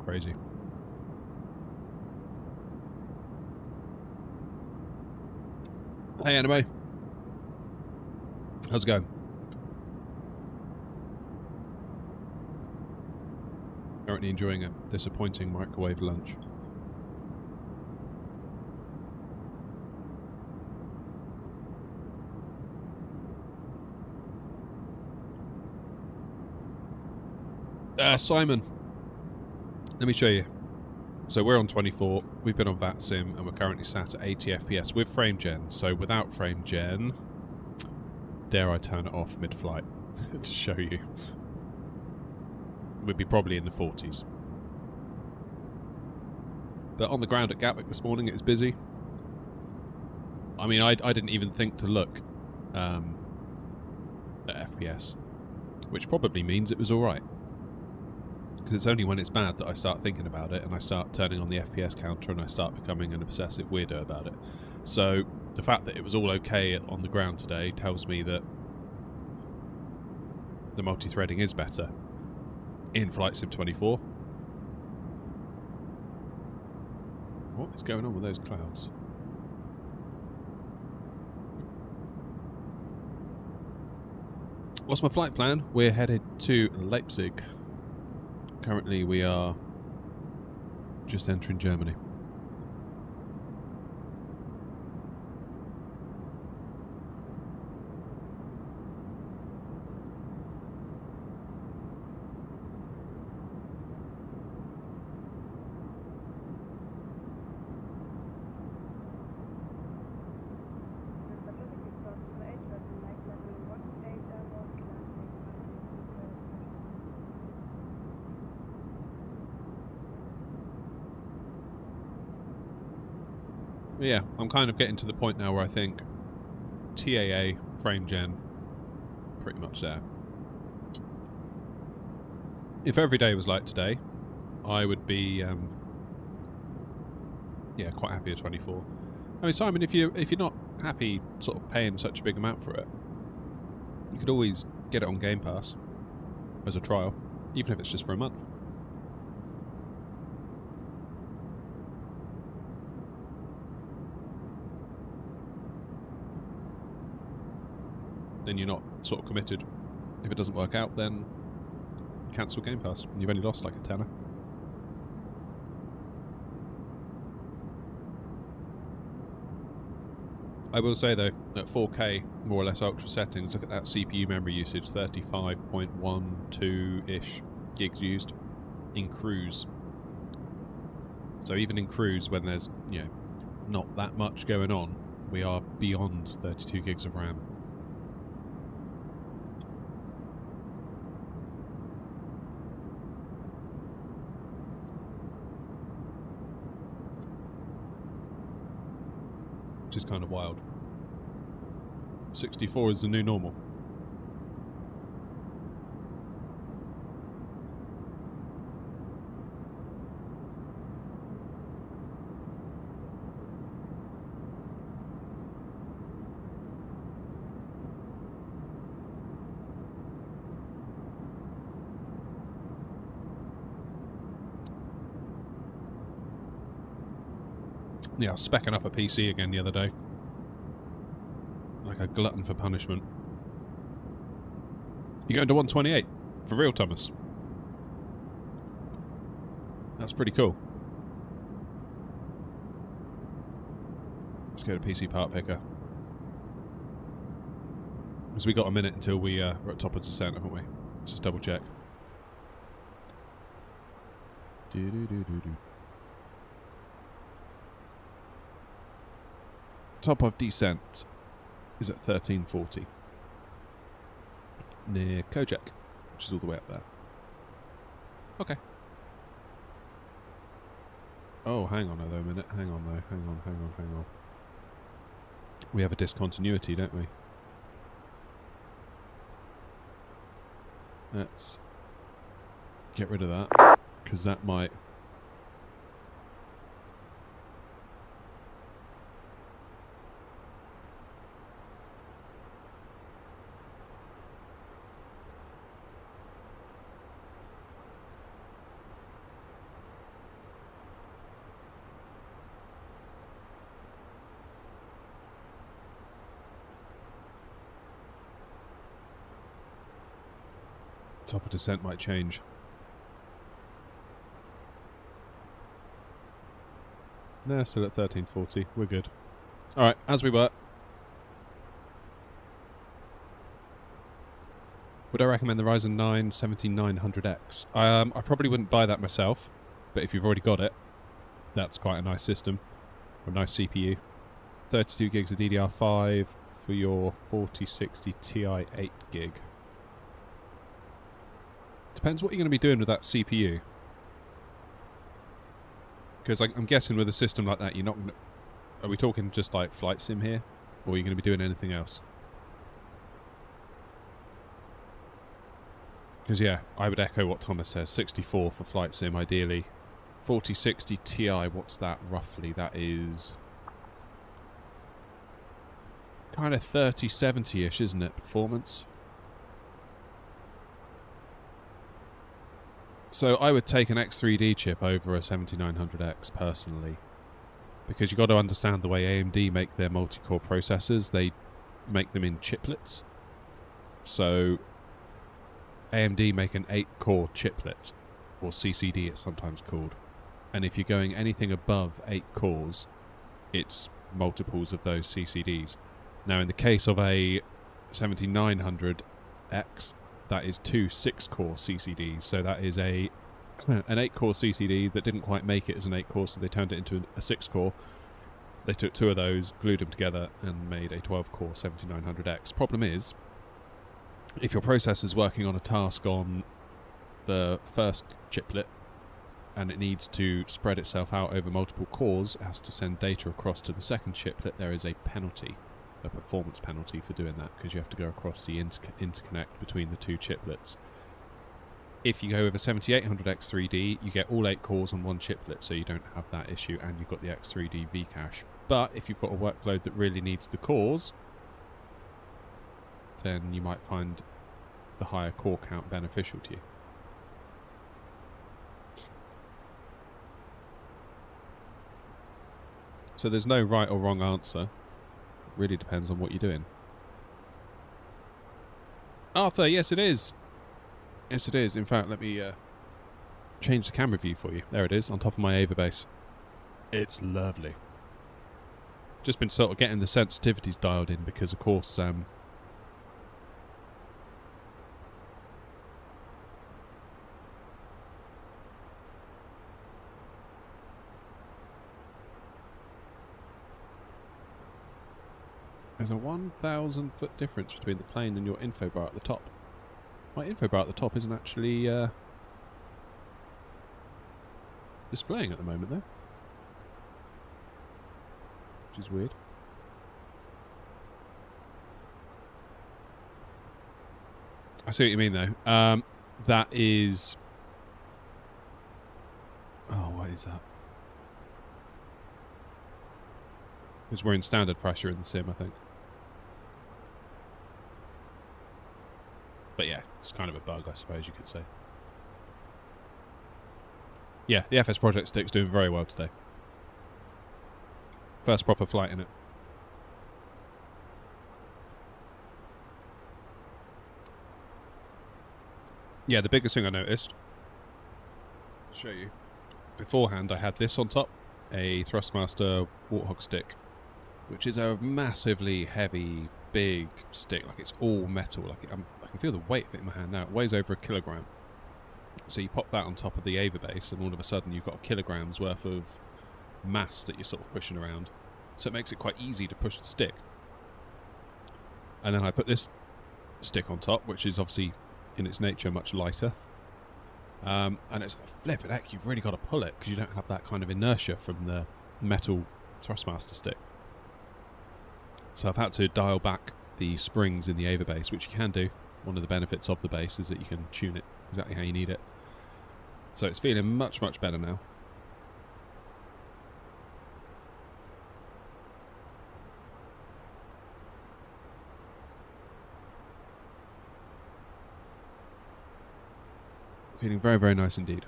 Crazy. Hey, Anime. How's it going? Currently enjoying a disappointing microwave lunch. Simon, let me show you. So we're on 24, we've been on VATSIM, and we're currently sat at 80 FPS with frame gen. So without frame gen, dare I turn it off mid-flight to show you. We'd be probably in the 40s. But on the ground at Gatwick this morning, it was busy. I mean, I didn't even think to look at FPS, which probably means it was alright. Because it's only when it's bad that I start thinking about it, and I start turning on the FPS counter, and I start becoming an obsessive weirdo about it. So the fact that it was all okay on the ground today tells me that the multi-threading is better in Flight Sim 24. What is going on with those clouds? What's my flight plan? We're headed to Leipzig. Currently we are just entering Germany. Yeah, I'm kind of getting to the point now where I think TAA, frame gen, pretty much there. If every day was like today, I would be, yeah, quite happy at 24. I mean, Simon, if you're not happy sort of paying such a big amount for it, you could always get it on Game Pass as a trial, even if it's just for a month. Then you're not sort of committed. If it doesn't work out, then cancel Game Pass. You've only lost like a tenner. I will say though, at 4K, more or less ultra settings, look at that CPU memory usage, 35.12-ish gigs used in cruise. So even in cruise, when there's, you know, not that much going on, we are beyond 32 gigs of RAM. Which is kind of wild. 64 is the new normal. Yeah, I was specking up a PC again the other day. Like a glutton for punishment. You're going to 128? For real, Thomas? That's pretty cool. Let's go to PC part picker. Because we got a minute until we're at top of descent, haven't we? Let's just double check. Top of descent is at 1340. Near Kojak, which is all the way up there. Okay. Oh, hang on though a minute. Hang on though. Hang on. We have a discontinuity, don't we? Let's get rid of that, because that might... Top of descent might change. No, still at 1340. We're good. Alright, as we were. Would I recommend the Ryzen 9 17900X? I probably wouldn't buy that myself, but if you've already got it, that's quite a nice system. A nice CPU. 32 gigs of DDR5 for your 4060 Ti 8 gig. Depends what you're going to be doing with that CPU. Because I'm guessing with a system like that, you're not going to... Are we talking just like flight sim here? Or are you going to be doing anything else? Because yeah, I would echo what Thomas says. 64 for flight sim, ideally. 4060 Ti, what's that roughly? That is... kind of 3070-ish, isn't it, performance? So I would take an X3D chip over a 7900X personally, because you've got to understand the way AMD make their multi-core processors. They make them in chiplets. So AMD make an 8-core chiplet, or CCD it's sometimes called. And if you're going anything above 8 cores, it's multiples of those CCDs. Now in the case of a 7900X, that is 2 6-core CCDs, so that is an 8-core CCD that didn't quite make it as an 8-core, so they turned it into a 6-core. They took 2 of those, glued them together, and made a 12-core 7900X. Problem is, if your processor's working on a task on the first chiplet, and it needs to spread itself out over multiple cores, it has to send data across to the second chiplet, there is a penalty. A performance penalty for doing that, because you have to go across the interconnect between the 2 chiplets. If you go with a 7800X3D, you get all 8 cores on 1 chiplet, so you don't have that issue, and you've got the X3D V-cache. But if you've got a workload that really needs the cores, then you might find the higher core count beneficial to you. So there's no right or wrong answer. Really depends on what you're doing. Arthur, yes it is. Yes it is. In fact, let me change the camera view for you. There it is, on top of my Ava base. It's lovely. Just been sort of getting the sensitivities dialed in because, of course, there's a 1,000 foot difference between the plane and your info bar at the top. My info bar at the top isn't actually displaying at the moment, though. Which is weird. I see what you mean, though. That is... Oh, what is that? Because we're in standard pressure in the sim, I think. But yeah, it's kind of a bug, I suppose you could say. Yeah, the FS Project stick's doing very well today. First proper flight in it. Yeah, the biggest thing I noticed, I'll show you, beforehand I had this on top, a Thrustmaster Warthog stick, which is a massively heavy, big stick, like it's all metal, like I can feel the weight of it in my hand now, it weighs over 1 kilogram. So you pop that on top of the Ava base and all of a sudden you've got 1 kilogram's worth of mass that you're sort of pushing around. So it makes it quite easy to push the stick. And then I put this stick on top, which is obviously in its nature much lighter. And it's flipping heck, you've really got to pull it because you don't have that kind of inertia from the metal Thrustmaster stick. So I've had to dial back the springs in the Ava base, which you can do. One of the benefits of the base is that you can tune it exactly how you need it. So it's feeling much, much better now. Feeling very, very nice indeed.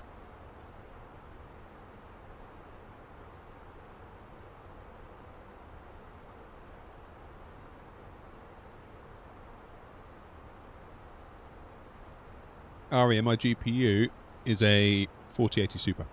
Ari, my GPU is a 4080 Super.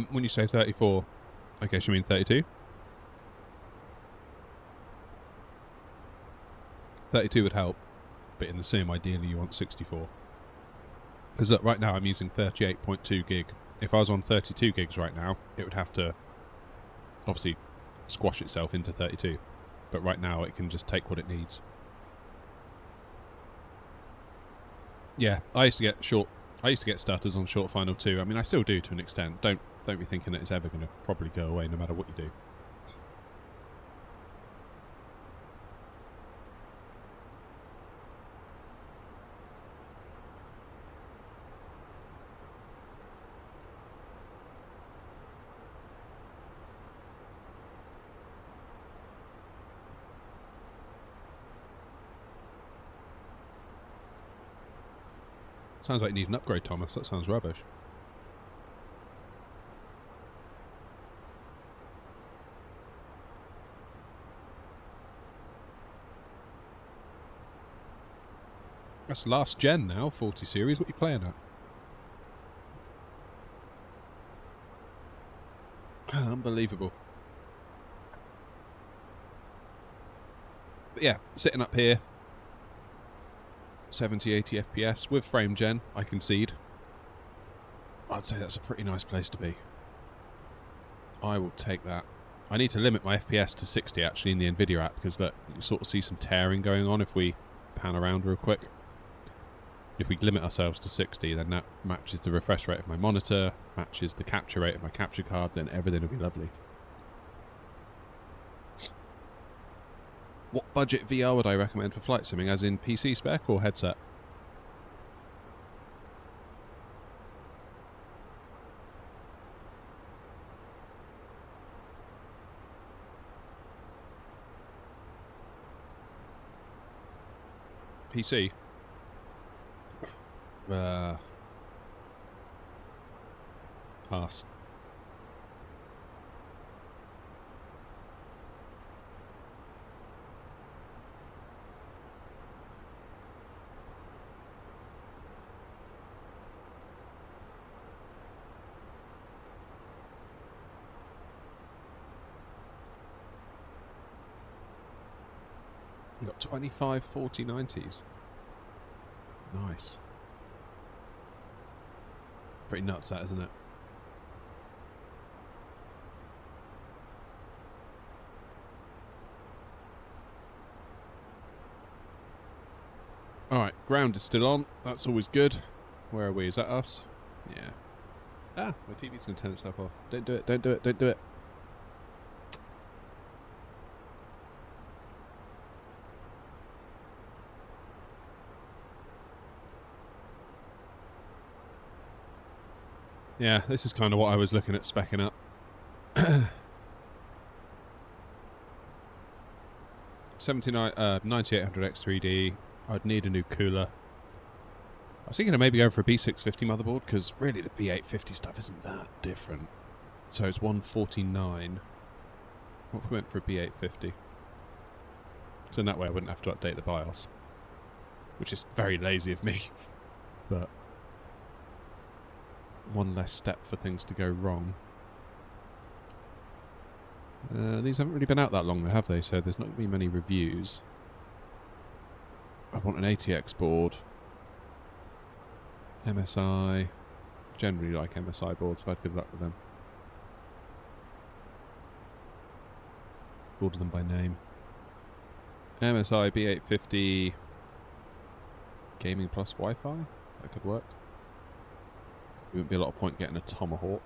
When you say 34, I guess you mean 32? 32 would help, but in the sim, ideally you want 64. Because look, right now I'm using 38.2 gig. If I was on 32 gigs right now, it would have to obviously squash itself into 32. But right now it can just take what it needs. Yeah, I used to get stutters on short final 2. I mean, I still do to an extent. Don't be thinking that it's ever going to probably go away no matter what you do. Sounds like you need an upgrade, Thomas. That sounds rubbish. That's last gen now, 40 series. What are you playing at? Unbelievable. But yeah, sitting up here, 70, 80 FPS with frame gen, I concede. I'd say that's a pretty nice place to be. I will take that. I need to limit my FPS to 60 actually in the Nvidia app because look, you sort of see some tearing going on if we pan around real quick. If we limit ourselves to 60, then that matches the refresh rate of my monitor, matches the capture rate of my capture card, then everything will be lovely. What budget VR would I recommend for flight simming, as in PC spec or headset? PC? Pass. We've got 25 4090s. Nice. Pretty nuts that, isn't it? Alright, ground is still on. That's always good. Where are we? Is that us? Yeah. Ah, my TV's going to turn itself off. Don't do it, don't do it, don't do it. Yeah, this is kind of what I was looking at speccing up. 9800 X3D. I'd need a new cooler. I was thinking of maybe going for a B650 motherboard, because really the B850 stuff isn't that different. So it's 149. What if we went for a B850? So in that way I wouldn't have to update the BIOS. Which is very lazy of me. But one less step for things to go wrong. These haven't really been out that long, have they? So there's not going to be many reviews. I want an ATX board. MSI. Generally like MSI boards. I've had good luck with them. Order them by name. MSI B850 Gaming plus Wi-Fi. That could work. There wouldn't be a lot of point getting a Tomahawk.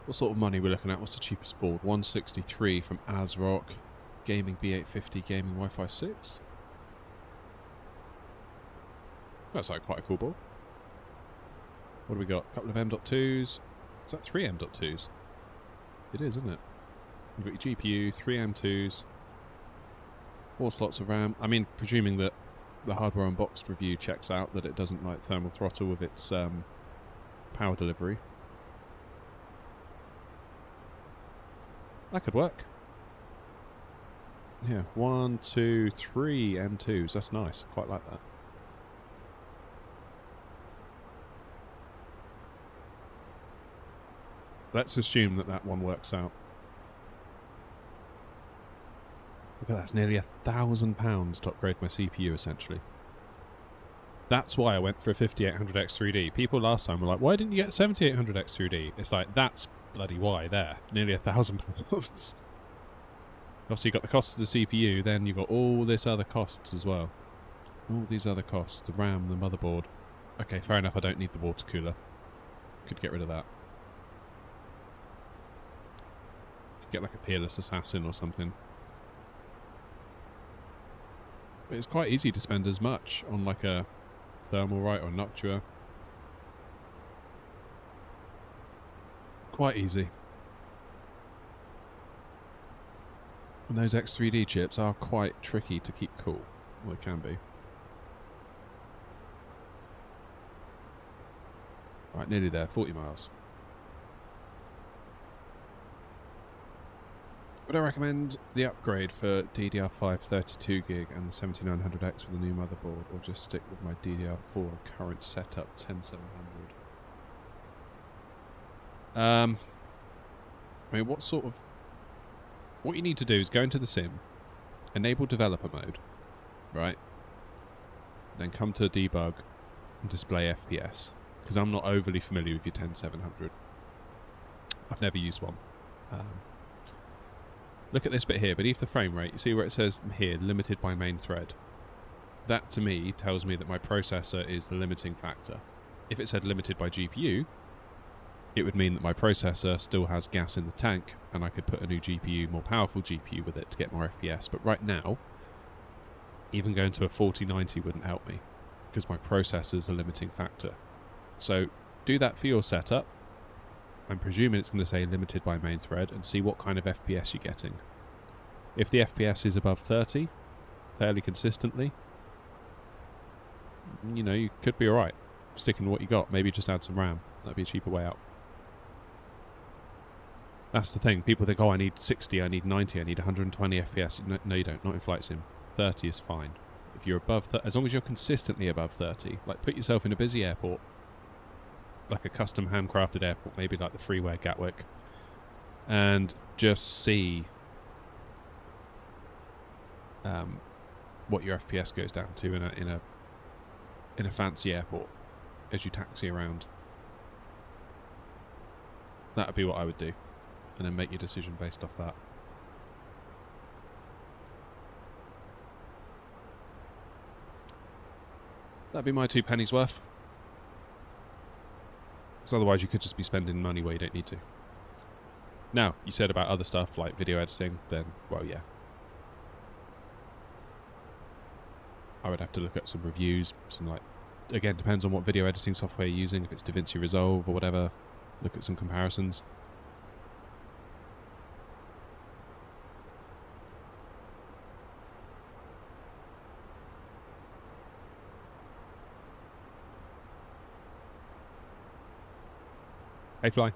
What sort of money we're looking at? What's the cheapest board? 163 from ASRock. Gaming B850, gaming Wi-Fi 6. That's like quite a cool board. What do we got? A couple of M.2s. Is that 3 M.2s? It is, isn't it? You've got your GPU, 3 M.2s. 4 slots of RAM. I mean, presuming that the hardware unboxed review checks out, that it doesn't like thermal throttle with its power delivery. That could work. Yeah, 1, 2, 3 M2s. That's nice. Quite like that. Let's assume that that one works out. Look at that. It's nearly £1,000 to upgrade my CPU, essentially. That's why I went for a 5800 X3D. People last time were like, why didn't you get 7800 X3D? It's like, that's bloody why there. Nearly £1,000. Obviously, you've got the cost of the CPU, then you've got all this other costs as well. All these other costs. The RAM, the motherboard. Okay, fair enough, I don't need the water cooler. Could get rid of that. Could get like a Peerless Assassin or something. But it's quite easy to spend as much on like a Thermalright or Noctua. Quite easy. And those X3D chips are quite tricky to keep cool. Well, it can be. Right, nearly there, 40 miles. Would I recommend the upgrade for DDR5 32 gig and the 7900X with a new motherboard, or just stick with my DDR4 current setup 10700? I mean, what you need to do is go into the sim, enable developer mode, right? Then come to debug and display FPS, because I'm not overly familiar with your 10700. I've never used one. Look at this bit here, beneath the frame rate, you see where it says here, limited by main thread? That to me tells me that my processor is the limiting factor. If it said limited by GPU, it would mean that my processor still has gas in the tank, and I could put a new GPU, more powerful GPU with it to get more FPS. But right now, even going to a 4090 wouldn't help me, because my processor is a limiting factor. So do that for your setup. I'm presuming it's going to say limited by main thread, and see what kind of FPS you're getting. If the FPS is above 30, fairly consistently, you know, you could be alright sticking to what you got. Maybe just add some RAM. That'd be a cheaper way out. That's the thing. People think, oh, I need 60, I need 90, I need 120 FPS. No, you don't. Not in Flight Sim. 30 is fine. If you're above, as long as you're consistently above 30, like put yourself in a busy airport, like a custom handcrafted airport, maybe like the Freeway Gatwick, and just see what your FPS goes down to in a fancy airport as you taxi around. That would be what I would do, and then make your decision based off that. That'd be my 2 pennies worth. Because otherwise you could just be spending money where you don't need to. Now, you said about other stuff like video editing, then, well, yeah. I would have to look at some reviews, some like, again, depends on what video editing software you're using, if it's DaVinci Resolve or whatever, look at some comparisons. Hey Fly.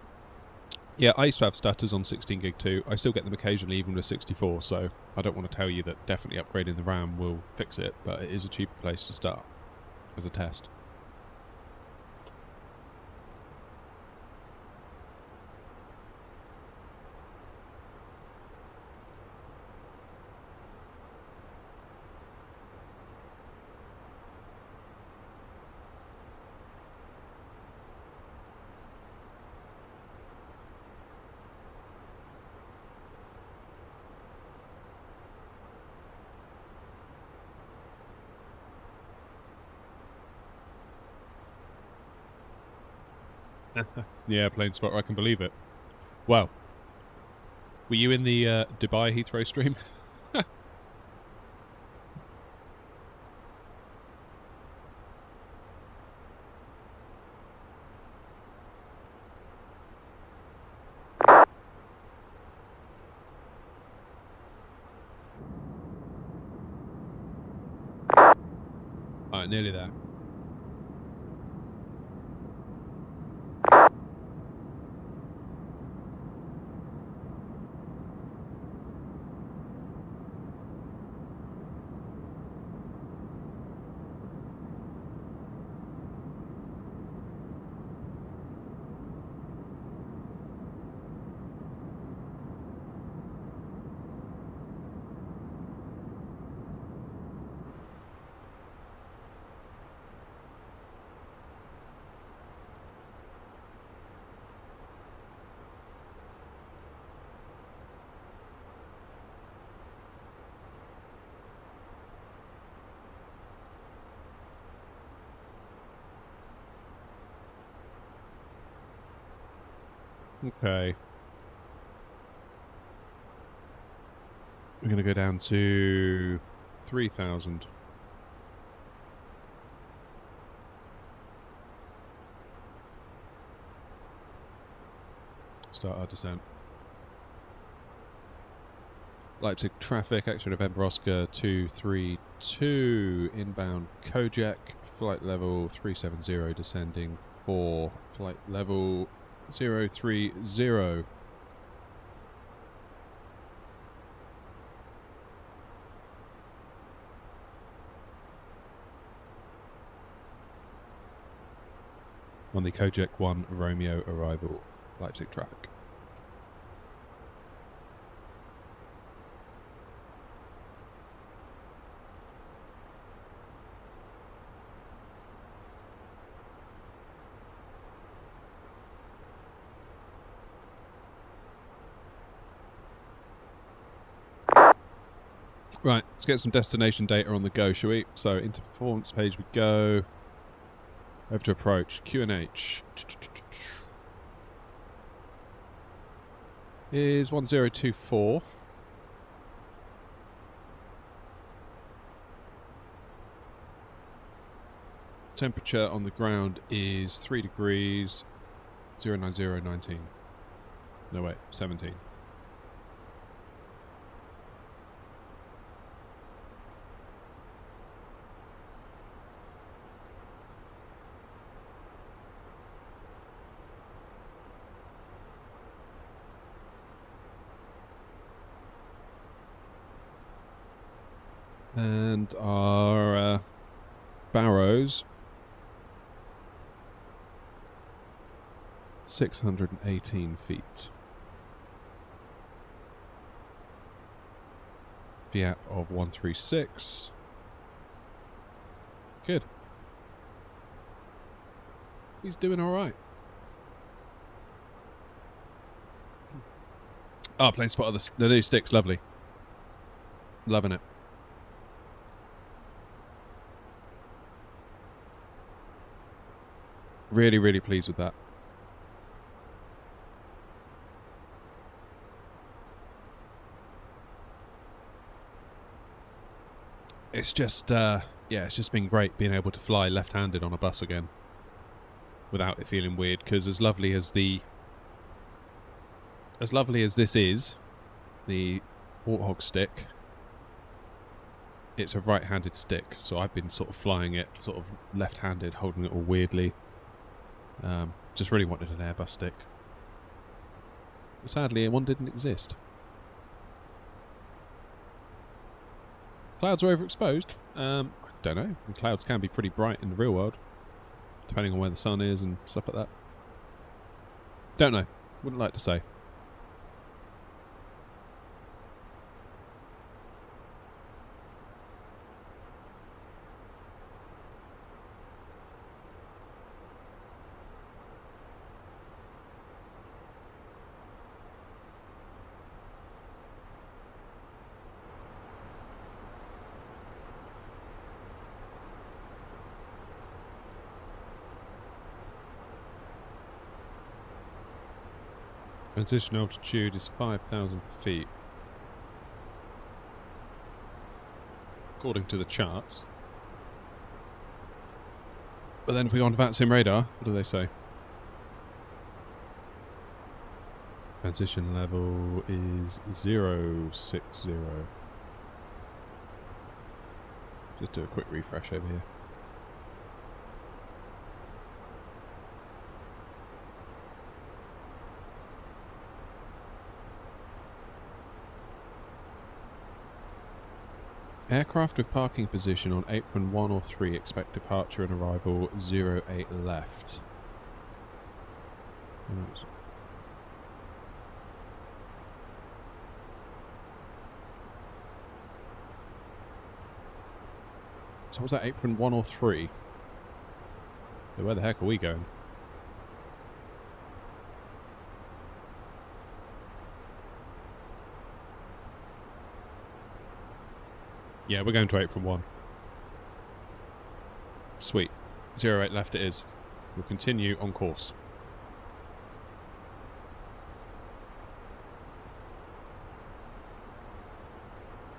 Yeah, I used to have stutters on 16 gig too. I still get them occasionally even with 64, so I don't want to tell you that definitely upgrading the RAM will fix it, but it is a cheaper place to start as a test. Yeah, plain spot, I can believe it. Well, were you in the Dubai Heathrow stream? Alright, nearly there. Okay. We're going to go down to 3,000. Start our descent. Leipzig traffic, X-ray November Oscar 232, inbound Kojak, flight level 370, descending 4, flight level 030. On the Kojak 1 Romeo arrival, Leipzig traffic. Right, let's get some destination data on the go, shall we? So, into performance page we go. Over to approach. QNH is 1024. Temperature on the ground is 3 degrees, 09019. No, wait, 17. And our barrows, 618 feet. Fiat of 136. Good. He's doing all right. Oh, plain spot of the new stick's lovely. Loving it. Really, really pleased with that. it's just yeah, it's just been great being able to fly left-handed on a bus again without it feeling weird. Because as lovely as this is, the Warthog stick, it's a right-handed stick, so I've been sort of flying it sort of left-handed, holding it all weirdly. Just really wanted an Airbus stick. But sadly, one didn't exist. Clouds are overexposed. I don't know. The clouds can be pretty bright in the real world, depending on where the sun is and stuff like that. Don't know. Wouldn't like to say. Transition altitude is 5,000 feet. According to the charts. But then if we go on to VATSIM radar, what do they say? Transition level is 060. Just do a quick refresh over here. Aircraft with parking position on apron 1 or 3 expect departure and arrival 08 left. So was that apron 1 or 3? So where the heck are we going? Yeah, we're going to apron 1. Sweet. 08 left it is. We'll continue on course.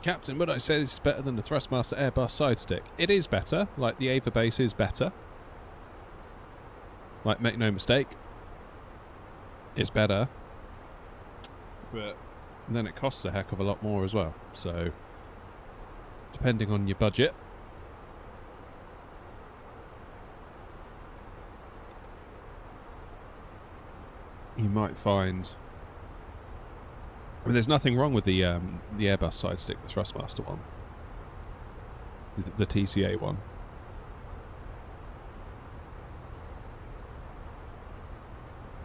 Captain, would I say this is better than the Thrustmaster Airbus Sidestick? It is better. Like, the Ava base is better. Like, make no mistake. It's better. But then it costs a heck of a lot more as well. So, depending on your budget. You might find... I mean, there's nothing wrong with the Airbus Sidestick, the Thrustmaster one. The TCA one.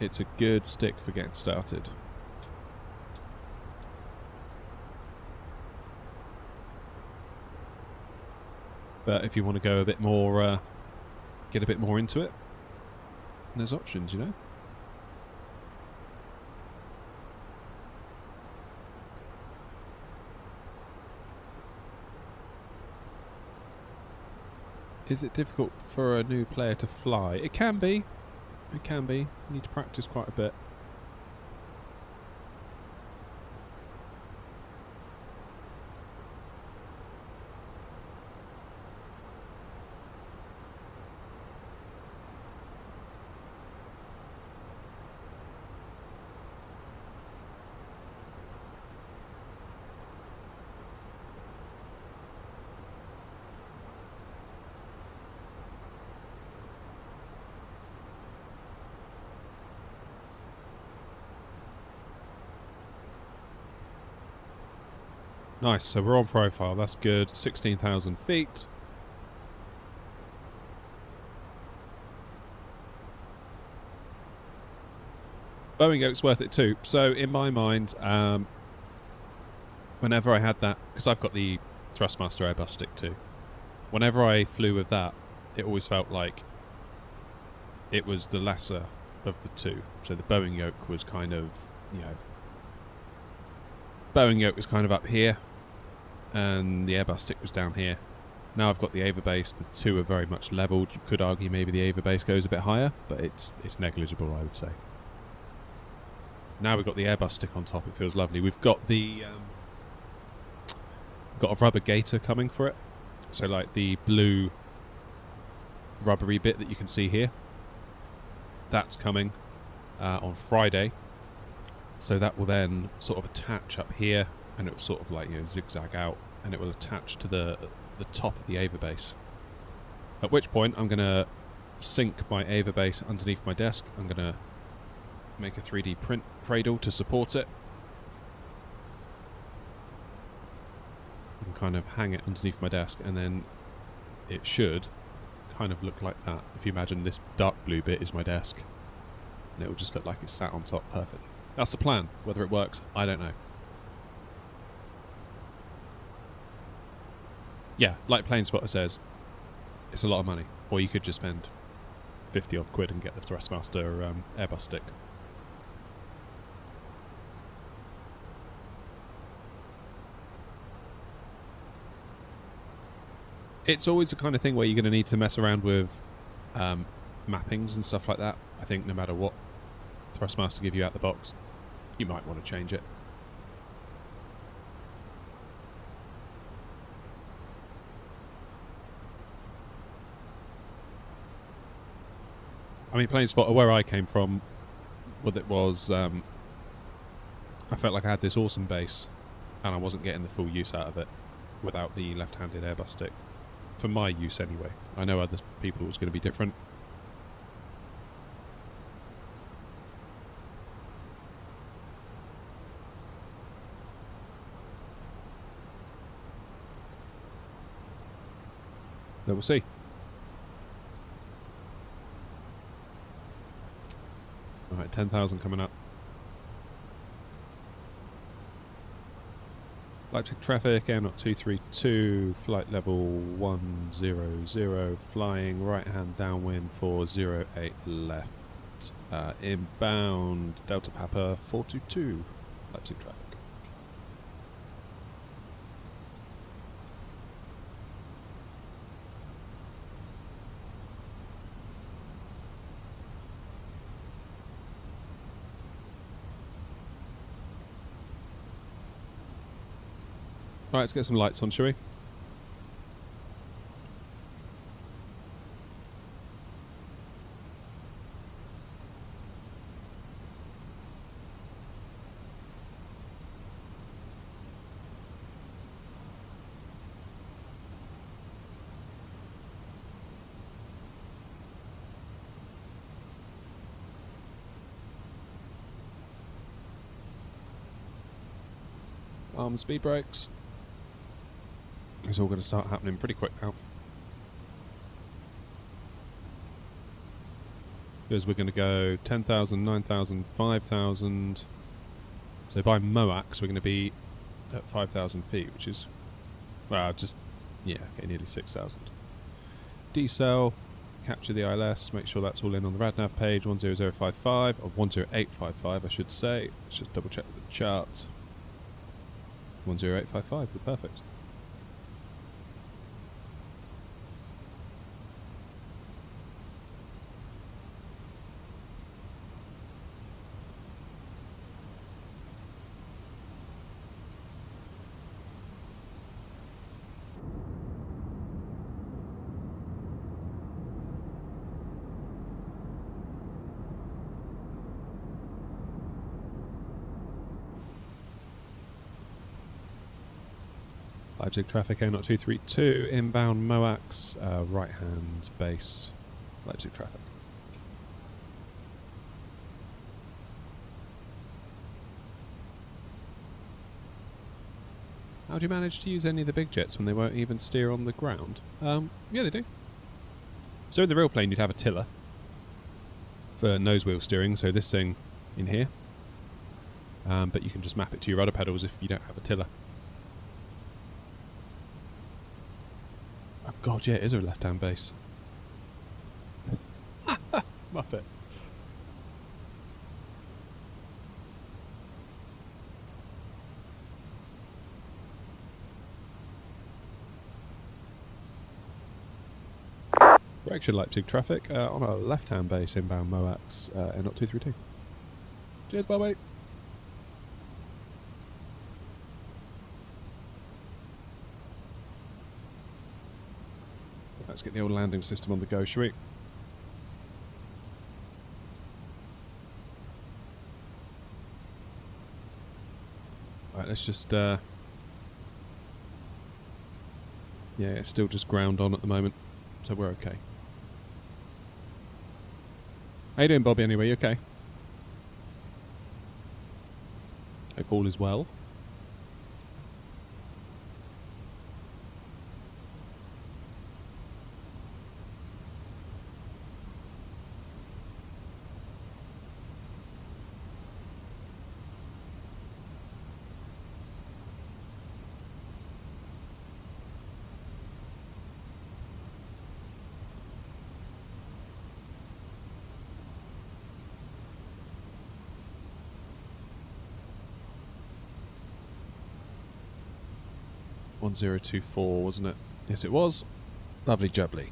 It's a good stick for getting started. But if you want to go a bit more, get a bit more into it, there's options, you know? Is it difficult for a new player to fly? It can be. It can be. You need to practice quite a bit. Nice, so we're on profile, that's good. 16,000 feet. Boeing yoke's worth it too. So in my mind, whenever I had that, because I've got the Thrustmaster Airbus stick too, whenever I flew with that, it always felt like it was the lesser of the two. So the Boeing yoke was kind of, you know, Boeing yoke was kind of up here, and the Airbus stick was down here. Now I've got the Ava base, the two are very much levelled. You could argue maybe the Ava base goes a bit higher, but it's negligible, I would say. Now we've got the Airbus stick on top, it feels lovely. We've got the got a rubber gaiter coming for it, So like the blue rubbery bit that you can see here, that's coming on Friday. So that will then sort of attach up here, and it will sort of like, you know, zigzag out, and it will attach to the top of the Ava base. At which point I'm going to sink my Ava base underneath my desk. I'm going to make a 3D print cradle to support it, and kind of hang it underneath my desk, and then it should kind of look like that. If you imagine this dark blue bit is my desk, and it will just look like it's sat on top perfectly. That's the plan. Whether it works, I don't know. Yeah, like Planespotter says, it's a lot of money. Or you could just spend 50 odd quid and get the Thrustmaster Airbus stick. It's always the kind of thing where you're going to need to mess around with mappings and stuff like that. I think no matter what Thrustmaster give you out the box, you might want to change it. I mean, Planespotter, where I came from, what it was, I felt like I had this awesome base, and I wasn't getting the full use out of it without the left-handed Airbus stick. For my use, anyway. I know other people it was going to be different. But we'll see. Alright, 10,000 coming up. Leipzig traffic, Air 232, flight level 100, flying right hand downwind for 08 left. Inbound Delta Papa 422, Leipzig traffic. Alright, let's get some lights on, shall we? Speed brakes. It's all going to start happening pretty quick now. Because we're going to go 10,000, 9,000, 5,000. So by MOAX we're going to be at 5,000 feet, which is, well, just, yeah, okay, nearly 6,000. Decel, capture the ILS, make sure that's all in on the RadNav page, 10055, or 10855 I should say. Let's just double check the chart. 10855, we're perfect. Leipzig traffic, Air 232, inbound MOAX, right hand base, Leipzig traffic. How do you manage to use any of the big jets when they won't even steer on the ground? Yeah, they do. So in the real plane you'd have a tiller for nose wheel steering, so this thing in here. But you can just map it to your rudder pedals if you don't have a tiller. Oh god, yeah, it is a left-hand base. Muppet. Correction, Leipzig traffic on a left-hand base inbound MOAX, Air 232. Cheers, bye-bye. Let's get the old landing system on the go, shall we? Right, let's just... yeah, it's still just ground on at the moment, so we're okay. How you doing, Bobby, anyway? You okay? Hope all is well. It's 1024, wasn't it? Yes, it was. Lovely jubbly.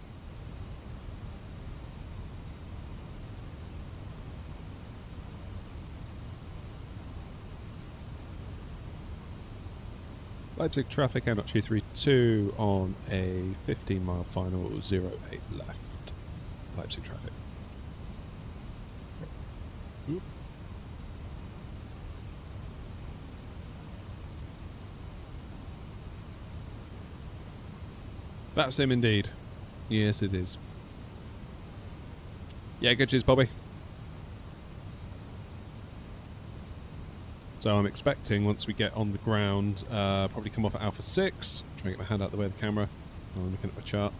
Leipzig traffic, Air 232 on a 15-mile final, 08 left. Leipzig traffic. Oop. That's him indeed. Yes, it is. Yeah, good cheers, Bobby. So I'm expecting once we get on the ground, probably come off at Alpha 6. Try and get my hand out the way of the camera. I'm looking at my chart.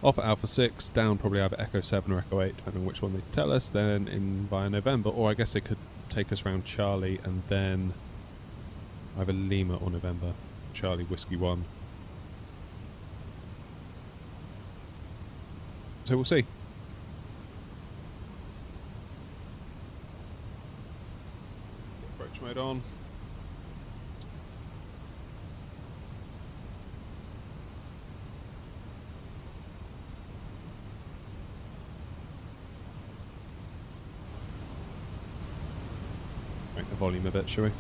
Off at Alpha 6, down probably either Echo 7 or Echo 8, depending on which one they tell us, then in by November. Or I guess they could take us around Charlie and then either Lima or November. Charlie, Whiskey 1. So we'll see. Approach mode on. Crank the volume a bit, shall we?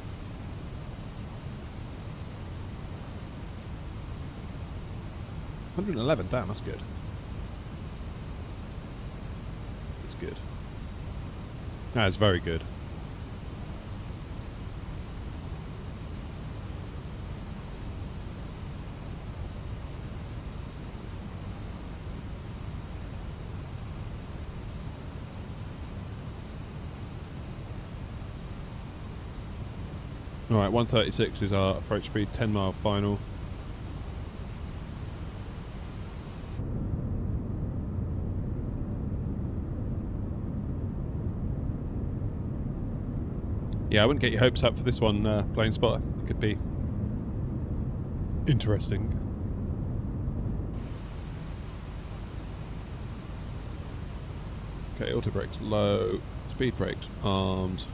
$111, damn, that's good. Good. That is very good. Alright, 136 is our approach speed, 10-mile final. Yeah, I wouldn't get your hopes up for this one, Plane Spotter. It could be interesting. Okay, auto brakes low, speed brakes armed.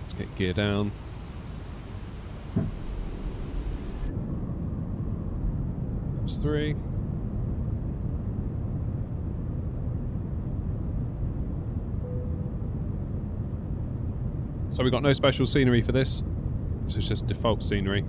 Let's get gear down. That's 3. So we got no special scenery for this. This is just default scenery.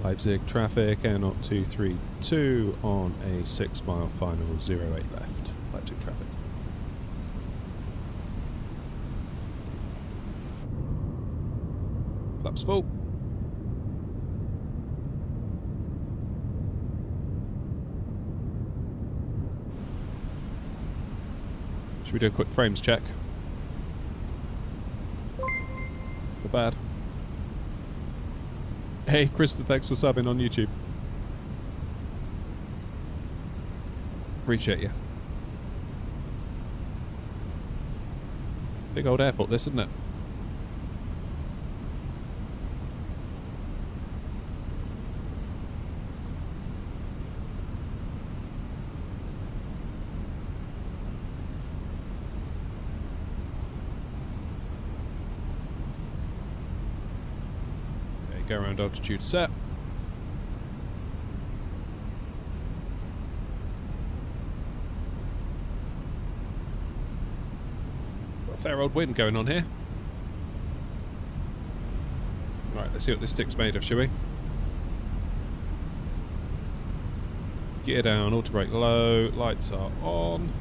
Leipzig traffic, Air 232 on a 6-mile final, 08 left. Leipzig traffic. Flaps full. Should we do a quick frames check? Not bad. Hey, Krista, thanks for subbing on YouTube. Appreciate you. Big old airport this, isn't it? go around altitude set. Got a fair old wind going on here. Right, let's see what this stick's made of, shall we? Gear down, auto brake low, lights are on.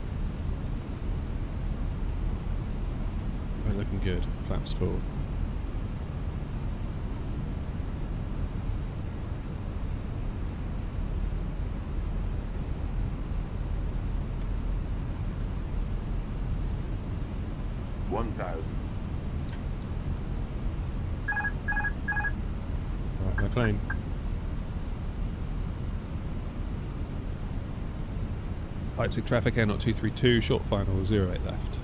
We're looking good. Flaps full. Right, McLean. Leipzig traffic, Air 232, short final, 08 left.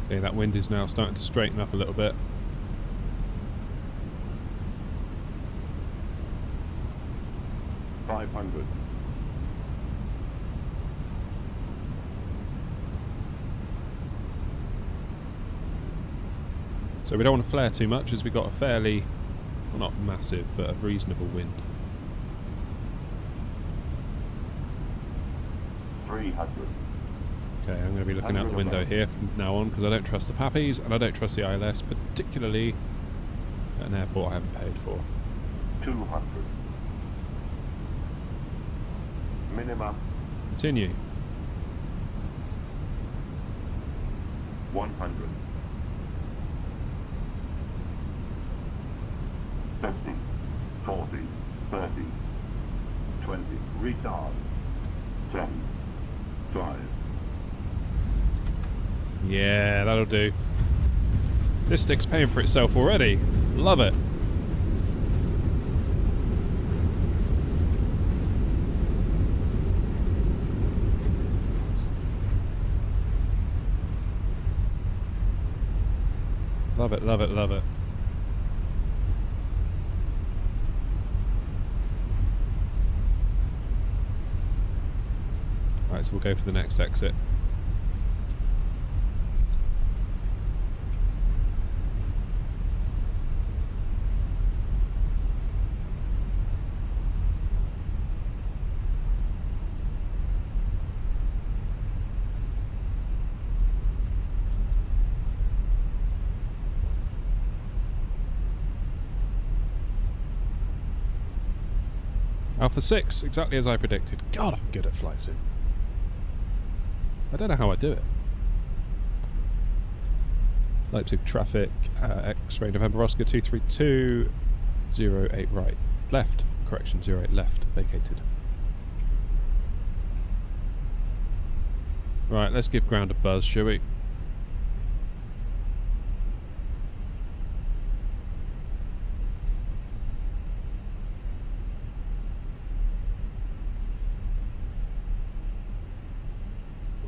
Okay, that wind is now starting to straighten up a little bit. So we don't want to flare too much as we got a fairly, well, not massive, but a reasonable wind. 300. Okay, I'm going to be looking out the window here from now on because I don't trust the Pappies and I don't trust the ILS, particularly at an airport I haven't paid for. 200. Minimum. Continue. 100. 50, 40, 30, 20, retard, 10, 5. Yeah, that'll do. This stick's paying for itself already. Love it. Love it, love it, love it. Right, so we'll go for the next exit. Alpha 6, exactly as I predicted. God, I'm good at flight sim. I don't know how I do it. Leipzig traffic, X-ray November Oscar 232, 08 right. Left, correction, 08 left, vacated. Right, let's give ground a buzz, shall we?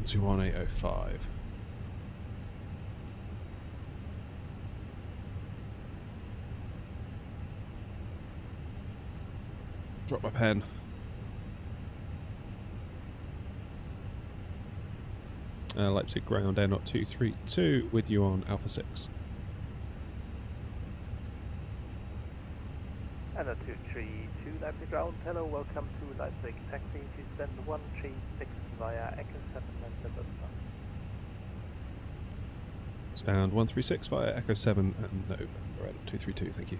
To 1805. Drop my pen. Leipzig ground, Air 232, with you on Alpha 6. Air 232, Leipzig ground, hello, welcome to Leipzig taxi to send 136 via Echo 7 and November. Stand 136 via Echo 7 and November, 232, thank you.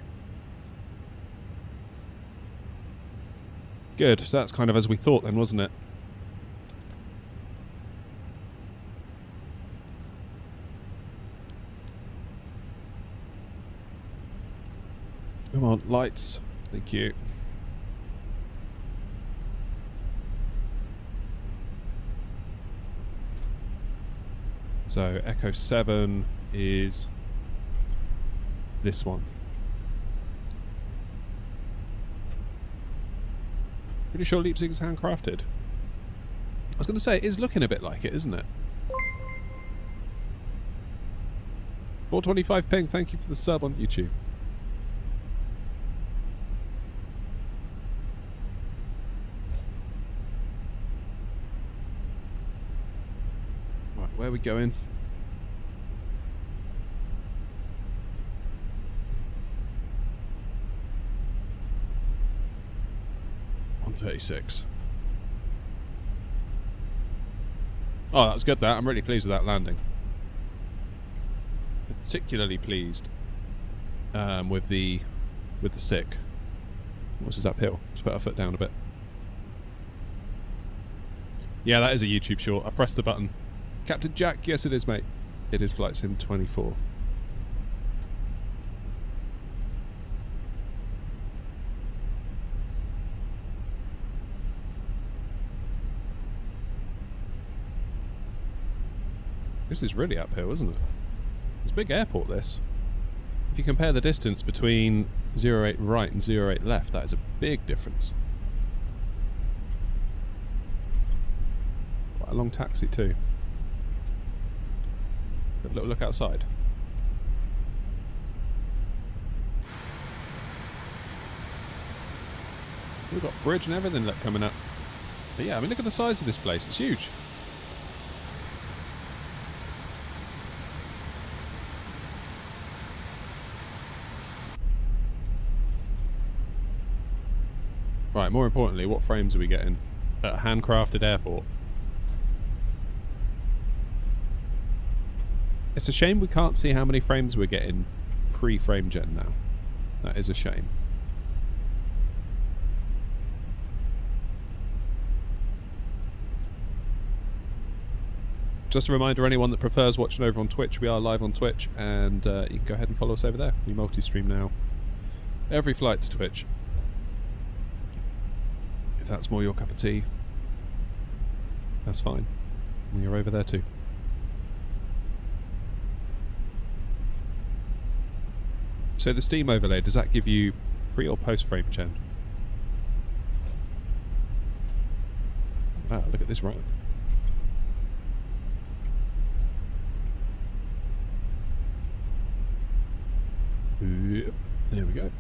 Good, so that's kind of as we thought then, wasn't it? Come on, lights. Thank you. So Echo 7 is this one. Pretty sure Leipzig is handcrafted. I was going to say, it is looking a bit like it, isn't it? 425 ping, thank you for the sub on YouTube. Right, where are we going? $136. Oh, that was good, that. I'm really pleased with that landing. Particularly pleased with the stick. What's this uphill? Just put our foot down a bit. Yeah, that is a YouTube short. I've pressed the button. Captain Jack, yes it is, mate. It is Flight Sim 24. This is really uphill, isn't it? It's a big airport, this. If you compare the distance between 08 right and 08 left, that is a big difference. Quite a long taxi too. Got a little look outside. We've got bridge and everything coming up. But yeah, I mean, look at the size of this place. It's huge. Right, more importantly, what frames are we getting at a handcrafted airport? It's a shame we can't see how many frames we're getting pre-frame gen now. That is a shame. Just a reminder, anyone that prefers watching over on Twitch, we are live on Twitch, and you can go ahead and follow us over there. We multi-stream now. Every flight to Twitch. If that's more your cup of tea, that's fine. We are over there too. So the Steam overlay, does that give you pre or post frame gen? Wow, look at this ramp. Yep, there we go.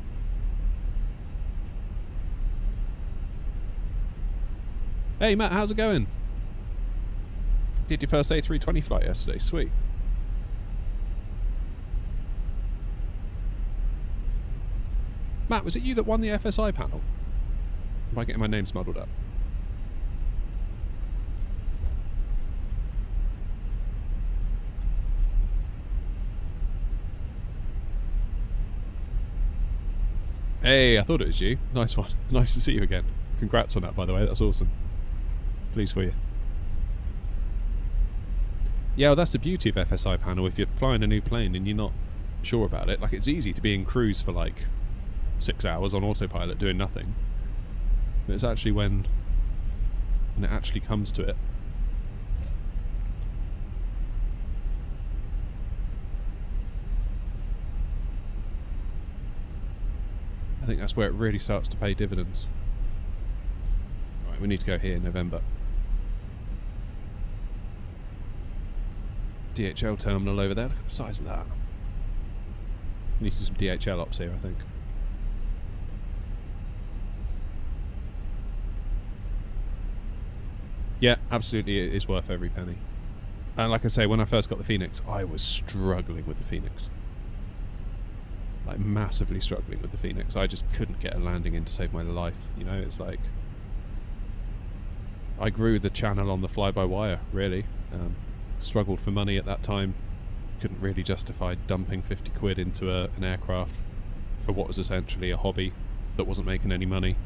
Hey Matt, how's it going? Did your first A320 flight yesterday, sweet. Matt, was it you that won the FSI panel? Am I getting my names muddled up? Hey, I thought it was you. Nice one. Nice to see you again. Congrats on that, by the way, that's awesome. Pleased for you. Yeah, well, that's the beauty of FSI panel. If you're flying a new plane and you're not sure about it, like, it's easy to be in cruise for like 6 hours on autopilot doing nothing. But it's actually when it actually comes to it. I think that's where it really starts to pay dividends. Right, we need to go here in November. DHL terminal over there. Look at the size of that. We need some DHL ops here, I think. Yeah, absolutely, it is worth every penny. And like I say, when I first got the Fenix, I was struggling with the Fenix. Like, massively struggling with the Fenix. I just couldn't get a landing in to save my life. You know, it's like... I grew the channel on the fly-by-wire, really. Struggled for money at that time. Couldn't really justify dumping 50 quid into an aircraft for what was essentially a hobby that wasn't making any money.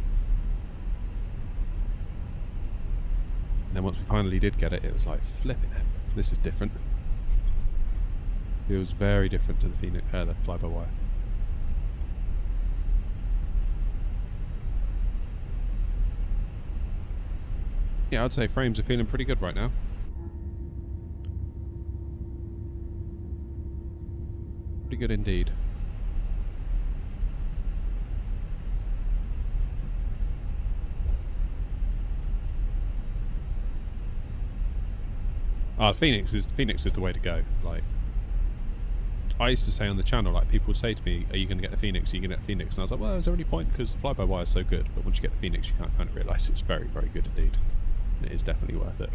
And then once we finally did get it, it was like, flipping it. This is different. It was very different to the Fenix, the fly-by-wire. Yeah, I'd say frames are feeling pretty good right now. Pretty good indeed. Ah, Phoenix is the way to go. Like, I used to say on the channel, like people would say to me, "Are you going to get the Fenix? Are you going to get the Fenix?" And I was like, "Well, is there any point? Because the fly-by-wire is so good." But once you get the Fenix, you kind of realise it's very, very good indeed. And it is definitely worth it.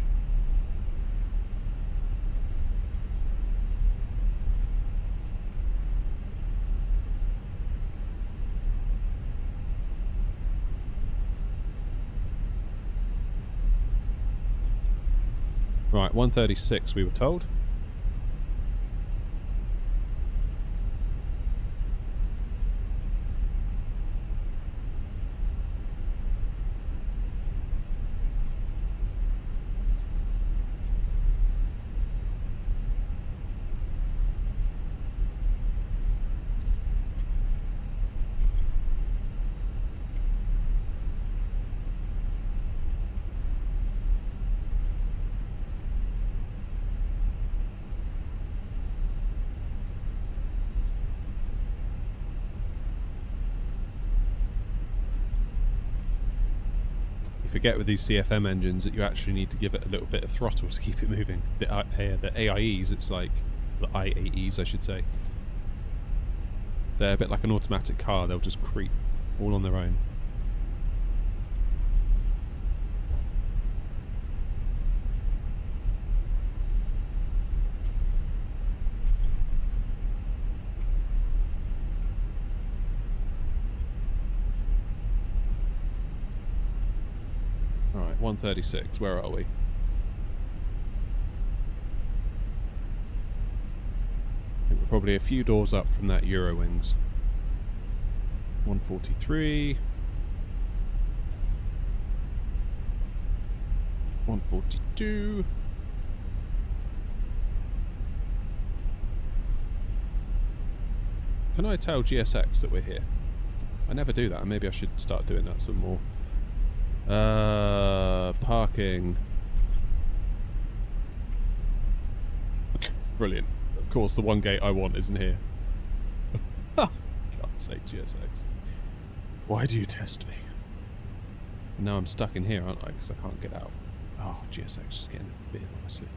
Right, 136 we were told. Forget with these CFM engines that you actually need to give it a little bit of throttle to keep it moving. The AIEs, it's like the IAEs, I should say. They're a bit like an automatic car. They'll just creep all on their own. Alright, 136, where are we? I think we're probably a few doors up from that Eurowings. 143. 142. Can I tell GSX that we're here? I never do that, and maybe I should start doing that some more. Parking. Brilliant. Of course, the one gate I want isn't here. God's sake, GSX. Why do you test me? Now I'm stuck in here, aren't I? Because I can't get out. Oh, GSX just getting a bit, honestly.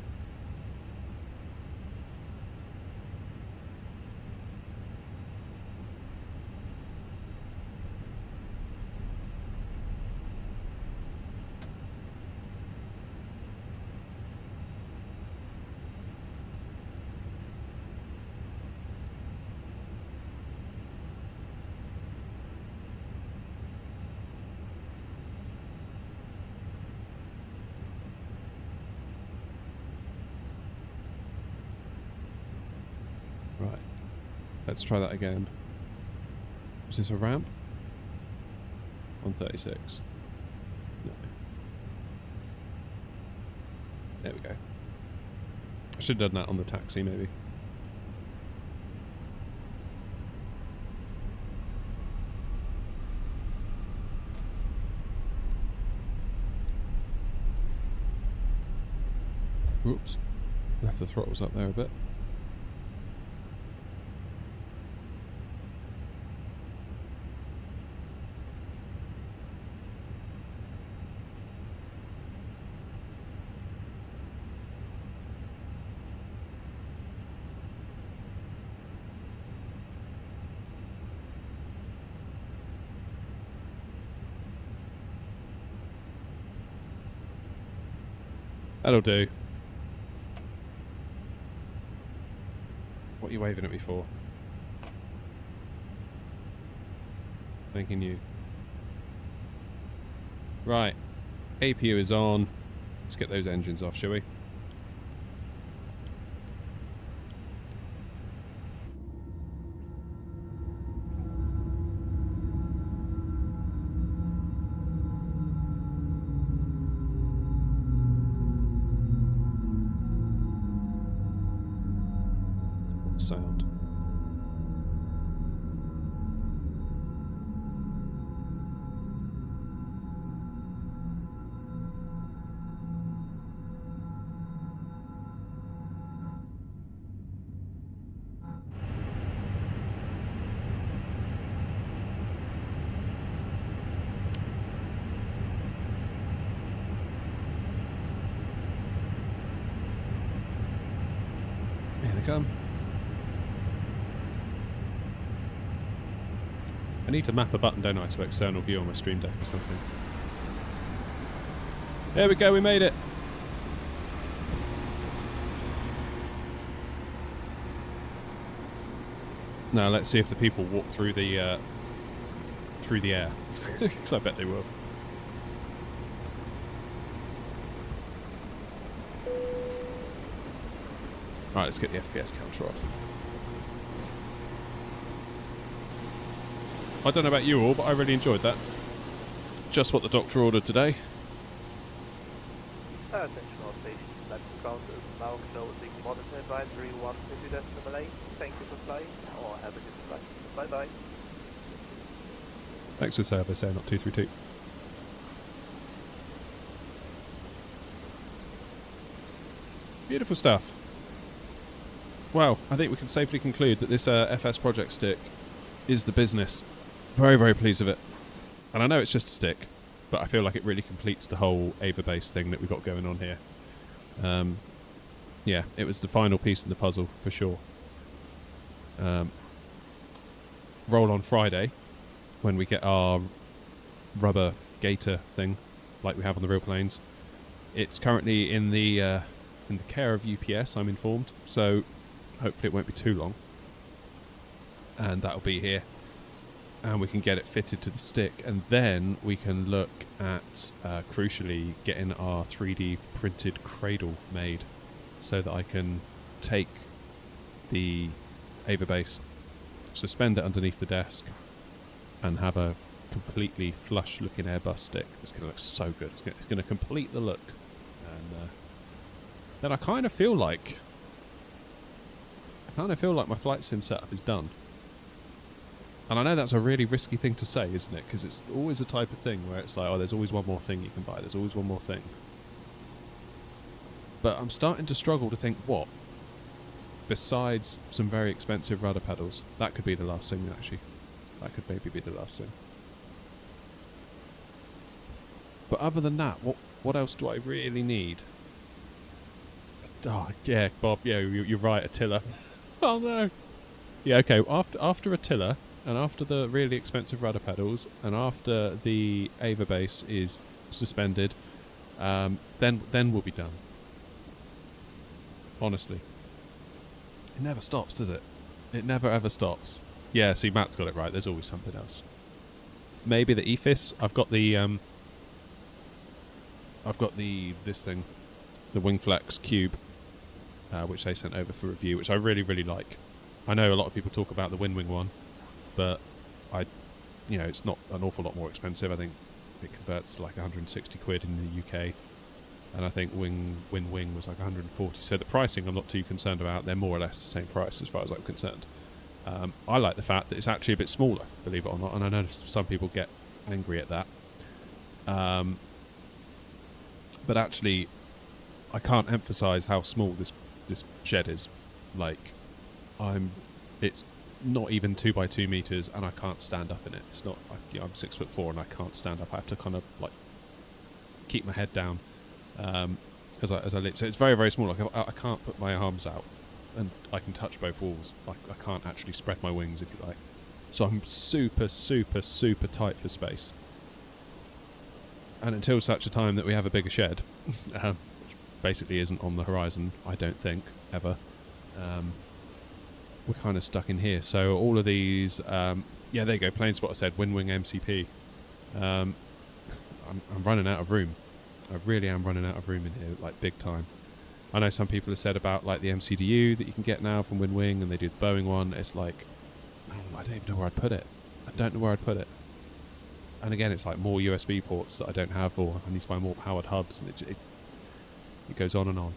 Right, let's try that again. Is this a ramp? 136. No. There we go. I should have done that on the taxi, maybe. Oops. Left the throttles up there a bit. That'll do. What are you waving at me for? Thanking you. Right. APU is on. Let's get those engines off, shall we? Sound. Here they come. I need to map a button, don't I, to external view on my Stream Deck or something. There we go, we made it. Now let's see if the people walk through the air, because I bet they will. Right, let's get the FPS counter off. I don't know about you all, but I really enjoyed that. Just what the doctor ordered today. Attention all stations, left counters, now closing monitor advisory 150.8. Thank you for flying, or have a good flight. Bye bye. Thanks for service, Air Not 232. Beautiful stuff. Well, I think we can safely conclude that this FS Project stick is the business. Very, very pleased with it. And I know it's just a stick, but I feel like it really completes the whole Ava base thing that we've got going on here. Yeah, it was the final piece in the puzzle, for sure. Roll on Friday, when we get our rubber gator thing, like we have on the real planes. It's currently in the care of UPS, I'm informed, so hopefully it won't be too long. And that'll be here. And we can get it fitted to the stick, and then we can look at, crucially, getting our 3D printed cradle made so that I can take the Ava base, suspend it underneath the desk, and have a completely flush looking Airbus stick. It's going to look so good. It's going to complete the look. And then I kind of feel like my flight sim setup is done. And I know that's a really risky thing to say, isn't it? Because it's always the type of thing where it's like, oh, there's always one more thing you can buy. There's always one more thing. But I'm starting to struggle to think what, besides some very expensive rudder pedals. That could be the last thing, actually. That could maybe be the last thing. But other than that, what else do I really need? Oh, yeah, Bob, yeah, you're right, a tiller. Oh, no. Yeah, okay, after a tiller, and after the really expensive rudder pedals, and after the Ava base is suspended, then we'll be done. Honestly. It never stops, does it? It never ever stops. Yeah, see, Matt's got it right. There's always something else. Maybe the EFIS. I've got this thing, the Wingflex Cube, which they sent over for review, which I really, really like. I know a lot of people talk about the Winwing one, but it's not an awful lot more expensive. I think it converts to like 160 quid in the UK, and I think Winwing was like 140. So the pricing I'm not too concerned about. They're more or less the same price as far as I'm concerned. I like the fact that it's actually a bit smaller, believe it or not, and I know some people get angry at that. But actually, I can't emphasise how small this shed is. Like, it's not even 2 by 2 meters, and I can't stand up in it. It's not. I'm 6'4" and I can't stand up. I have to kind of like keep my head down as I lit. So it's very, very small. Like I can't put my arms out, and I can touch both walls. Like I can't actually spread my wings, if you like. So I'm super, super, super tight for space. And until such a time that we have a bigger shed, which basically isn't on the horizon, I don't think, ever, we're kind of stuck in here. So all of these, yeah, there you go, plain spot I said, Winwing MCP. I'm running out of room. I really am running out of room in here, like big time. I know some people have said about like the MCDU that you can get now from Winwing, and they do the Boeing one. It's like, I don't even know where I'd put it. I don't know where I'd put it. And again, it's like more USB ports that I don't have, or I need to buy more powered hubs, and it goes on and on.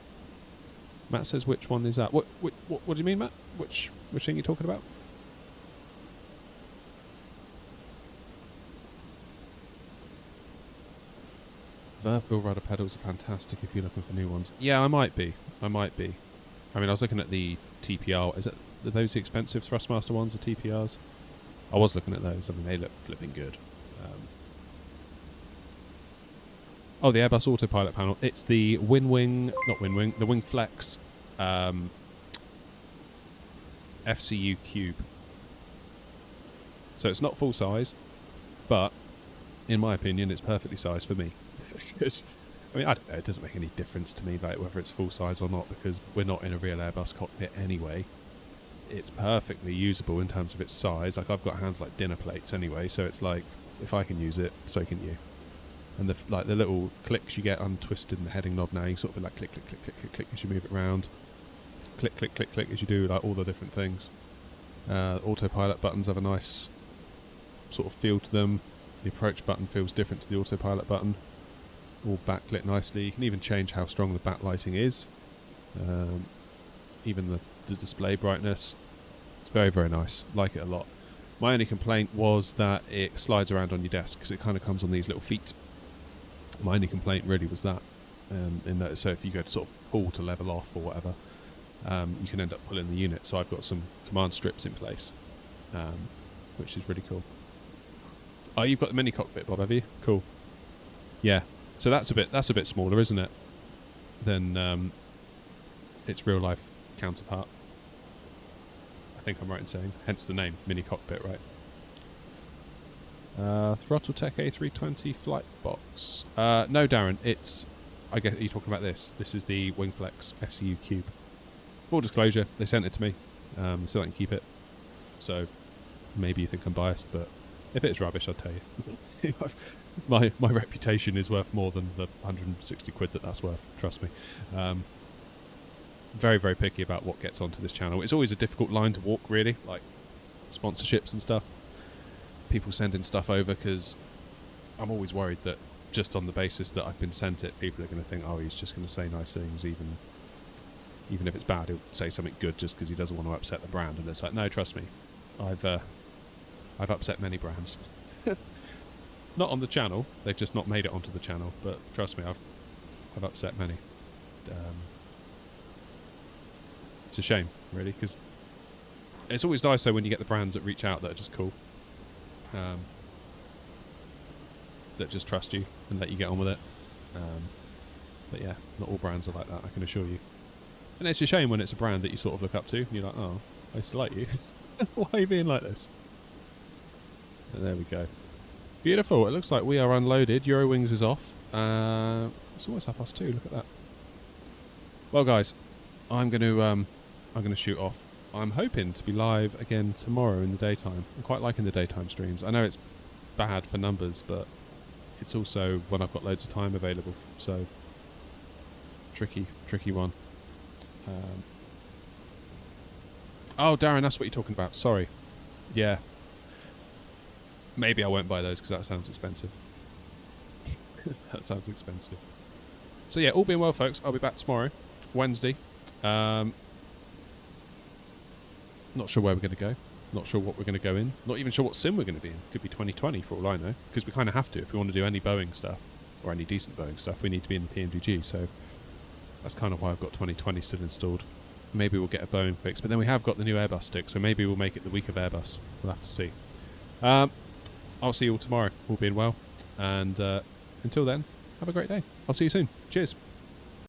Matt says, which one is that? What do you mean, Matt? Which thing are you talking about? Vertical rudder pedals are fantastic if you're looking for new ones. Yeah, I might be. I mean, I was looking at the TPR. Are those the expensive Thrustmaster ones, the TPRs? I was looking at those. I mean, they look flipping good. Oh, the Airbus autopilot panel. It's the the Wingflex FCU Cube. So it's not full size, but in my opinion, it's perfectly sized for me. Because, I mean, I don't know, it doesn't make any difference to me, like, whether it's full size or not, because we're not in a real Airbus cockpit anyway. It's perfectly usable in terms of its size. Like, I've got hands like dinner plates anyway, so it's like, if I can use it, so can you. And the little clicks you get untwisted in the heading knob now, you sort of be like click, click, click, click, click, click as you move it around. Click, click, click, click as you do like all the different things. Autopilot buttons have a nice sort of feel to them. The approach button feels different to the autopilot button. All backlit nicely. You can even change how strong the backlighting is. Even the display brightness. It's very, very nice. Like it a lot. My only complaint was that it slides around on your desk because it kind of comes on these little feet. My only complaint really was that. In that, so if you go to sort of pull to level off or whatever, you can end up pulling the unit. So I've got some command strips in place, which is really cool. Oh, you've got the mini cockpit, Bob, have you? Cool. Yeah. So that's a bit smaller, isn't it? Than its real life counterpart. I think I'm right in saying. Hence the name, mini cockpit, right? Throttle A320 flight box. No, Darren, it's... I guess you're talking about this. This is the Wingflex FCU Cube. Full disclosure, they sent it to me, so I can keep it. So maybe you think I'm biased, but if it's rubbish, I'll tell you. my reputation is worth more than the 160 quid that's worth, trust me. Very, very picky about what gets onto this channel. It's always a difficult line to walk, really, like sponsorships and stuff. People sending stuff over, because I'm always worried that just on the basis that I've been sent it, people are going to think, oh, he's just going to say nice things, even if it's bad, he'll say something good just because he doesn't want to upset the brand. And it's like, no, trust me, I've upset many brands. Not on the channel, they've just not made it onto the channel, but trust me, I've upset many. It's a shame, really, because it's always nice though when you get the brands that reach out that are just cool. That just trust you and let you get on with it. But yeah, not all brands are like that, I can assure you. And it's a shame when it's a brand that you sort of look up to and you're like, oh, I used to like you. Why are you being like this? And there we go. Beautiful. It looks like we are unloaded. Eurowings is off. It's almost 2:30. Look at that. Well, guys, I'm going to shoot off. I'm hoping to be live again tomorrow in the daytime. I'm quite liking the daytime streams. I know it's bad for numbers, but it's also when I've got loads of time available. So tricky one. Oh, Darren, that's what you're talking about. Sorry. Yeah. Maybe I won't buy those because that sounds expensive. That sounds expensive. So yeah, all being well, folks, I'll be back tomorrow, Wednesday. Not sure where we're going to go. Not sure what we're going to go in. Not even sure what sim we're going to be in. Could be 2020 for all I know. Because we kind of have to. If we want to do any Boeing stuff, or any decent Boeing stuff, we need to be in the PMDG. So that's kind of why I've got 2020 still installed. Maybe we'll get a Boeing fix. But then we have got the new Airbus stick, so maybe we'll make it the week of Airbus. We'll have to see. I'll see you all tomorrow, all being well. And until then, have a great day. I'll see you soon. Cheers.